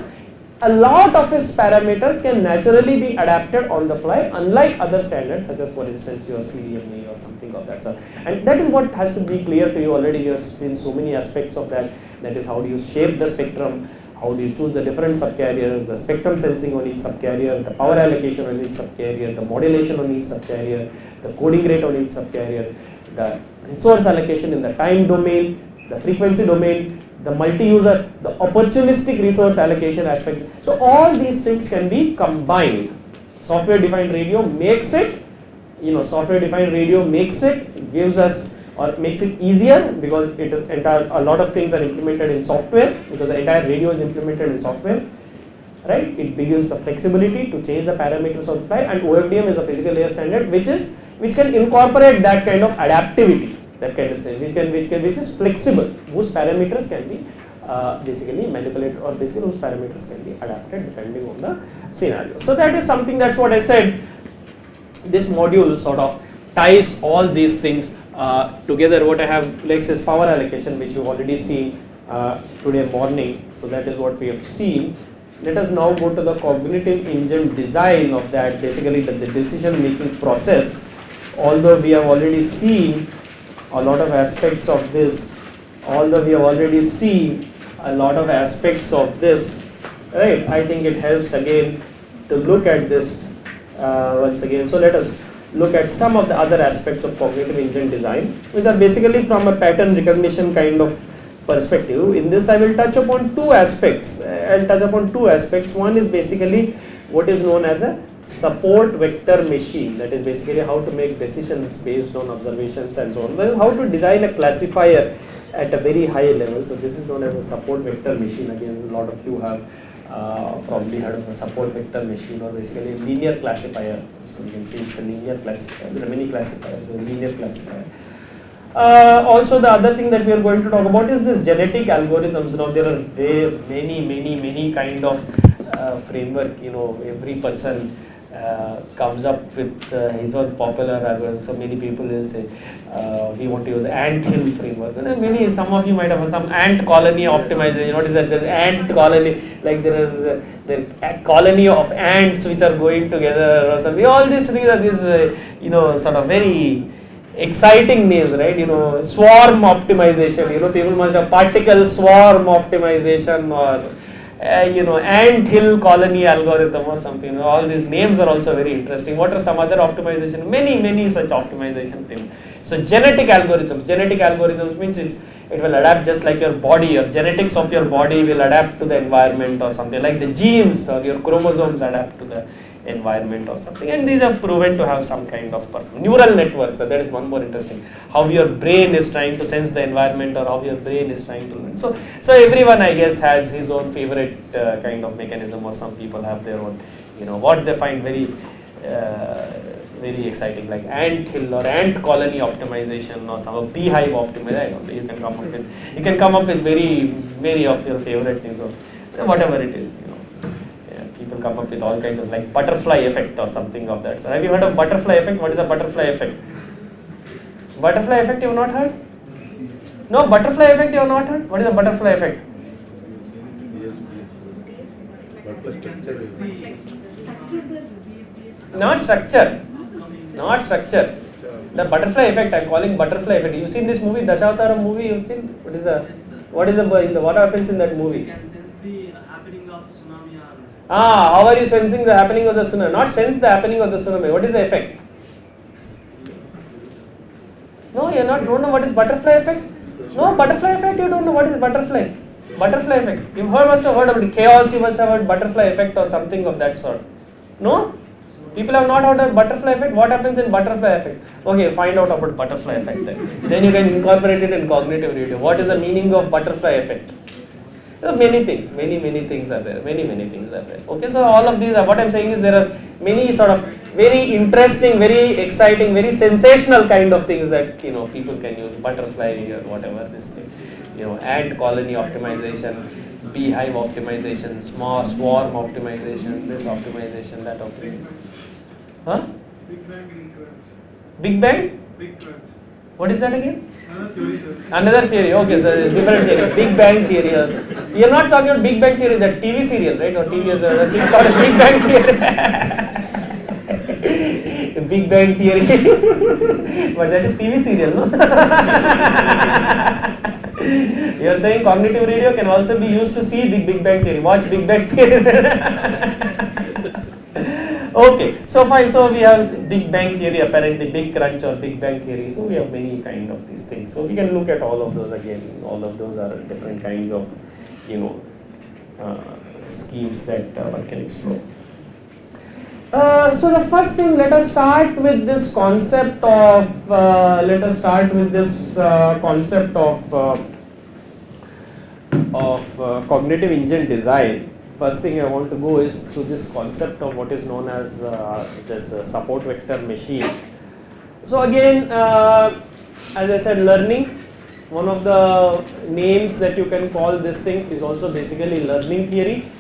a lot of its parameters can naturally be adapted on the fly, unlike other standards such as, for instance, your CDMA or something of that sort. And that is what has to be clear to you already. You have seen so many aspects of that. That is, how do you shape the spectrum, how do you choose the different subcarriers, the spectrum sensing on each subcarrier, the power allocation on each subcarrier, the modulation on each subcarrier, the coding rate on each subcarrier, the resource allocation in the time domain, the frequency domain, the multi-user, the opportunistic resource allocation aspect. So all these things can be combined. Software defined radio makes it, gives us or makes it easier because it is a lot of things are implemented in software, because the entire radio is implemented in software, right? It gives the flexibility to change the parameters on the fly, and OFDM is a physical layer standard which can incorporate that kind of adaptivity, that kind of thing, which is flexible, whose parameters can be basically manipulated, or basically whose parameters can be adapted depending on the scenario. So that is something, that's what I said. This module sort of ties all these things together. What I have next is power allocation, which you've already seen today morning. So that is what we have seen. Let us now go to the cognitive engine design of that, basically the decision making process. Although we have already seen a lot of aspects of this, right? I think it helps again to look at this once again. So let us look at some of the other aspects of cognitive engine design, which are basically from a pattern recognition kind of perspective. In this I will touch upon two aspects. One is basically what is known as a support vector machine, that is basically how to make decisions based on observations and so on. That is how to design a classifier at a very high level. So this is known as a support vector machine. Again, a lot of you have probably heard of a support vector machine, or basically a linear classifier. So you can see it's a linear classifier. There are many classifiers, a linear classifier. Also, the other thing that we are going to talk about is this genetic algorithms. Now there are many kind of framework. Every person comes up with his own popular algorithm. So many people will say we want to use ant hill framework. Some of you might have some ant colony optimization. What is that? There is ant colony, like there is the colony of ants which are going together or something. All these things are these sort of very exciting names, right? Swarm optimization. People must have particle swarm optimization, or ant hill colony algorithm or something. All these names are also very interesting. What are some other optimization? Many such optimization things. So genetic algorithms means it will adapt just like your body. Your genetics of your body will adapt to the environment or something, like the genes or your chromosomes adapt to the environment or something, and these are proven to have some kind of neural networks. So that is one more interesting, how your brain is trying to sense the environment, or how your brain is trying to learn. So everyone, I guess, has his own favorite kind of mechanism, or some people have their own, what they find very exciting, like ant hill or ant colony optimization, or some beehive optimization. I don't know, you can come up with very of your favorite things, or whatever it is. People come up with all kinds of, like butterfly effect or something of that. So have you heard of butterfly effect? What is a butterfly effect? Butterfly effect you have not heard? No, butterfly effect you have not heard? What is a butterfly effect? Not structure. The butterfly effect, I am calling butterfly effect. You've seen this movie, Dashavataram movie, you've seen? What happens in that movie? You can sense the happening of tsunami. How are you sensing the happening of the tsunami? Not sense the happening of the tsunami. What is the effect? No, you don't know what is butterfly effect? No, butterfly effect, you don't know what is butterfly. Butterfly effect. You must have heard about chaos, you must have heard butterfly effect or something of that sort. No? People have not heard of butterfly effect. What happens in butterfly effect? Okay, find out about butterfly effect then you can incorporate it in cognitive radio. What is the meaning of butterfly effect? There are many things, many things are there, many things are there. Okay, so all of these are, what I am saying is there are many sort of very interesting, very exciting, very sensational kind of things that people can use, butterfly or whatever this thing, ant colony optimization, beehive optimization, small swarm optimization, this optimization, that optimization. Huh? Big Bang in crunch. Big Bang? Big crunch. What is that again? Another theory, sir. Another theory, okay, so it's different theory. Big Bang theory also. You're not talking about Big Bang theory, that TV serial, right? Or TV as a serial called Big Bang theory. Big Bang theory. But that is TV serial, no? You are saying cognitive radio can also be used to see the Big Bang theory. Watch Big Bang theory. Okay, so fine, so we have Big Bang theory, apparently Big Crunch or Big Bang theory, so we have many kind of these things. So we can look at all of those again. All of those are different kinds of, schemes that one can explore. So the first thing, let us start with this concept of, cognitive engine design. First thing I want to go is through this concept of what is known as this support vector machine. So again, as I said, learning, one of the names that you can call this thing is also basically learning theory.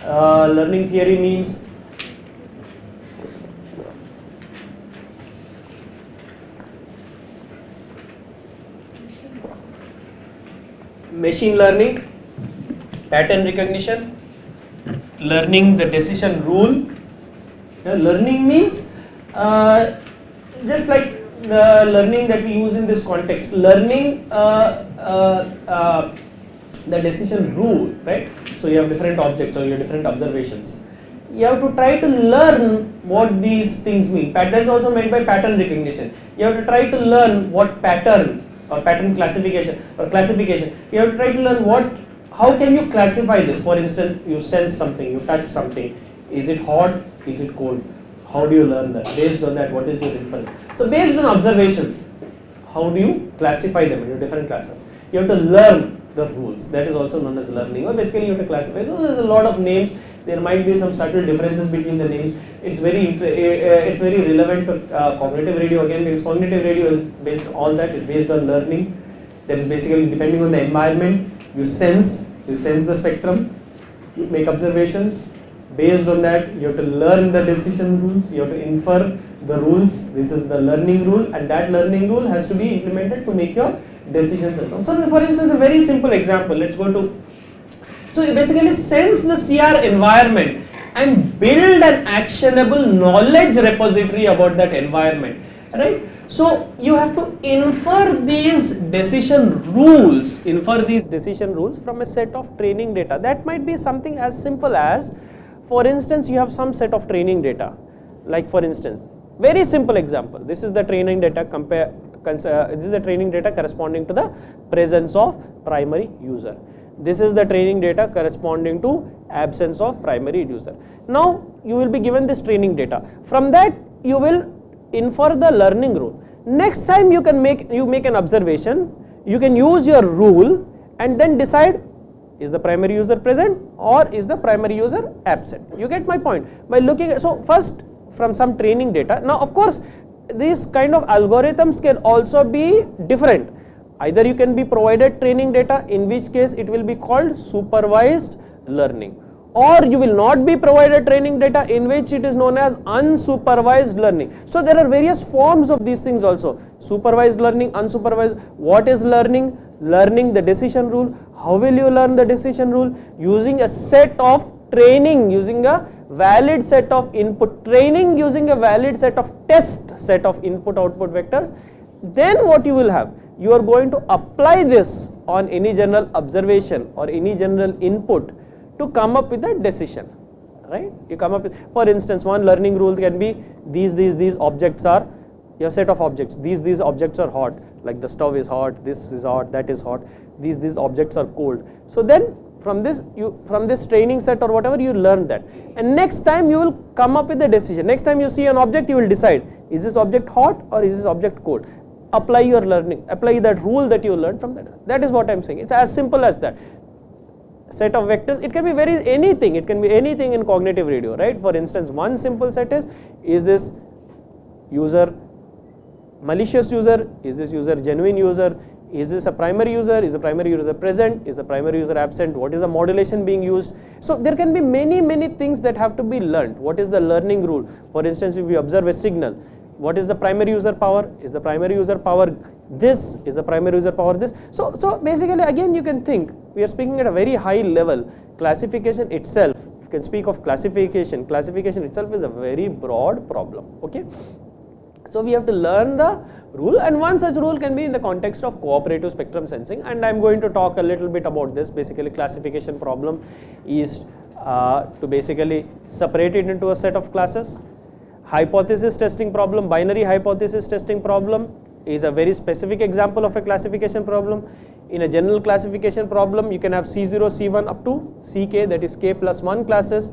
Learning theory means machine learning, pattern recognition, learning the decision rule. Learning means just like the learning that we use in this context, learning the decision rule, right? So you have different objects or you have different observations. You have to try to learn what these things mean. That is also meant by pattern recognition. You have to try to learn what pattern or pattern classification or classification. You have to try to learn how can you classify this? For instance, you sense something, you touch something. Is it hot? Is it cold? How do you learn that? Based on that, what is your inference? So based on observations, how do you classify them into different classes? You have to learn the rules. That is also known as learning, or basically you have to classify. So there is a lot of names. There might be some subtle differences between the names. It's very relevant to cognitive radio again, because cognitive radio is based on all that, is based on learning. That is basically depending on the environment. You sense the spectrum, you make observations. Based on that, you have to learn the decision rules, you have to infer the rules. This is the learning rule, and that learning rule has to be implemented to make your decisions and so on. So for instance, a very simple example, let's go to, so you basically sense the CR environment and build an actionable knowledge repository about that environment, right? So you have to infer these decision rules from a set of training data. That might be something as simple as, for instance, you have some set of training data, like for instance, very simple example, this is the training data this is the training data corresponding to the presence of primary user. This is the training data corresponding to absence of primary user. Now you will be given this training data. From that you will infer the learning rule. Next time you make an observation, you can use your rule and then decide, is the primary user present or is the primary user absent? You get my point? By looking at, so first from some training data. Now of course these kind of algorithms can also be different. Either you can be provided training data, in which case it will be called supervised learning, or you will not be provided training data, in which it is known as unsupervised learning. So there are various forms of these things also. Supervised learning, unsupervised. What is learning? Learning the decision rule. How will you learn the decision rule? Using a set of training, using a valid set of input training, using a valid set of test set of input output vectors. Then what you will have? You are going to apply this on any general observation or any general input to come up with a decision, right? You come up with, for instance, one learning rule can be these objects are You have set of objects. These objects are hot, like the stove is hot, this is hot, that is hot. These objects are cold. So then from this training set or whatever, you learn that, and next time you will come up with a decision. Next time you see an object, you will decide, is this object hot or is this object cold? Apply your learning, apply that rule that you learned from that. That is what I am saying. It's as simple as that. Set of vectors, it can be anything, it can be anything in cognitive radio, right? For instance, one simple set is this user malicious user, is this user genuine user, is this a primary user, is the primary user present, is the primary user absent, what is the modulation being used. So there can be many things that have to be learned. What is the learning rule? For instance, if you observe a signal, what is the primary user power? Is the primary user power this? Is the primary user power this? So basically, again, you can think, we are speaking at a very high level. Classification itself, you can speak of classification itself is a very broad problem, okay? So we have to learn the rule, and one such rule can be in the context of cooperative spectrum sensing, and I am going to talk a little bit about this. Basically, classification problem is to basically separate it into a set of classes. Hypothesis testing problem, binary hypothesis testing problem is a very specific example of a classification problem. In a general classification problem, you can have C0, C1 up to Ck, that is k plus 1 classes.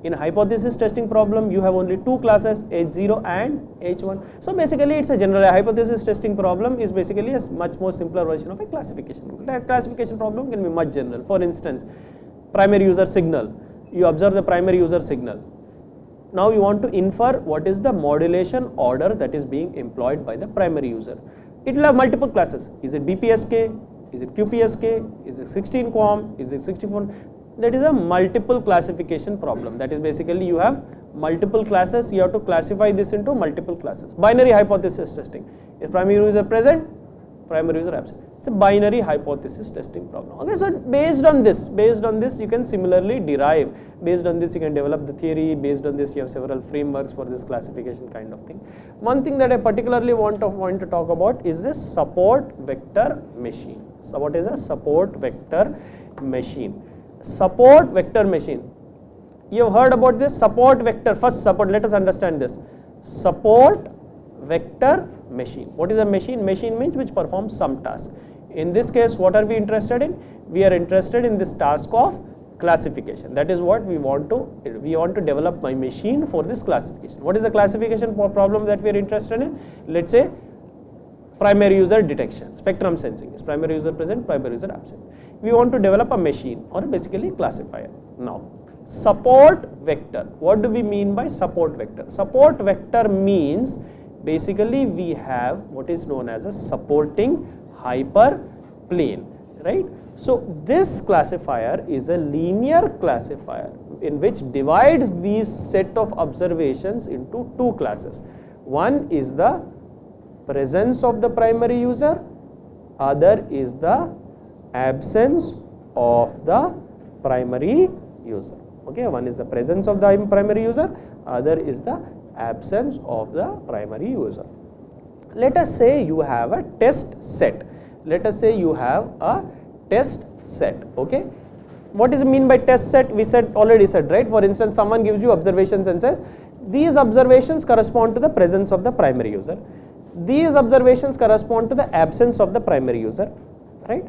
In a hypothesis testing problem, you have only two classes, H0 and H1. So basically, it's a general hypothesis testing problem is basically a much more simpler version of a classification problem. That classification problem can be much general. For instance, primary user signal. You observe the primary user signal. Now you want to infer what is the modulation order that is being employed by the primary user. It will have multiple classes. Is it BPSK? Is it QPSK? Is it 16 QAM? Is it 64? That is a multiple classification problem. That is basically you have multiple classes, you have to classify this into multiple classes. Binary hypothesis testing. Is primary user present? Primary user absent. It's a binary hypothesis testing problem. Okay, so based on this you can similarly derive. Based on this you can develop the theory. Based on this you have several frameworks for this classification kind of thing. One thing that I particularly want to talk about is this support vector machine. So what is a support vector machine? Support vector machine. You have heard about this support vector. First support, let us understand this. Support vector machine. What is a machine? Machine means which performs some task. In this case, what are we interested in? We are interested in this task of classification. That is what we want to develop my machine for this classification. What is the classification problem that we are interested in? Let's say primary user detection, spectrum sensing. Is primary user present, primary user absent. We want to develop a machine or basically classifier. Now, support vector. What do we mean by support vector? Support vector means basically we have what is known as a supporting hyperplane, right? So this classifier is a linear classifier in which divides these set of observations into two classes. One is the presence of the primary user, other is the absence of the primary user. Okay, one is the presence of the primary user, other is the absence of the primary user. Let us say you have a test set. Let us say you have a test set. Okay, what is mean by test set? We already said, right? For instance, someone gives you observations and says these observations correspond to the presence of the primary user. These observations correspond to the absence of the primary user, right?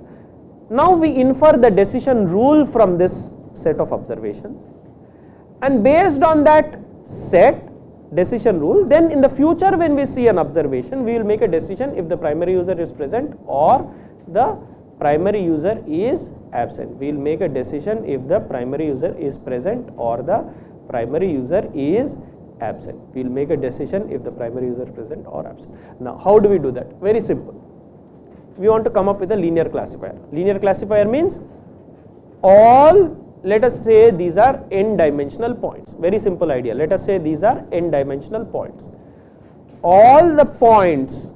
Now we infer the decision rule from this set of observations, and based on that set decision rule, then in the future when we see an observation, we will make a decision if the primary user is present or the primary user is absent. We will make a decision if the primary user is present or the primary user is absent. We will make a decision if the primary user is present or absent. Now, how do we do that? Very simple. We want to come up with a linear classifier. Linear classifier means all, let us say these are n-dimensional points. Very simple idea. Let us say these are n-dimensional points. All the points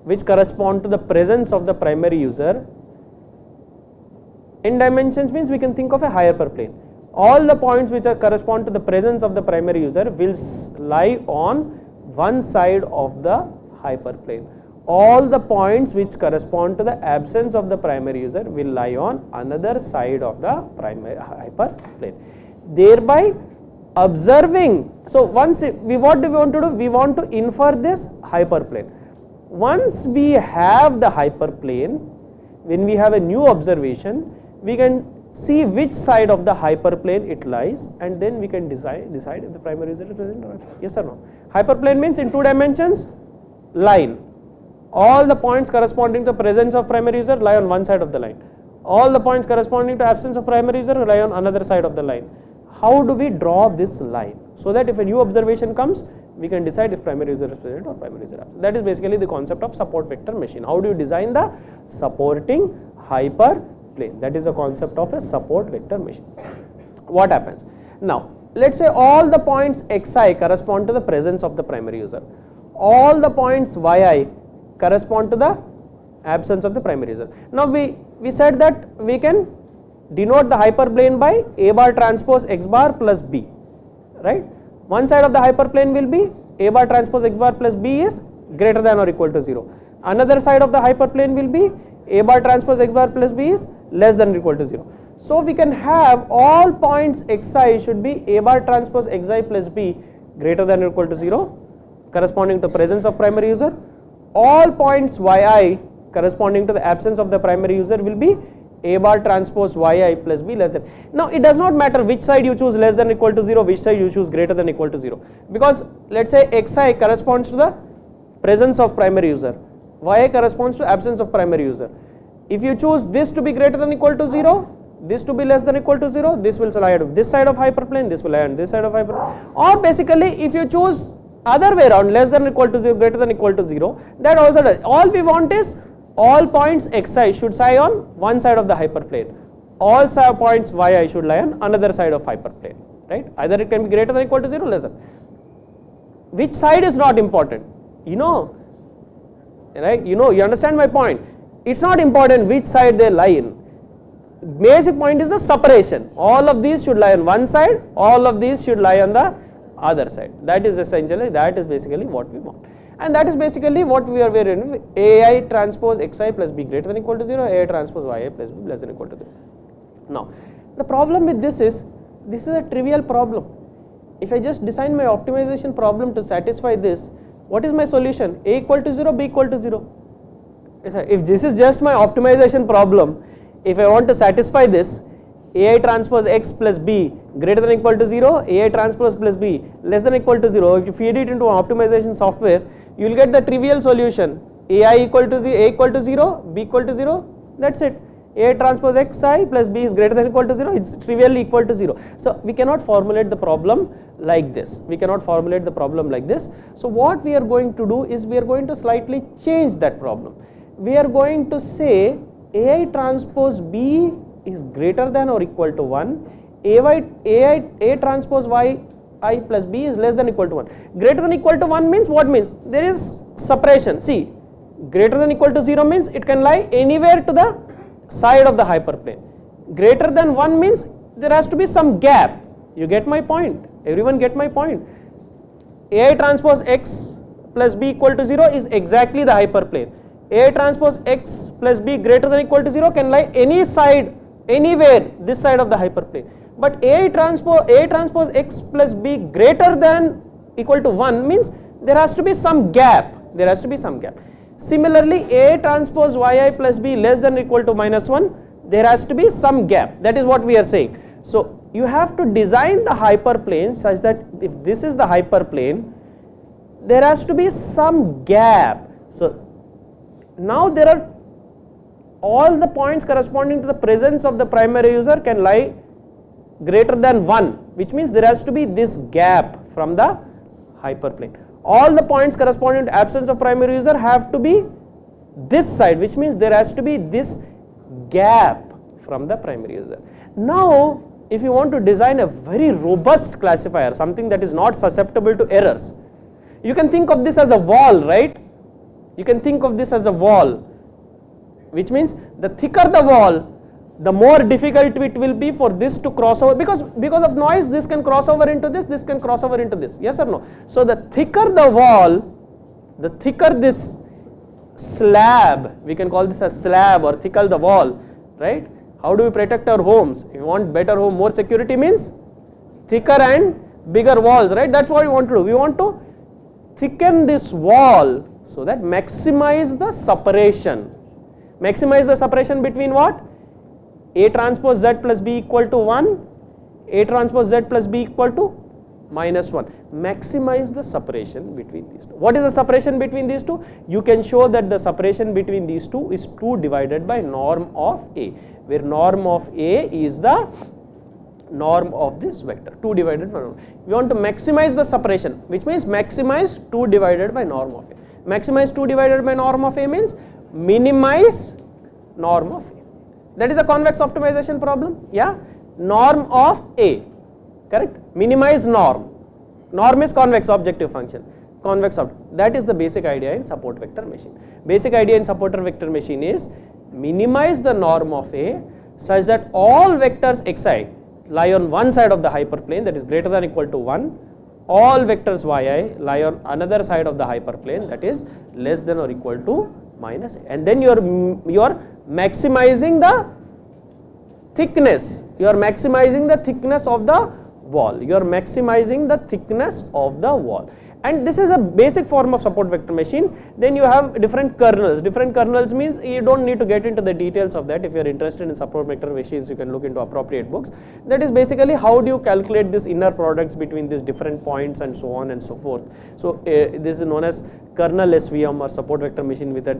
which correspond to the presence of the primary user, n dimensions means we can think of a hyperplane. All the points which correspond to the presence of the primary user will lie on one side of the hyperplane. All the points which correspond to the absence of the primary user will lie on another side of the primary hyperplane. Thereby observing, so once what do we want to do? We want to infer this hyperplane. Once we have the hyperplane, when we have a new observation, we can see which side of the hyperplane it lies, and then we can decide if the primary user is present or not. Yes or no? Hyperplane means in 2 dimensions, line. All the points corresponding to the presence of primary user lie on one side of the line. All the points corresponding to absence of primary user lie on another side of the line. How do we draw this line? So that if a new observation comes, we can decide if primary user is present or primary user is absent. That is basically the concept of support vector machine. How do you design the supporting hyperplane? That is the concept of a support vector machine. What happens? Now, let's say all the points xi correspond to the presence of the primary user. All the points yi correspond to the absence of the primary user. Now, we said that we can denote the hyperplane by A bar transpose x bar plus b, right? One side of the hyperplane will be A bar transpose x bar plus b is greater than or equal to 0. Another side of the hyperplane will be A bar transpose x bar plus b is less than or equal to 0. So we can have all points xi should be A bar transpose xi plus b greater than or equal to 0, corresponding to presence of primary user. All points yi corresponding to the absence of the primary user will be A bar transpose yi plus b less than. Now it does not matter which side you choose less than or equal to 0, which side you choose greater than or equal to 0, because let's say xi corresponds to the presence of primary user, yi corresponds to absence of primary user. If you choose this to be greater than or equal to 0, this to be less than or equal to 0, this will lie on this side of hyperplane, this will lie on this side of hyperplane. Or basically if you choose other way around, less than or equal to 0, greater than or equal to 0, that also does. All we want is all points xi should lie on one side of the hyperplane, all points yi should lie on another side of hyperplane, right? Either it can be greater than or equal to 0, less than. Which side is not important, you know, right? You understand my point. It's not important which side they lie in. Basic point is the separation. All of these should lie on one side, all of these should lie on the other side. That is essentially, that is basically what we want. And that is basically what we are in AI transpose xi plus b greater than or equal to 0, AI transpose yi plus b less than or equal to 0. Now, the problem with this is a trivial problem. If I just design my optimization problem to satisfy this, what is my solution? A equal to 0, b equal to 0. If this is just my optimization problem, if I want to satisfy this, AI transpose x plus b greater than or equal to 0, AI transpose plus b less than or equal to 0, if you feed it into an optimization software, you will get the trivial solution. AI equal to 0, A equal to 0, b equal to 0, that's it. AI transpose xi plus b is greater than or equal to 0, it's trivially equal to 0. So we cannot formulate the problem like this. So what we are going to do is we are going to slightly change that problem. We are going to say AI transpose b is greater than or equal to 1, A transpose yi plus b is less than or equal to 1. Greater than or equal to 1 means what means? There is separation. See, greater than or equal to 0 means it can lie anywhere to the side of the hyperplane. Greater than 1 means there has to be some gap. You get my point? Everyone get my point? AI transpose x plus b equal to 0 is exactly the hyperplane. AI transpose x plus b greater than or equal to 0 can lie any side, anywhere this side of the hyperplane. But AI transpose x plus b greater than equal to 1 means there has to be some gap. Similarly, AI transpose yi plus b less than or equal to minus 1, there has to be some gap. That is what we are saying. So you have to design the hyperplane such that if this is the hyperplane, there has to be some gap. So now there are all the points corresponding to the presence of the primary user can lie greater than 1, which means there has to be this gap from the hyperplane. All the points corresponding to absence of primary user have to be this side, which means there has to be this gap from the primary user. Now if you want to design a very robust classifier, something that is not susceptible to errors, you can think of this as a wall, right? You can think of this as a wall, which means the thicker the wall, the more difficult it will be for this to cross over, because of noise this can cross over into this can cross over into this, yes or no? So the thicker the wall, the thicker this slab, we can call this a slab or thicker the wall, right? How do we protect our homes? If you want better home, more security means thicker and bigger walls, right? That's what we want to do. We want to thicken this wall so that maximize the separation. Maximize the separation between what? A transpose Z plus B equal to 1, A transpose Z plus B equal to -1. Maximize the separation between these two. What is the separation between these two? You can show that the separation between these two is 2 divided by norm of A, where norm of A is the norm of this vector, 2 divided by norm. We want to maximize the separation, which means maximize 2 divided by norm of A. Maximize 2 divided by norm of A means minimize norm of A. That is a convex optimization problem, yeah? Norm of A, correct? Minimize norm. Norm is convex objective function. Convex that is the basic idea in support vector machine. Basic idea in support vector machine is minimize the norm of A such that all vectors xi lie on one side of the hyperplane, that is greater than or equal to 1. All vectors yi lie on another side of the hyperplane, that is less than or equal to minus A. And then you are maximizing the thickness. You are maximizing the thickness of the wall. You are maximizing the thickness of the wall. And this is a basic form of support vector machine. Then you have different kernels. Different kernels means you don't need to get into the details of that. If you are interested in support vector machines, you can look into appropriate books. That is basically how do you calculate this inner products between these different points and so on and so forth. So this is known as kernel SVM or support vector machine with a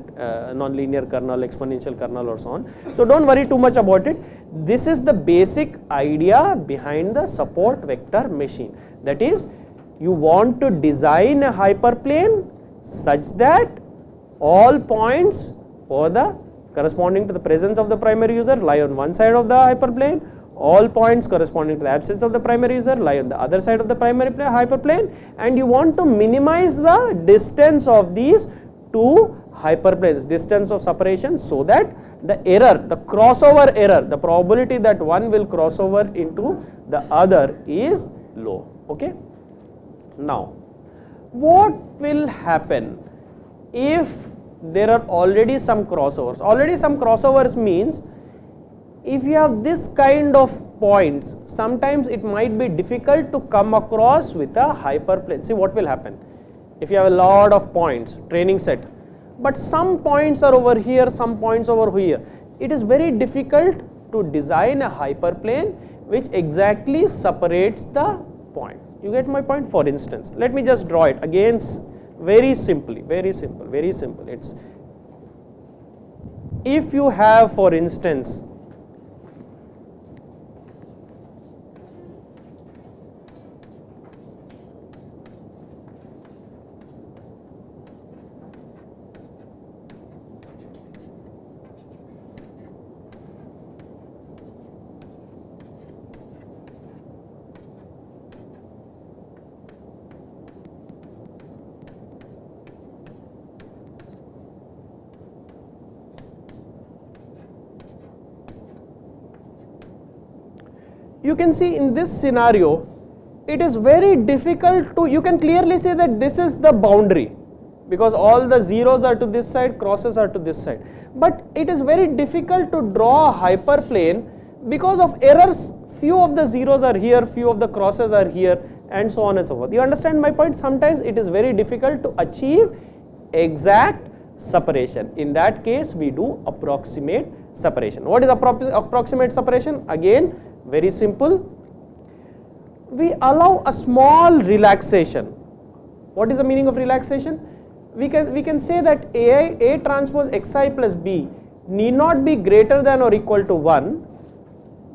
nonlinear kernel, exponential kernel or so on. So don't worry too much about it. This is the basic idea behind the support vector machine. That is, you want to design a hyperplane such that all points for the corresponding to the presence of the primary user lie on one side of the hyperplane, all points corresponding to the absence of the primary user lie on the other side of the primary hyperplane, and you want to minimize the distance of these two hyperplanes, distance of separation, so that the error, the crossover error, the probability that one will cross over into the other is low. Okay. Now, what will happen if there are already some crossovers? Already some crossovers means if you have this kind of points, sometimes it might be difficult to come across with a hyperplane. See what will happen if you have a lot of points, training set, but some points are over here, some points over here. It is very difficult to design a hyperplane which exactly separates the point. You get my point? For instance, let me just draw it again very simply, very simple, very simple. It's if you have, for instance, you can see in this scenario, it is very difficult to, you can clearly say that this is the boundary because all the zeros are to this side, crosses are to this side. But it is very difficult to draw a hyperplane because of errors. Few of the zeros are here, few of the crosses are here, and so on and so forth. You understand my point? Sometimes it is very difficult to achieve exact separation. In that case, we do approximate separation. What is approximate separation? Again, very simple. We allow a small relaxation. What is the meaning of relaxation? We can say that A transpose xi plus b need not be greater than or equal to 1,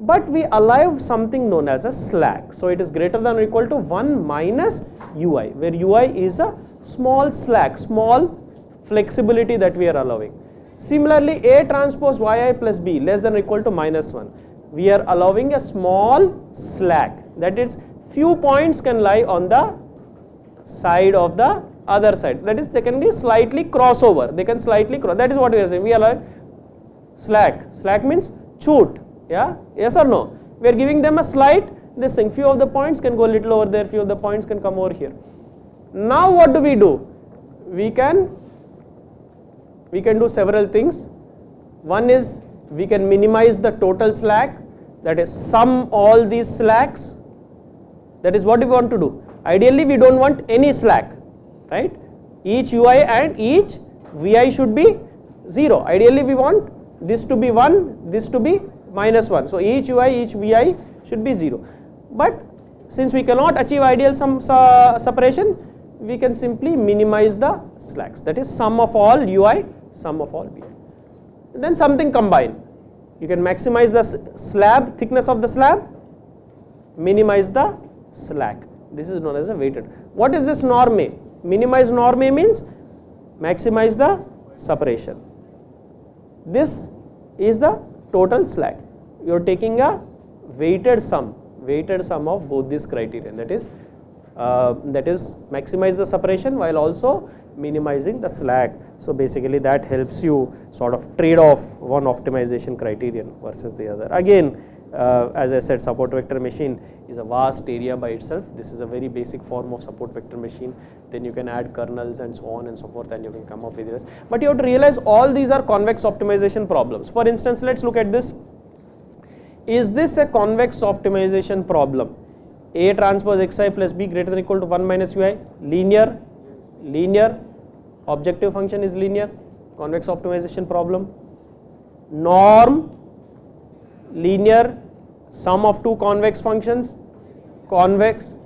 but we allow something known as a slack. So it is greater than or equal to 1 minus ui, where ui is a small slack, small flexibility that we are allowing. Similarly, A transpose yi plus b less than or equal to -1. We are allowing a small slack, that is few points can lie on the side of the other side, that is they can be slightly crossover, they can slightly cross, that is what we are saying. We allow slack means choot, yeah, yes or no, we are giving them a slight this thing, few of the points can go a little over there, few of the points can come over here. Now what do? We can do several things. One is we can minimize the total slack, that is sum all these slacks, That is what we want to do. Ideally we don't want any slack, right? Each ui and each vi should be 0. Ideally we want this to be 1, this to be minus 1. So each ui, each vi should be 0. But since we cannot achieve ideal separation, we can simply minimize the slacks. That is sum of all ui, sum of all vi. Then something combine. You can maximize the slab, thickness of the slab, minimize the slack. This is known as a weighted. What is this norm A? Minimize norm A means maximize the separation. This is the total slack. You are taking a weighted sum of both these criterion. That is maximize the separation while also minimizing the slack. So basically that helps you sort of trade off one optimization criterion versus the other. Again, as I said, support vector machine is a vast area by itself. This is a very basic form of support vector machine. Then you can add kernels and so on and so forth, and you can come up with this. But you have to realize all these are convex optimization problems. For instance, let's look at this. Is this a convex optimization problem? A transpose xi plus b greater than or equal to 1 minus ui, linear, objective function is linear, convex optimization problem. Norm, linear, sum of two convex functions, convex,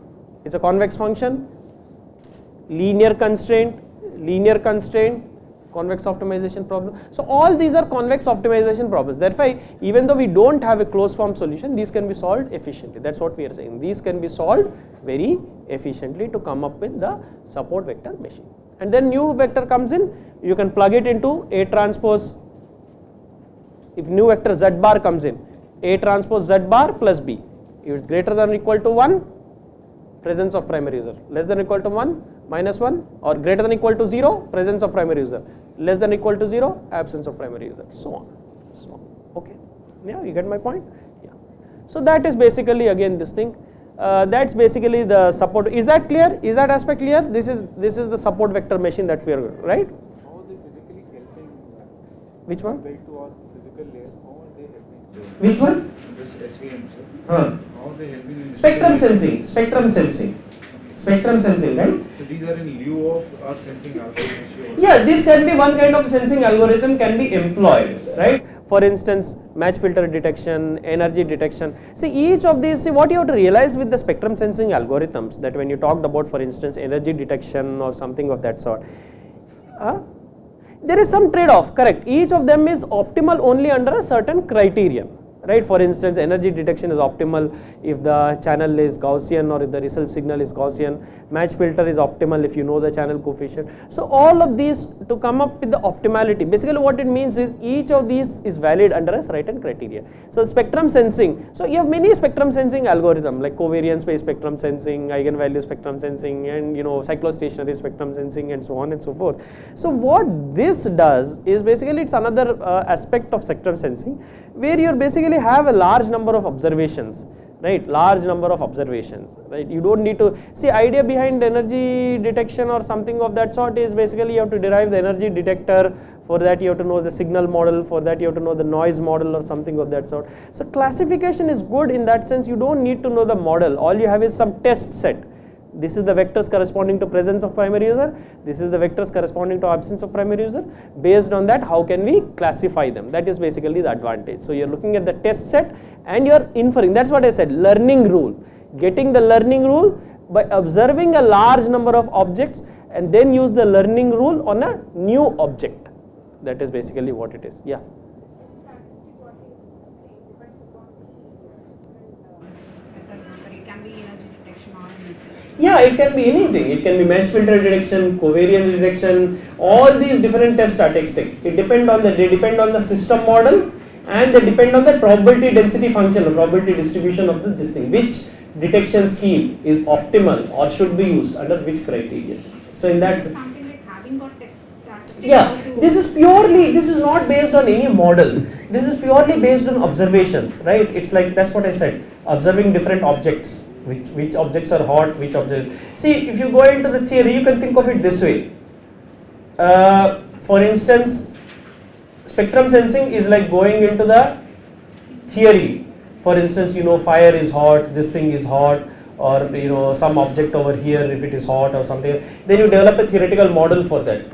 it's a convex function. Linear constraint, convex optimization problem. So all these are convex optimization problems. Therefore, even though we don't have a closed form solution, these can be solved efficiently. That's what we are saying. These can be solved very efficiently to come up with the support vector machine. And then new vector comes in, you can plug it into A transpose. If new vector z bar comes in, A transpose z bar plus b. If it's greater than or equal to 1, presence of primary user. Less than or equal to 1, minus 1, or greater than or equal to 0, presence of primary user. Less than or equal to 0, absence of primary user. So on. Okay. Yeah, you get my point? Yeah. So that is basically again this thing. That's basically the support. Is that clear? Is that aspect clear? This is the support vector machine that we are, right? How are they physically helping? Which one? Compared to our physical layer, how are they helping? Which one? This SVM, sir. Huh. How are they helping in Spectrum sensing, right? So these are in lieu of our sensing algorithm. Yeah, this can be one kind of sensing algorithm can be employed, right? For instance, match filter detection, energy detection. See, each of these, what you have to realize with the spectrum sensing algorithms, that when you talked about, for instance, energy detection or something of that sort, there is some trade-off, correct? Each of them is optimal only under a certain criterion. Right, for instance, energy detection is optimal if the channel is Gaussian or if the result signal is Gaussian. Match filter is optimal if you know the channel coefficient. So all of these to come up with the optimality, basically what it means is each of these is valid under a certain criteria. So spectrum sensing, so you have many spectrum sensing algorithm like covariance based spectrum sensing, eigenvalue spectrum sensing, and cyclostationary spectrum sensing, and so on and so forth. So what this does is basically it's another aspect of spectrum sensing where you're basically have a large number of observations, right? Large number of observations, right? You don't need to see, idea behind energy detection or something of that sort is basically you have to derive the energy detector. For that you have to know the signal model, for that you have to know the noise model or something of that sort. So classification is good in that sense. You don't need to know the model, all you have is some test set. This is the vectors corresponding to presence of primary user, this is the vectors corresponding to absence of primary user. Based on that, how can we classify them? That is basically the advantage. So you are looking at the test set and you are inferring. That's what I said, learning rule. Getting the learning rule by observing a large number of objects and then use the learning rule on a new object. That is basically what it is. Yeah. Yeah, it can be anything. It can be mesh filter detection, covariance detection. All these different tests are texting. They depend on the system model, and they depend on the probability density function, or probability distribution of this thing. Which detection scheme is optimal or should be used under which criteria. So in that sense, something like having got test statistics. yeah, this is not based on any model. This is purely based on observations, right? It's like, that's what I said, observing different objects. Which objects are hot, which objects. See, if you go into the theory, you can think of it this way. For instance, spectrum sensing is like going into the theory. For instance, fire is hot, this thing is hot, or you know some object over here if it is hot or something, then you develop a theoretical model for that,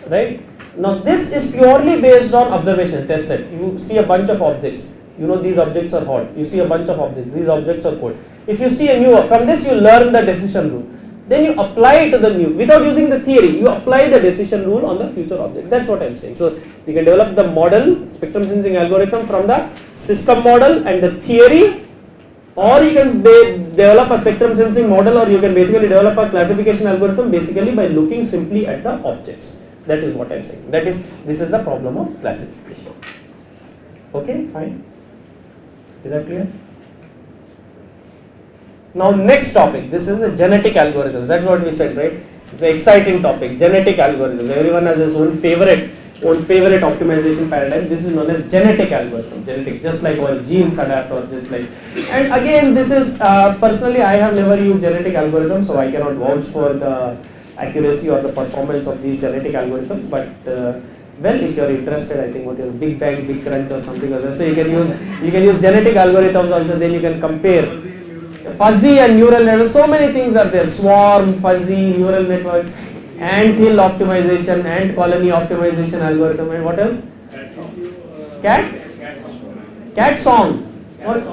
right? Now this is purely based on observation, test set. You see a bunch of objects, you know these objects are hot, you see a bunch of objects, these objects are cold. If you see a new, from this you learn the decision rule, then you apply it to the new, without using the theory, you apply the decision rule on the future object. That's what I am saying. So you can develop the model, spectrum sensing algorithm from the system model and the theory, or you can develop a spectrum sensing model, or you can basically develop a classification algorithm basically by looking simply at the objects. That is what I am saying. That is, this is the problem of classification. Okay, fine. Is that clear? Now next topic, this is the genetic algorithms. That's what we said, right? It's an exciting topic, genetic algorithms. Everyone has his own favorite optimization paradigm. This is known as genetic algorithm. Genetic, just like our genes adapt, or just like. And again, this is personally I have never used genetic algorithms, so I cannot vouch for the accuracy or the performance of these genetic algorithms. But well, if you are interested, I think what is Big Bang, Big Crunch, or something like that. So you can use genetic algorithms also. Then you can compare fuzzy and neural networks. So many things are there. Swarm, fuzzy, neural networks, ant-hill optimization, ant colony optimization algorithm, and what else? Cat song. What?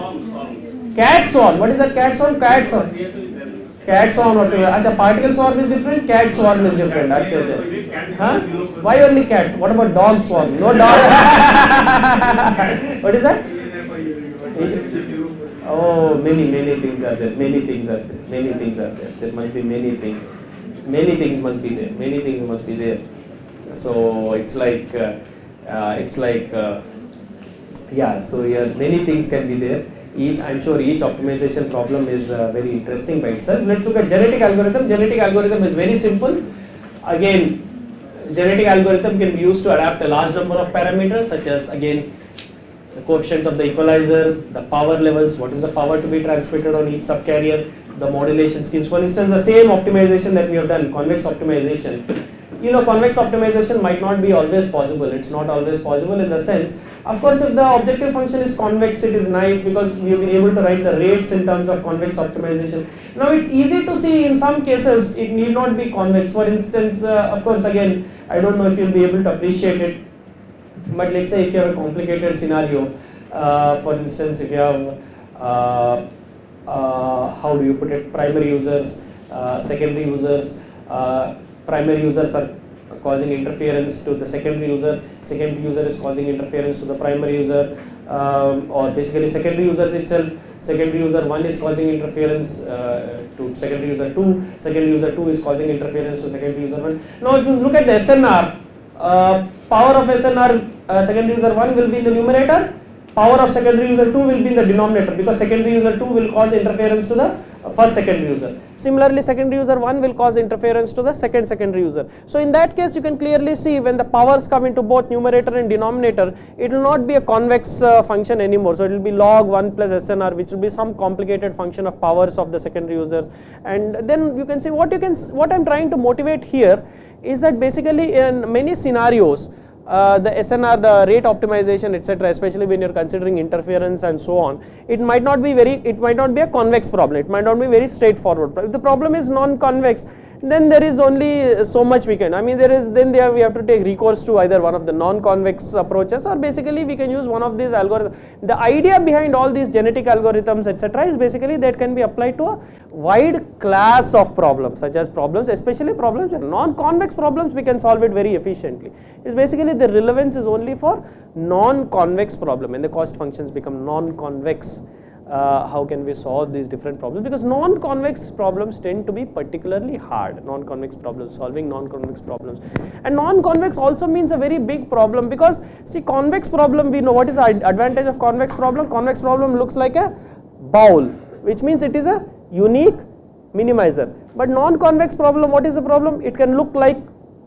Cat swarm. What is that? Cat swarm. Cat swarm. Cat swarm optimization. Acha, particle swarm is different. Cat swarm is different. Acha. Huh? Why only cat? What about dog swarm? No dog. What is that? Oh, many things are there. Many things are there. There must be many things. Many things must be there. Many things must be there. So it's like, yeah. So yeah, many things can be there. I'm sure each optimization problem is very interesting by itself. Let's look at genetic algorithm. Genetic algorithm is very simple. Again, genetic algorithm can be used to adapt a large number of parameters, such as again the coefficients of the equalizer, the power levels, what is the power to be transmitted on each subcarrier, the modulation schemes. For instance, the same optimization that we have done, convex optimization. You know, convex optimization might not be always possible. It's not always possible in the sense, of course, if the objective function is convex, it is nice because we have been able to write the rates in terms of convex optimization. Now, it's easy to see in some cases it need not be convex. For instance, of course, again, I don't know if you'll be able to appreciate it, but let's say if you have a complicated scenario, for instance, if you have, how do you put it, primary users, secondary users, primary users are causing interference to the secondary user is causing interference to the primary user, or basically secondary users itself, secondary user 1 is causing interference to secondary user 2, secondary user 2 is causing interference to secondary user 1. Now if you look at the SNR, power of SNR, secondary user 1 will be in the numerator, power of secondary user 2 will be in the denominator, because secondary user 2 will cause interference to the first secondary user. Similarly, secondary user 1 will cause interference to the second secondary user. So in that case, you can clearly see when the powers come into both numerator and denominator, it will not be a convex function anymore. So it will be log 1 plus SNR, which will be some complicated function of powers of the secondary users. And then you can see what I'm trying to motivate here is that basically in many scenarios, the SNR, the rate optimization, etc., especially when you're considering interference and so on, it might not be a convex problem, it might not be very straightforward. If the problem is non-convex, then there is only so much we can, we have to take recourse to either one of the non-convex approaches, or basically we can use one of these algorithms. The idea behind all these genetic algorithms, etc., is basically that can be applied to a wide class of problems, such as problems, especially problems, non-convex problems, we can solve it very efficiently. It's basically the relevance is only for non-convex problem. When the cost functions become non-convex, how can we solve these different problems? Because non-convex problems tend to be particularly hard. Non-convex problems, solving non-convex problems, and non-convex also means a very big problem, because see, convex problem, we know what is the advantage of convex problem. Convex problem looks like a bowl, which means it is a unique minimizer. But non-convex problem, what is the problem? It can look like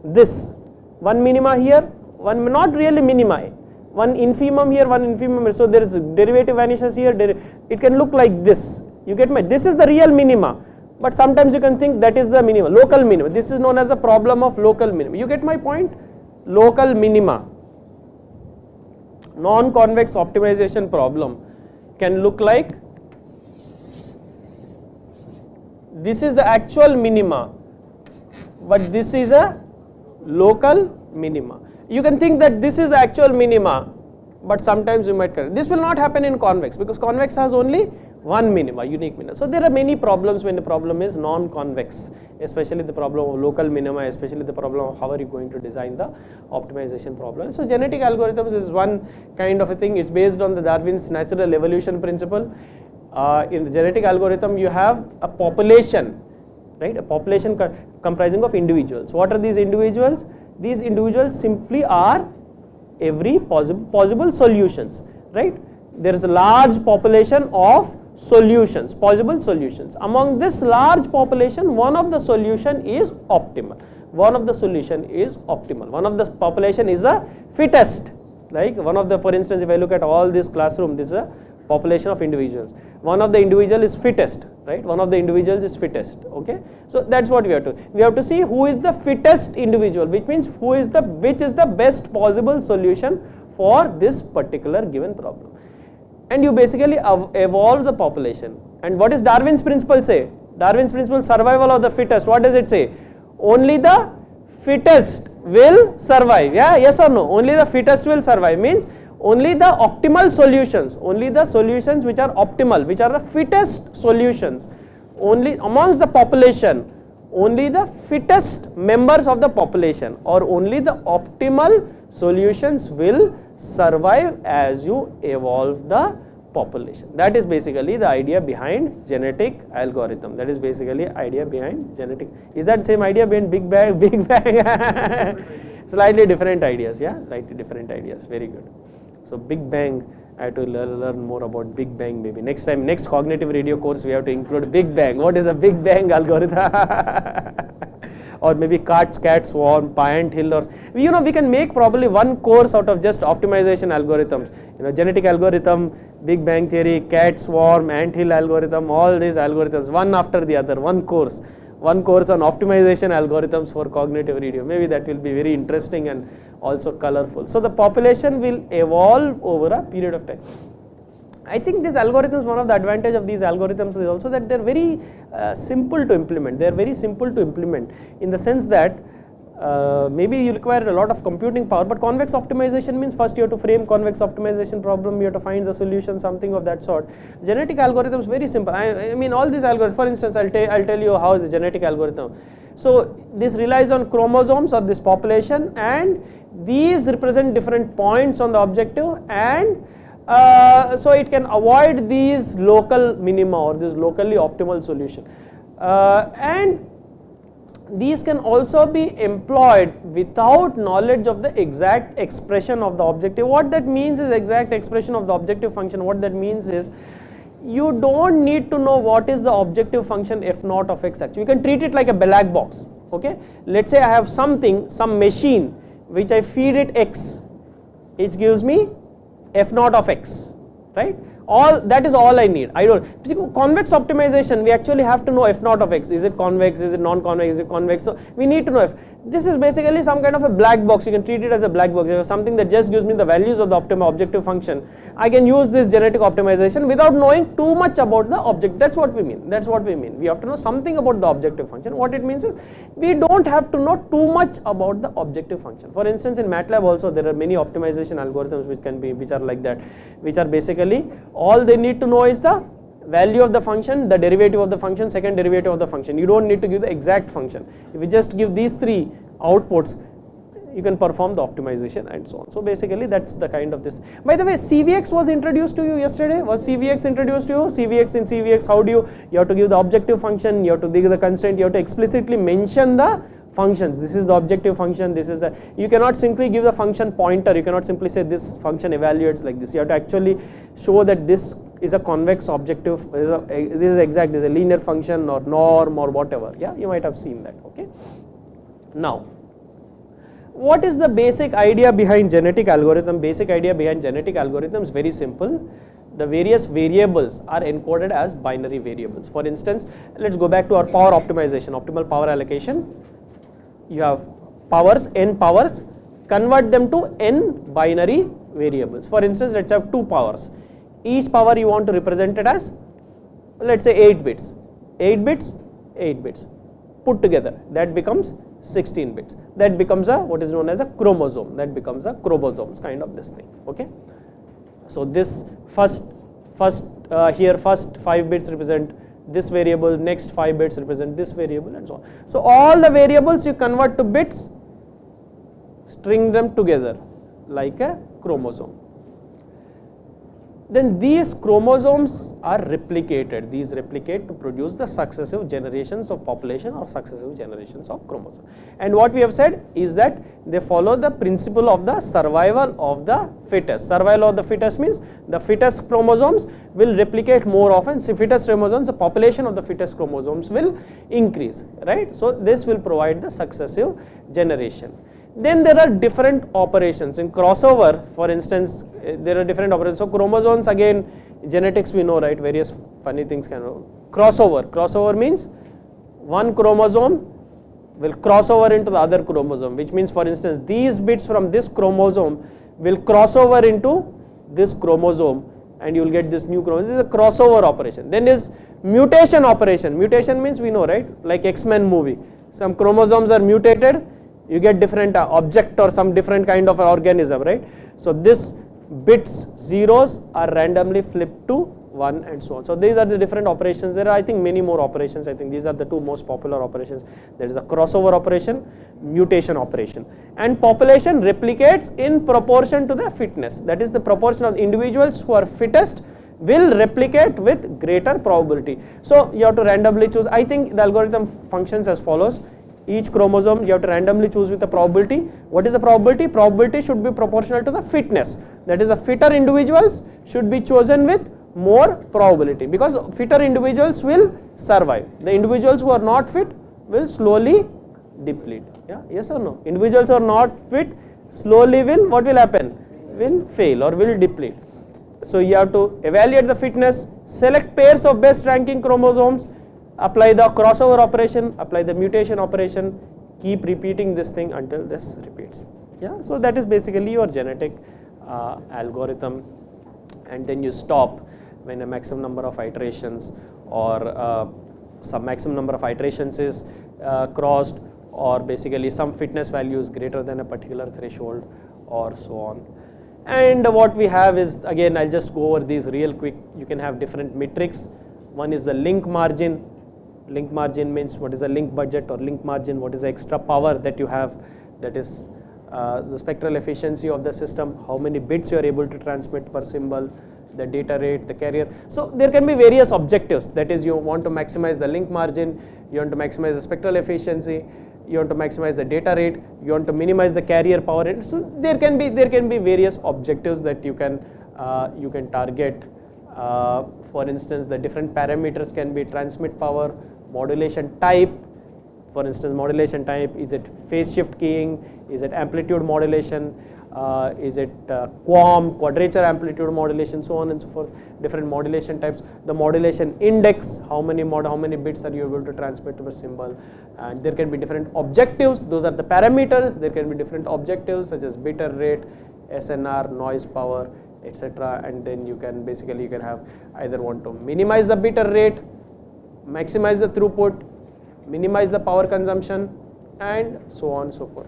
this, one minima here, one not really minima, one infimum here, one infimum here. So there is derivative vanishes here, it can look like this. You get my, this is the real minima, but sometimes you can think that is the minima, local minima. This is known as the problem of local minima. You get my point? Local minima. Non-convex optimization problem can look like this is the actual minima, but this is a local minima. You can think that this is the actual minima, but sometimes you might correct. This will not happen in convex because convex has only one minima, unique minima. So there are many problems when the problem is non-convex, especially the problem of local minima, especially the problem of how are you going to design the optimization problem. So genetic algorithms is one kind of a thing. It's based on the Darwin's natural evolution principle. In the genetic algorithm, you have a population, right? A population comprising of individuals. What are these individuals? These individuals simply are every possible solutions, right? There is a large population of solutions, possible solutions. Among this large population, one of the solution is optimal. One of the solution is optimal. One of the population is a fittest. Like one of the, for instance, if I look at all this classroom, this is a population of individuals. One of the individual is fittest, right? One of the individuals is fittest. Okay, so that's what we have to. We have to see who is the fittest individual, which means which is the best possible solution for this particular given problem. And you basically evolve the population. And what does Darwin's principle say? Darwin's principle, survival of the fittest. What does it say? Only the fittest will survive. Yeah, yes or no? Only the fittest will survive means only the optimal solutions, only the solutions which are optimal, which are the fittest solutions, only amongst the population, only the fittest members of the population or only the optimal solutions will survive as you evolve the population. That is basically the idea behind genetic algorithm. That is basically idea behind genetic. Is that same idea behind Big Bang? Big Bang. Slightly different ideas, yeah, slightly different ideas. Very good. So Big Bang, I have to learn more about Big Bang maybe. Next time, next cognitive radio course, we have to include Big Bang. What is a Big Bang algorithm? Or maybe cat swarm, ant hill, or we can make probably one course out of just optimization algorithms. Genetic algorithm, Big Bang theory, cat swarm, ant hill algorithm, all these algorithms, one after the other, one course on optimization algorithms for cognitive radio. Maybe that will be very interesting and also colorful. So the population will evolve over a period of time. I think these algorithms, one of the advantage of these algorithms is also that they are very simple to implement. They are very simple to implement in the sense that maybe you require a lot of computing power, but convex optimization means first you have to frame convex optimization problem, you have to find the solution, something of that sort. Genetic algorithms very simple. I mean all these algorithms, for instance, I'll tell you how the genetic algorithm. So this relies on chromosomes of this population, and these represent different points on the objective, and so it can avoid these local minima or this locally optimal solution, and these can also be employed without knowledge of the exact expression of the objective. What that means is exact expression of the objective function. What that means is you don't need to know what is the objective function f naught of x. Actually, you can treat it like a black box. Okay, let's say I have some machine which I feed it x, it gives me f naught of x, right? All that is all I need. I don't. Convex optimization, we actually have to know f naught of x. Is it convex? Is it non-convex? Is it convex? So we need to know f. This is basically some kind of a black box. You can treat it as a black box. Something that just gives me the values of the objective function. I can use this genetic optimization without knowing too much about the object. That's what we mean. That's what we mean. We have to know something about the objective function. What it means is we don't have to know too much about the objective function. For instance, in MATLAB also there are many optimization algorithms which are like that, which are basically all they need to know is the value of the function, the derivative of the function, second derivative of the function. You don't need to give the exact function. If you just give these three outputs, you can perform the optimization and so on. So basically that's the kind of this. By the way, CVX was introduced to you yesterday. Was CVX introduced to you? CVX, in CVX, how do you have to give the objective function, you have to give the constraint, you have to explicitly mention the functions. This is the objective function, this is the, you cannot simply give the function pointer, you cannot simply say this function evaluates like this. You have to actually show that this is a convex objective, this is exact, this is a linear function or norm or whatever. Yeah, you might have seen that. Okay. Now, what is the basic idea behind genetic algorithm? Basic idea behind genetic algorithm is very simple. The various variables are encoded as binary variables. For instance, let's go back to our power optimization, optimal power allocation. You have powers, n powers, convert them to n binary variables. For instance, let's have 2 powers. Each power you want to represent it as, let's say 8 bits. 8 bits, 8 bits. Put together, that becomes 16 bits. That becomes a what is known as a chromosome. That becomes a chromosomes kind of this thing. Okay. So this first 5 bits represent this variable, next 5 bits represent this variable, and so on. So all the variables you convert to bits, string them together like a chromosome. Then these chromosomes are replicated. These replicate to produce the successive generations of population or successive generations of chromosomes. And what we have said is that they follow the principle of the survival of the fittest. Survival of the fittest means the fittest chromosomes will replicate more often. So fittest chromosomes, the population of the fittest chromosomes will increase, right? So this will provide the successive generation. Then there are different operations in crossover. For instance, there are different operations. So chromosomes, again, genetics we know, right? Various funny things can know. Crossover means one chromosome will cross over into the other chromosome, which means, for instance, these bits from this chromosome will cross over into this chromosome, and you will get this new chromosome. This is a crossover operation. Then is mutation operation. Mutation means we know, right? Like X-Men movie. Some chromosomes are mutated, you get different object or some different kind of organism, right? So this bits zeros are randomly flipped to 1 and so on. So these are the different operations. There are, I think, many more operations. I think these are the two most popular operations. There is a crossover operation, mutation operation, and population replicates in proportion to the fitness. That is, the proportion of individuals who are fittest will replicate with greater probability. So you have to randomly choose. I think the algorithm functions as follows. Each chromosome you have to randomly choose with a probability. What is the probability? Probability should be proportional to the fitness. That is, the fitter individuals should be chosen with more probability, because fitter individuals will survive. The individuals who are not fit will slowly deplete. Yeah, yes or no? Individuals who are not fit slowly will, what will happen? Will fail or will deplete. So you have to evaluate the fitness, select pairs of best ranking chromosomes, apply the crossover operation, apply the mutation operation, keep repeating this thing until this repeats. Yeah, so that is basically your genetic algorithm, and then you stop when a maximum number of iterations or some maximum number of iterations is crossed, or basically some fitness value is greater than a particular threshold, or so on. And what we have is, again, I'll just go over these real quick. You can have different metrics. One is the link margin. Link margin means what is the link budget or link margin, what is the extra power that you have, that is the spectral efficiency of the system, how many bits you are able to transmit per symbol, the data rate, the carrier. So there can be various objectives. That is, you want to maximize the link margin, you want to maximize the spectral efficiency, you want to maximize the data rate, you want to minimize the carrier power. So there can be various objectives that you can target. For instance, the different parameters can be transmit power, modulation type. For instance, modulation type, is it phase shift keying, is it amplitude modulation, is it quadrature amplitude modulation, so on and so forth. Different modulation types. The modulation index, how many bits are you able to transmit to a symbol, and there can be different objectives. Those are the parameters. There can be different objectives such as bit error rate, SNR, noise power, etc. And then you can have either want to minimize the bit error rate, maximize the throughput, minimize the power consumption, and so on and so forth.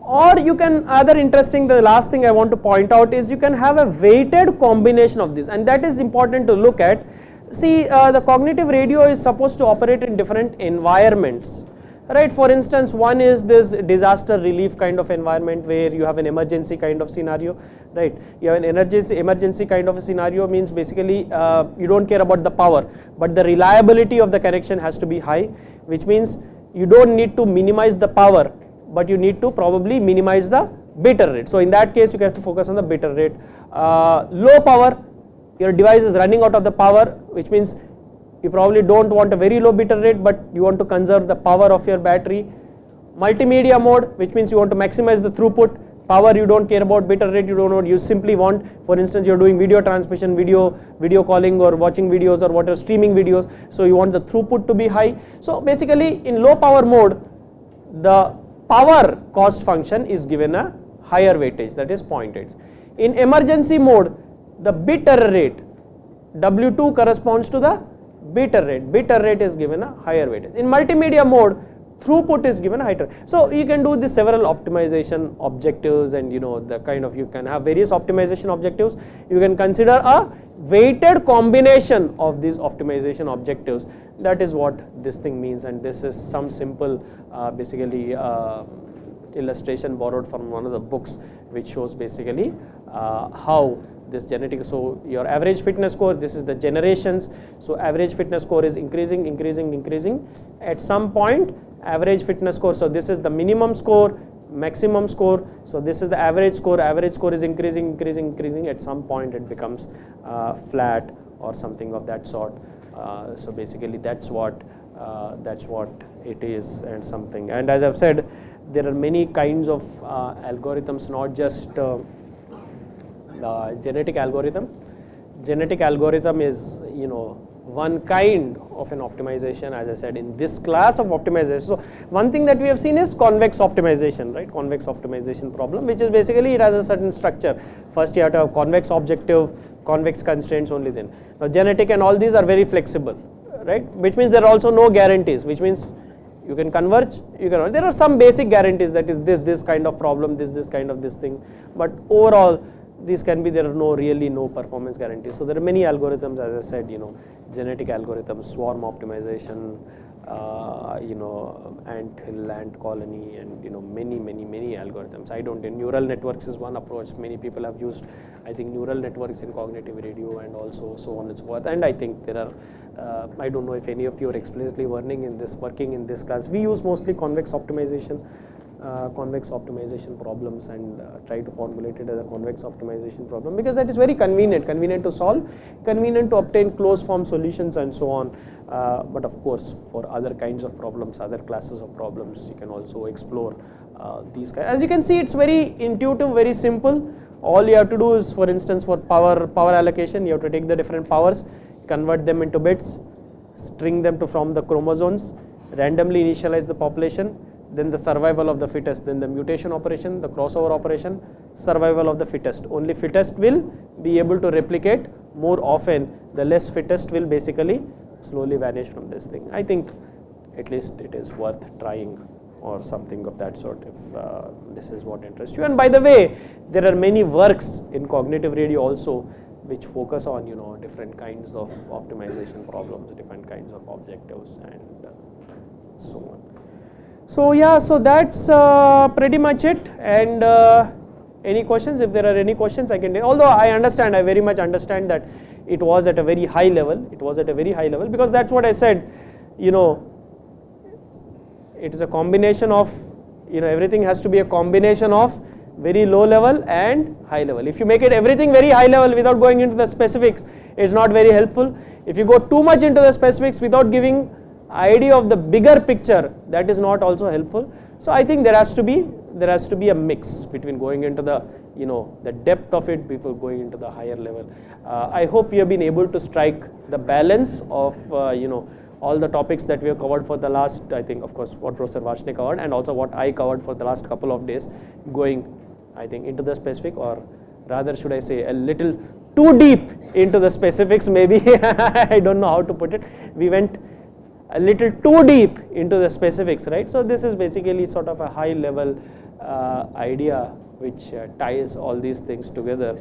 Or you can, the last thing I want to point out is you can have a weighted combination of this, and that is important to look at. See, the cognitive radio is supposed to operate in different environments, right? For instance, one is this disaster relief kind of environment where you have an emergency kind of scenario, right? You have an emergency kind of a scenario means basically you don't care about the power, but the reliability of the connection has to be high, which means you don't need to minimize the power, but you need to probably minimize the bit error rate. So in that case, you have to focus on the bit error rate. Low power, your device is running out of the power, which means you probably don't want a very low bit error rate, but you want to conserve the power of your battery. Multimedia mode, which means you want to maximize the throughput. Power, you don't care about, bit error rate you don't know. You simply want, for instance, you're doing video transmission, video calling, or watching videos, or whatever, streaming videos. So you want the throughput to be high. So basically, in low power mode, the power cost function is given a higher weightage, that is 0.8. In emergency mode, the bit error rate W2 corresponds to the bit error rate is given a higher weightage. In multimedia mode, throughput is given a higher. So you can do this several optimization objectives, and the kind of, you can have various optimization objectives. You can consider a weighted combination of these optimization objectives. That is what this thing means, and this is some simple basically illustration borrowed from one of the books, which shows basically how this genetic, so your average fitness score, this is the generations, so average fitness score is increasing. At some point average fitness score, so this is the minimum score, maximum score, so this is the average score is increasing, at some point it becomes flat or something of that sort. So basically that's what it is, and something. And as I've said, there are many kinds of algorithms, not just genetic algorithm. Genetic algorithm is one kind of an optimization, as I said, in this class of optimization. So one thing that we have seen is convex optimization, right? Convex optimization problem, which is basically it has a certain structure. First you have to have convex objective, convex constraints, only then. Now genetic and all these are very flexible, right? Which means there are also no guarantees, which means you can converge, there are some basic guarantees, that is this kind of problem, this kind of this thing, but overall these can be, there are really no performance guarantees. So there are many algorithms, as I said, genetic algorithms, swarm optimization, ant hill, ant colony, and many algorithms. Neural networks is one approach many people have used. I think neural networks in cognitive radio, and also so on and so forth. And I think there are, I don't know if any of you are explicitly working in this class. We use mostly convex optimization problems, and try to formulate it as a convex optimization problem, because that is very convenient to solve, convenient to obtain closed form solutions and so on. But of course for other kinds of problems, other classes of problems, you can also explore these kinds. As you can see, it's very intuitive, very simple. All you have to do is, for instance, for power allocation, you have to take the different powers, convert them into bits, string them from the chromosomes, randomly initialize the population, then the survival of the fittest, then the mutation operation, the crossover operation, survival of the fittest. Only fittest will be able to replicate more often, the less fittest will basically slowly vanish from this thing. I think at least it is worth trying, or something of that sort, if this is what interests you. And by the way, there are many works in cognitive radio also which focus on different kinds of optimization problems, different kinds of objectives, and so on. So yeah, so that's pretty much it. And any questions? If there are any questions, I can take. Although I very much understand that it was at a very high level. Because that's what I said. It is a combination of, everything has to be a combination of very low level and high level. If you make it everything very high level without going into the specifics, it's not very helpful. If you go too much into the specifics without giving idea of the bigger picture, that is not also helpful. So I think there has to be a mix between going into the the depth of it before going into the higher level. I hope we have been able to strike the balance of all the topics that we have covered for the last, I think, of course, what Professor Varshney covered, and also what I covered for the last couple of days, going, I think, into the specific, or rather should I say a little too deep into the specifics, maybe. I don't know how to put it. We went a little too deep into the specifics, right? So this is basically sort of a high level idea which ties all these things together.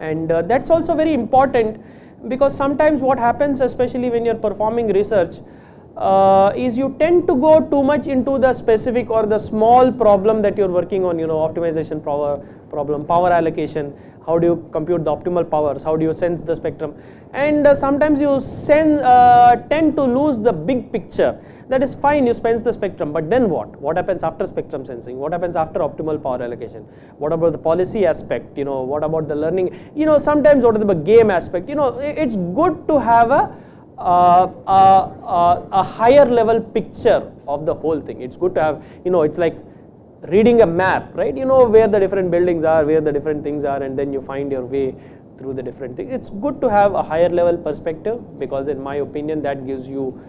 And that's also very important, because sometimes what happens, especially when you're performing research, is you tend to go too much into the specific or the small problem that you're working on, optimization problem, power allocation, how do you compute the optimal powers, how do you sense the spectrum, and sometimes you tend to lose the big picture. That is fine, you sense the spectrum, but then what? What happens after spectrum sensing? What happens after optimal power allocation? What about the policy aspect? What about the learning? Sometimes what is the game aspect? It's good to have a higher level picture of the whole thing. It's good to have, it's like reading a map, right? Where the different buildings are, where the different things are, and then you find your way through the different things. It's good to have a higher level perspective, because in my opinion that gives you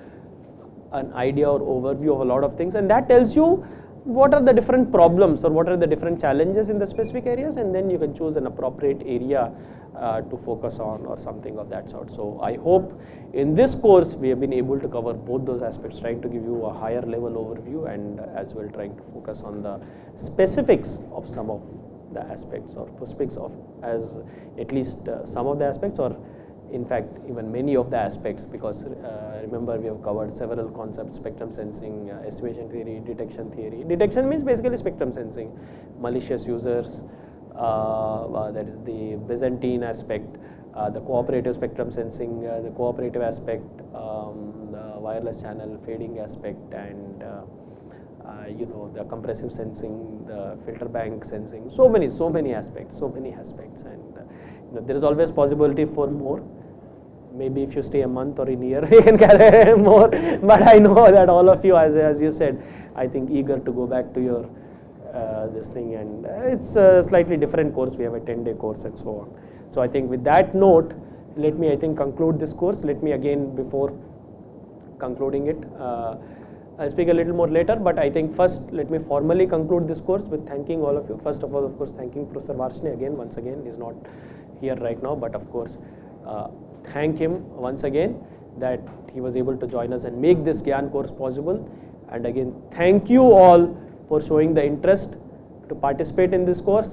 an idea or overview of a lot of things, and that tells you what are the different problems or what are the different challenges in the specific areas, and then you can choose an appropriate area to focus on or something of that sort. So I hope in this course we have been able to cover both those aspects, trying to give you a higher level overview and as well trying to focus on the specifics of some of the aspects or specifics of as at least some of the aspects, or in fact even many of the aspects, because remember we have covered several concepts: spectrum sensing, estimation theory, detection theory. Detection means basically spectrum sensing, malicious users, that is the Byzantine aspect, the cooperative spectrum sensing, the cooperative aspect, the wireless channel fading aspect, and the compressive sensing, the filter bank sensing. So many aspects, and there is always possibility for more. Maybe if you stay a month or a year, you can carry more. But I know that all of you, as you said, I think eager to go back to your this thing, and it's a slightly different course. We have a 10-day course and so on. So I think with that note, let me conclude this course. Let me again, before concluding it, I'll speak a little more later, but I think first let me formally conclude this course with thanking all of you. First of all, of course, thanking Professor Varshney once again. He's not here right now, but of course, thank him once again that he was able to join us and make this Gyan course possible. And again, thank you all for showing the interest to participate in this course.